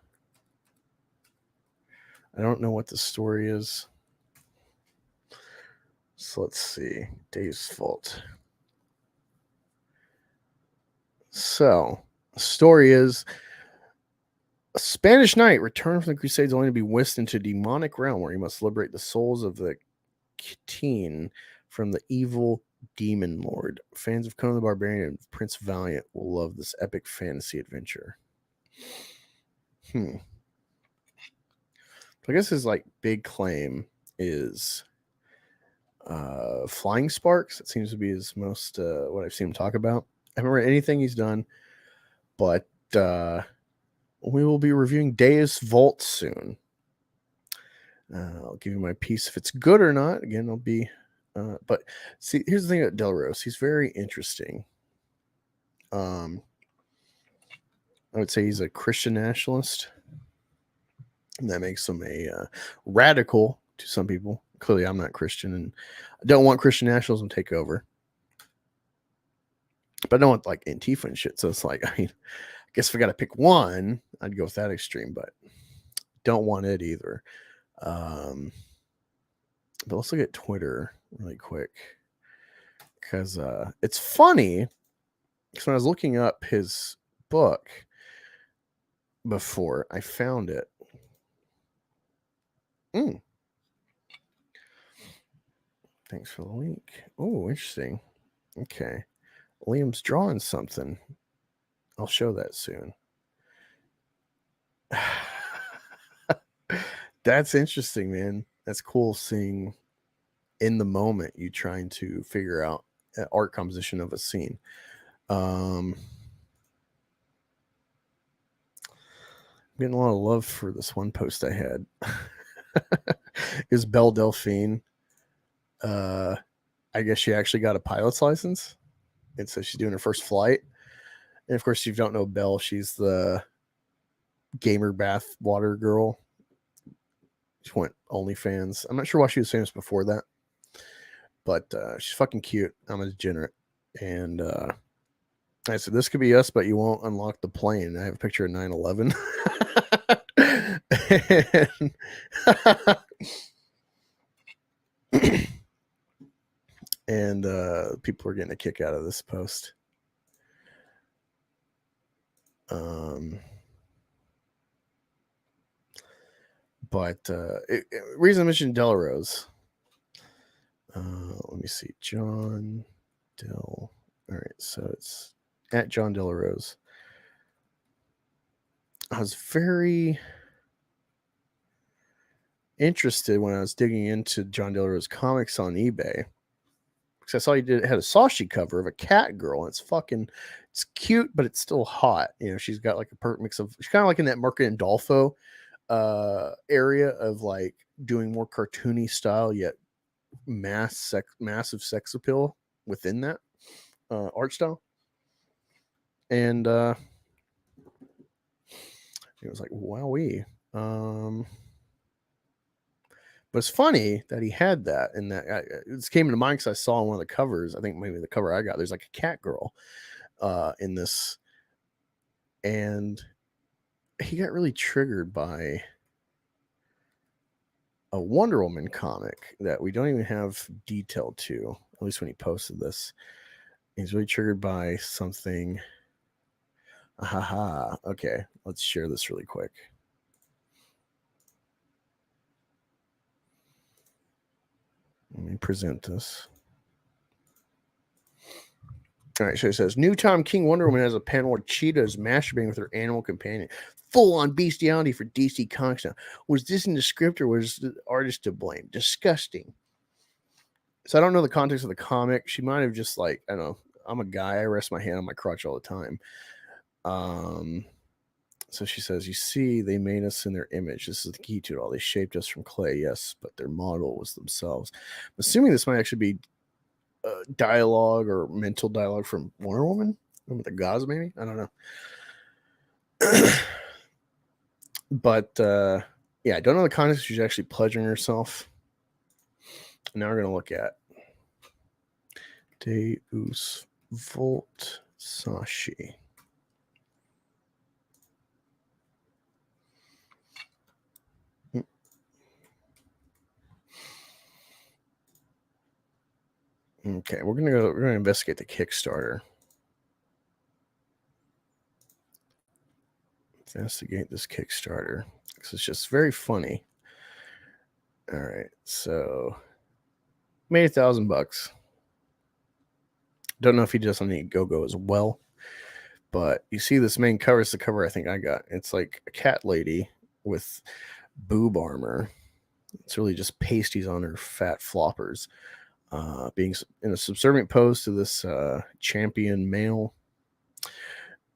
I don't know what the story is. So let's see. Deus Vault. So, the story is a Spanish knight returned from the Crusades only to be whisked into a demonic realm where he must liberate the souls of the Kitine from the evil demon lord. Fans of Conan the Barbarian and Prince Valiant will love this epic fantasy adventure. So I guess his like big claim is Flying Sparks. It seems to be his most what I've seen him talk about. I haven't read anything he's done, but we will be reviewing Deus Vault soon. I'll give you my piece if it's good or not. Again, I'll be but see, here's the thing about Delarose. He's very interesting. I would say he's a Christian nationalist, and that makes him a radical to some people. Clearly, I'm not Christian, and I don't want Christian nationalism to take over. But I don't want like Antifa and shit. So it's like, I mean, I guess if I got to pick one, I'd go with that extreme, but don't want it either. But let's look at Twitter really quick, because it's funny. Because when I was looking up his book before, I found it. Thanks for the link. Oh, interesting. Okay. Liam's drawing something. I'll show that soon. That's interesting, man. That's cool seeing in the moment you trying to figure out an art composition of a scene. getting a lot of love for this one post I had. Is Belle Delphine. I guess she actually got a pilot's license. And so she's doing her first flight. And of course, if you don't know Belle, she's the gamer bath water girl. She went OnlyFans. I'm not sure why she was famous before that. But she's fucking cute. I'm a degenerate. And I said, this could be us, but you won't unlock the plane. I have a picture of 9/11. And people are getting a kick out of this post. But reason I mentioned Delarose. Let me see. John Del. All right, so it's at John Delarose. I was very interested when I was digging into John Delarose comics on eBay. Because I saw he had a Sashi cover of a cat girl, and it's cute, but it's still hot. You know, she's got like a perfect mix of, she's kind of like in that Merkin and Dolfo area of like doing more cartoony style, yet massive sex appeal within that art style. And it was like, wowee. But it's funny that he had that, and that it came into mind because I saw one of the covers. I think maybe the cover I got, there's like a cat girl in this, and he got really triggered by a Wonder Woman comic that we don't even have detail to, at least when he posted this. He's really triggered by something. Haha. Okay, let's share this really quick. Let me present this. All right, so it says, new Tom King Wonder Woman has a panel where Cheetah is masturbating with her animal companion. Full-on bestiality for DC Comics now. Was this in the script or was the artist to blame? Disgusting. So I don't know the context of the comic. She might have just like, I don't know. I'm a guy. I rest my hand on my crotch all the time. So she says, you see, they made us in their image. This is the key to it all. They shaped us from clay, yes, but their model was themselves. I'm assuming this might actually be dialogue or mental dialogue from Wonder Woman with the gods, maybe. I don't know. But yeah, I don't know the context. She's actually pleasuring herself. Now we're gonna look at Deus Volt Sashi. Okay, we're gonna investigate the Kickstarter. Investigate this Kickstarter because it's just very funny. All right, so made $1,000. Don't know if he does on the Go-Go as well, but you see this main cover is the cover I think I got. It's like a cat lady with boob armor. It's really just pasties on her fat floppers, being in a subservient pose to this champion male.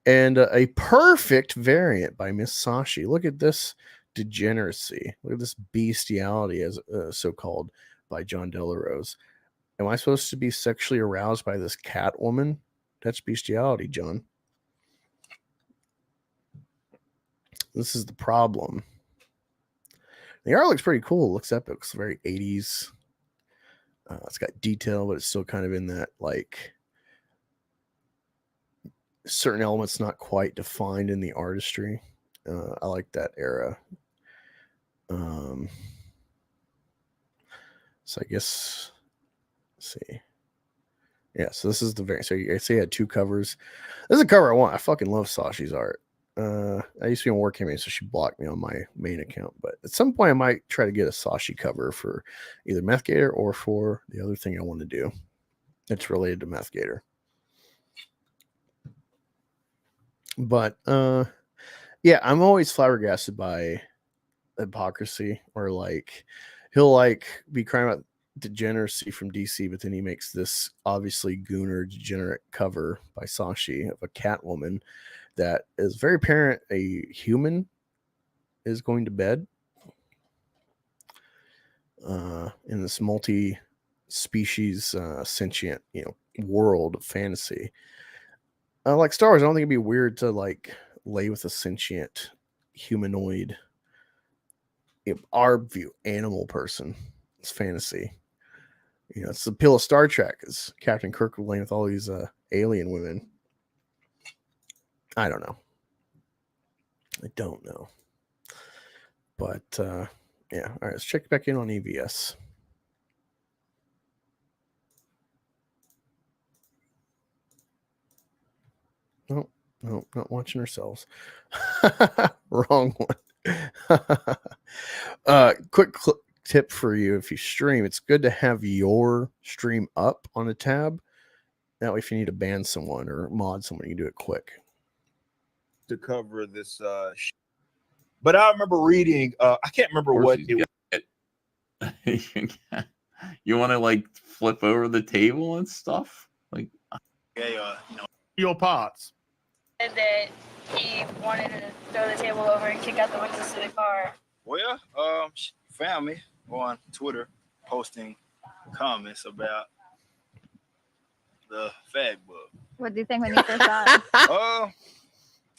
And a perfect variant by Miss Sashi. Look at this degeneracy. Look at this bestiality, as so-called, by John Delarose. Am I supposed to be sexually aroused by this cat woman? That's bestiality, John. This is the problem. The art looks pretty cool. It looks epic. It's very 80s. It's got detail, but it's still kind of in that, like, certain elements not quite defined in the artistry. I like that era. So I guess, let's see. Yeah, so this is the variant. So I say I had two covers. This is a cover I want. I fucking love Sashi's art. I used to be on War Cameo, so she blocked me on my main account. But at some point, I might try to get a Sashi cover for either Meth Gator or for the other thing I want to do. It's related to Meth Gator. But yeah, I'm always flabbergasted by hypocrisy, or like he'll like be crying about degeneracy from DC, but then he makes this obviously gooner degenerate cover by Sashi of a cat woman that is very apparent a human, is going to bed in this multi-species sentient, world of fantasy. Like Star Wars, I don't think it'd be weird to like lay with a sentient humanoid, our view, animal person. It's fantasy. It's the appeal of Star Trek is Captain Kirk laying with all these alien women. I don't know. But yeah, all right, let's check back in on EVS. No, not watching ourselves. Wrong one. Quick tip for you: if you stream, it's good to have your stream up on a tab. That way, if you need to ban someone or mod someone, you can do it quick. To cover this, but I remember reading. I can't remember what it. You want to like flip over the table and stuff, like your parts. Said that he wanted to throw the table over and kick out the windows to the car. Well, found me on Twitter posting comments about the fag book. What do you think when you first saw it?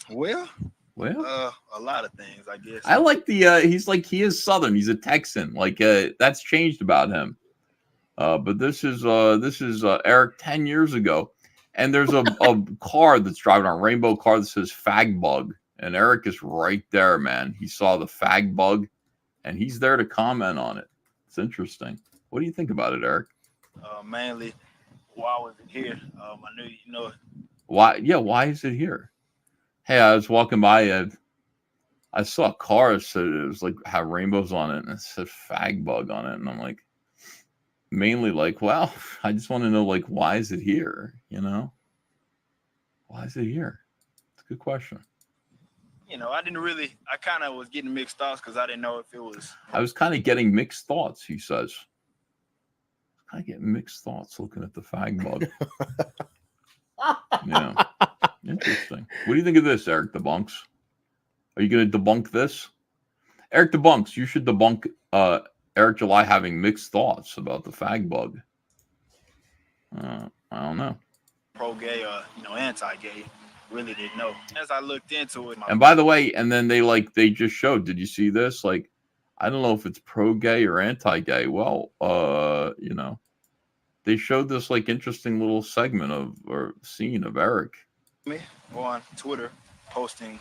Well, Well, a lot of things, I guess. I like the he is Southern. He's a Texan. Like that's changed about him. But this is Eric 10 years ago, and there's a car that's driving a rainbow car that says fag bug, and Eric is right there, man. He saw the fag bug, and he's there to comment on it. It's interesting. What do you think about it, Eric? Mainly, why was it here? I knew Why? Yeah, why is it here? Hey, I was walking by. I saw a car that said it was like had rainbows on it, and it said fag bug on it, and I'm like, mainly like, well, I just want to know, like, why is it here? Why is it here? It's a good question. I kind of was getting mixed thoughts because I didn't know if it was. I was kind of getting mixed thoughts, he says. I get mixed thoughts looking at the fag bug. Yeah. Interesting. What do you think of this, Eric DeBunks? Are you going to debunk this? Eric DeBunks, you should debunk Eric July having mixed thoughts about the fag bug. I don't know. Pro-gay or anti-gay. Really didn't know. As I looked into it, And by the way, and then they just showed. Did you see this? Like, I don't know if it's pro-gay or anti-gay. Well, they showed this like interesting little segment or scene of Eric. Me on Twitter posting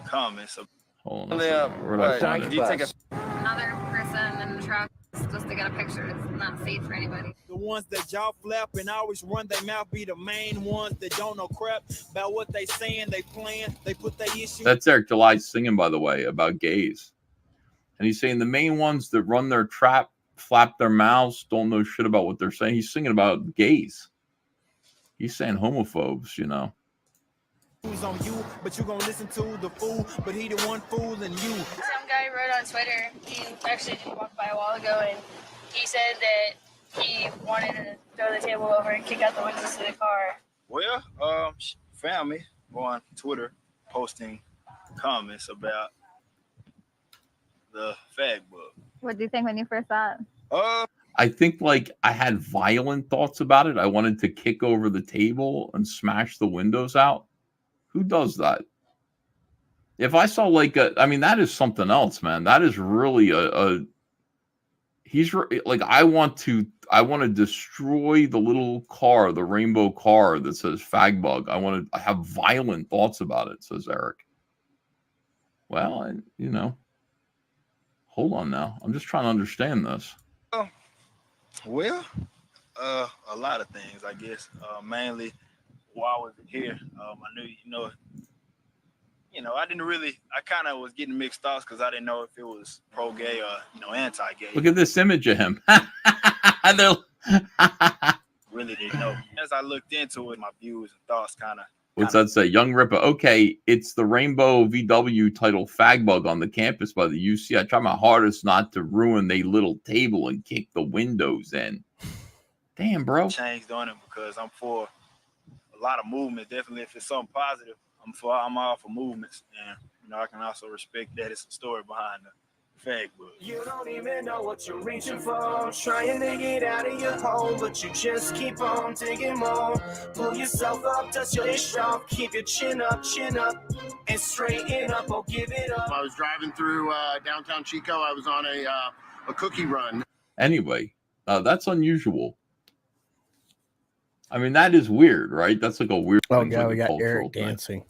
comments. Hold on. Where did I find it? Another person in the truck just to get a picture. It's not safe for anybody. The ones that jaw flap and always run their mouth be the main ones that don't know crap about what they saying, they playing, they put their issue. That's Eric July singing, by the way, about gays. And he's saying the main ones that run their trap, flap their mouths, don't know shit about what they're saying. He's singing about gays. He's saying homophobes, On you, but you gonna listen to the fool, but he the one fooling you. Some guy wrote on Twitter, he actually just walked by a while ago, and he said that he wanted to throw the table over and kick out the windows to the car. Well, found me on Twitter posting comments about the fag book. What do you think when you first saw it? I think like I had violent thoughts about it. I wanted to kick over the table and smash the windows out. Who does that? If I saw like that is something else, man. That is really like, I want to destroy the little car, the rainbow car that says fag bug. I have violent thoughts about it, says Eric. Well, hold on now. I'm just trying to understand this. Well, a lot of things, I guess. Mainly, why was it here? I knew, I didn't really. I kind of was getting mixed thoughts because I didn't know if it was pro-gay or anti-gay. Look at this image of him. Really didn't know. As I looked into it, my views and thoughts kind of. What's that say? Young Ripper. Okay, it's the Rainbow VW title Fag Bug on the campus by the UC. I try my hardest not to ruin their little table and kick the windows in. Damn, bro. Changed on it because I'm for a lot of movement. Definitely, if it's something positive, I'm all for movements. And I can also respect that it's a story behind the fag book. You don't even know what you're reaching for. Trying to get out of your hole, but you just keep on digging more. Pull yourself up, dust your ish off. Keep your chin up, and straighten up or give it up. I was driving through downtown Chico. I was on a cookie run. Anyway, that's unusual. I mean, that is weird, right? That's like a weird. Oh thing, god, like we a got cultural Eric thing. dancing.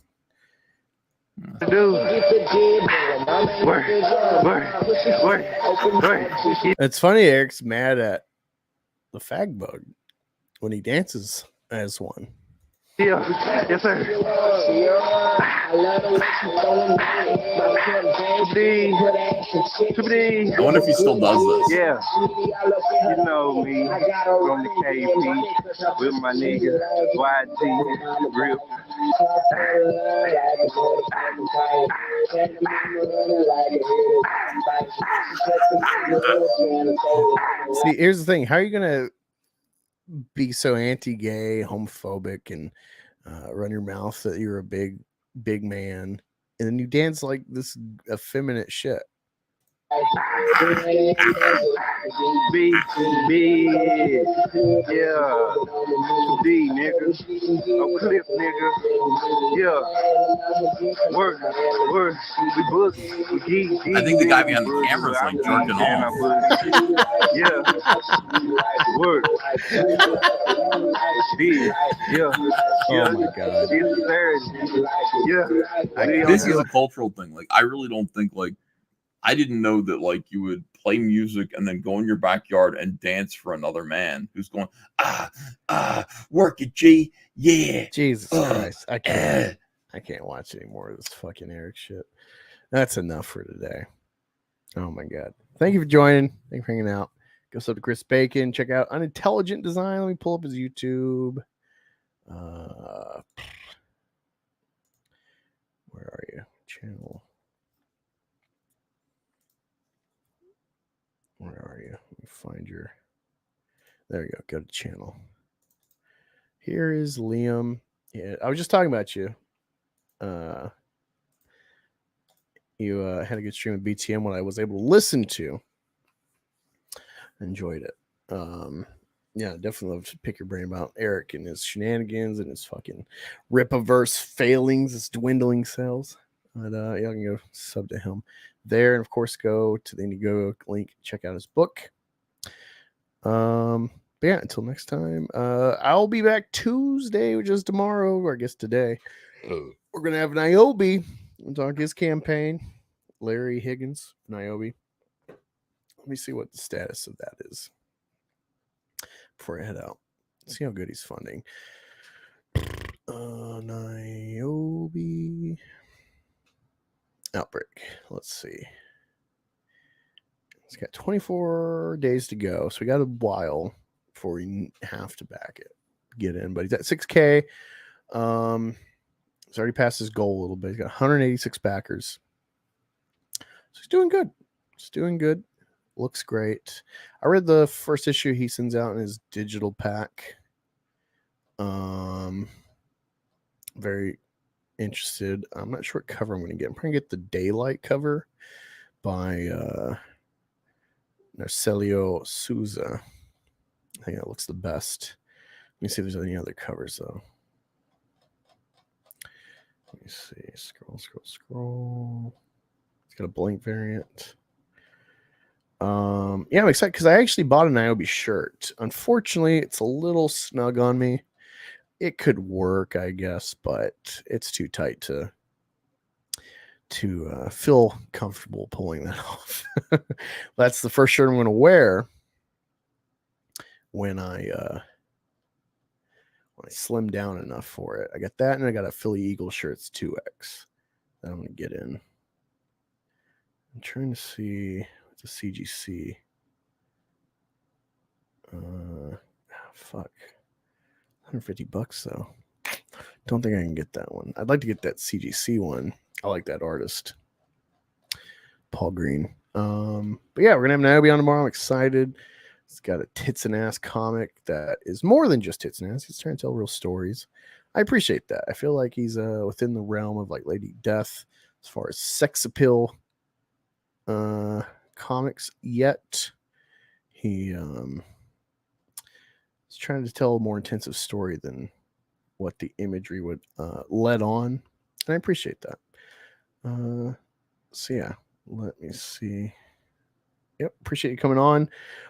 It's funny, Eric's mad at the fag bug when he dances as one. Yeah, yes, sir. I wonder if he still does this. Yeah. You know me from the KP with my nigga YG Rip. See, here's the thing. How are you going to be so anti-gay, homophobic, and run your mouth that you're a big man, and then you dance like this effeminate shit? B, yeah, 2D, nigga, no clip, nigga, yeah, work, we book, we geek. I think the guy behind the camera is like jerking off. Yeah, work, B, yeah. Oh my god. Yeah, This is a cultural thing. Like, I really don't think, like, I didn't know that, like, you would play music and then go in your backyard and dance for another man who's going, work it, G, yeah. Jesus Christ. I can't watch any more of this fucking Eric shit. That's enough for today. Oh my god. Thank you for joining. Thank you for hanging out. Go sub to Chris Bacon. Check out Unintelligent Design. Let me pull up his YouTube. Where are you? Channel. Where are you? Let me find your. There you go. Go to channel. Here is Liam. Yeah, I was just talking about you. You had a good stream of BTM. What I was able to listen to. Enjoyed it. Yeah, definitely love to pick your brain about Eric and his shenanigans and his fucking Rippaverse failings, his dwindling sales. But y'all can go sub to him there, and of course go to the Indiegogo link, check out his book. But yeah, until next time, I'll be back Tuesday, which is tomorrow, or I guess today. We're gonna have Niobe. We'll talk his campaign. Larry Higgins, Niobe. Let me see what the status of that is before I head out. See how good he's funding. Niobe Outbreak. Let's see. It's got 24 days to go, so we got a while before we have to back it, get in. But he's at 6K. He's already passed his goal a little bit. He's got 186 backers. So he's doing good. He's doing good. Looks great. I read the first issue he sends out in his digital pack. Very interested. I'm not sure what cover I'm going to get. I'm probably going to get the Daylight cover by Narcelio Souza. I think that looks the best. Let me see if there's any other covers, though. Let me see. Scroll. It's got a blank variant. Yeah, I'm excited because I actually bought an Niobe shirt. Unfortunately, it's a little snug on me. It could work, I guess, but it's too tight to feel comfortable pulling that off. That's the first shirt I'm going to wear when I slim down enough for it. I got that, and I got a Philly Eagle shirts 2X that I'm going to get in. I'm trying to see what's a CGC. Fuck. $150 though. Don't think I can get that one. I'd like to get that CGC one. I like that artist, Paul Green. But yeah, we're gonna have Niobe on tomorrow. I'm excited. It's got a tits and ass comic that is more than just tits and ass. He's trying to tell real stories. I appreciate that. I feel like he's within the realm of like Lady Death, as far as sex appeal comics yet. He is trying to tell a more intensive story than what the imagery would let on, and I appreciate that. So yeah, let me see. Yep, appreciate you coming on.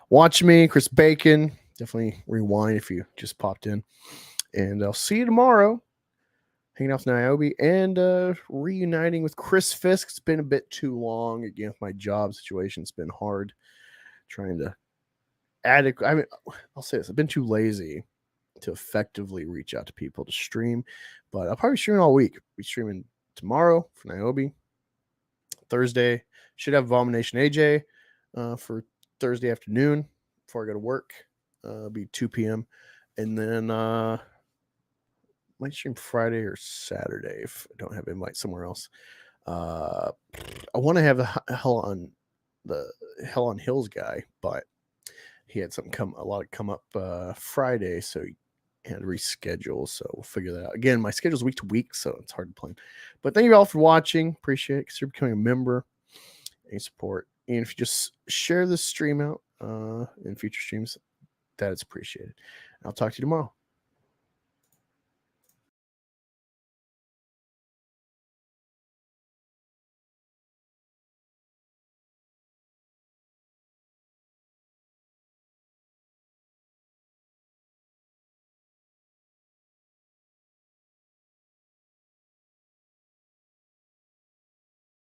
Watch me, Chris Bacon. Definitely rewind if you just popped in. And I'll see you tomorrow. Hanging out with Niobe and reuniting with Chris Fisk. It's been a bit too long. Again, with my job situation, it's been hard trying to adequate. I mean, I'll say this: I've been too lazy to effectively reach out to people to stream, but I'll probably stream all week. We're streaming tomorrow for Niobe. Thursday should have Abomination AJ for Thursday afternoon before I go to work. It'll be 2 p.m. And then might stream Friday or Saturday if I don't have invite somewhere else. I want to have the Hell on Hills guy, but he had something come up Friday, so he had to reschedule. So we'll figure that out. Again, my schedule's week to week, so it's hard to plan. But thank you all for watching. Appreciate it. Consider becoming a member and support. And if you just share this stream out in future streams, that is appreciated. I'll talk to you tomorrow.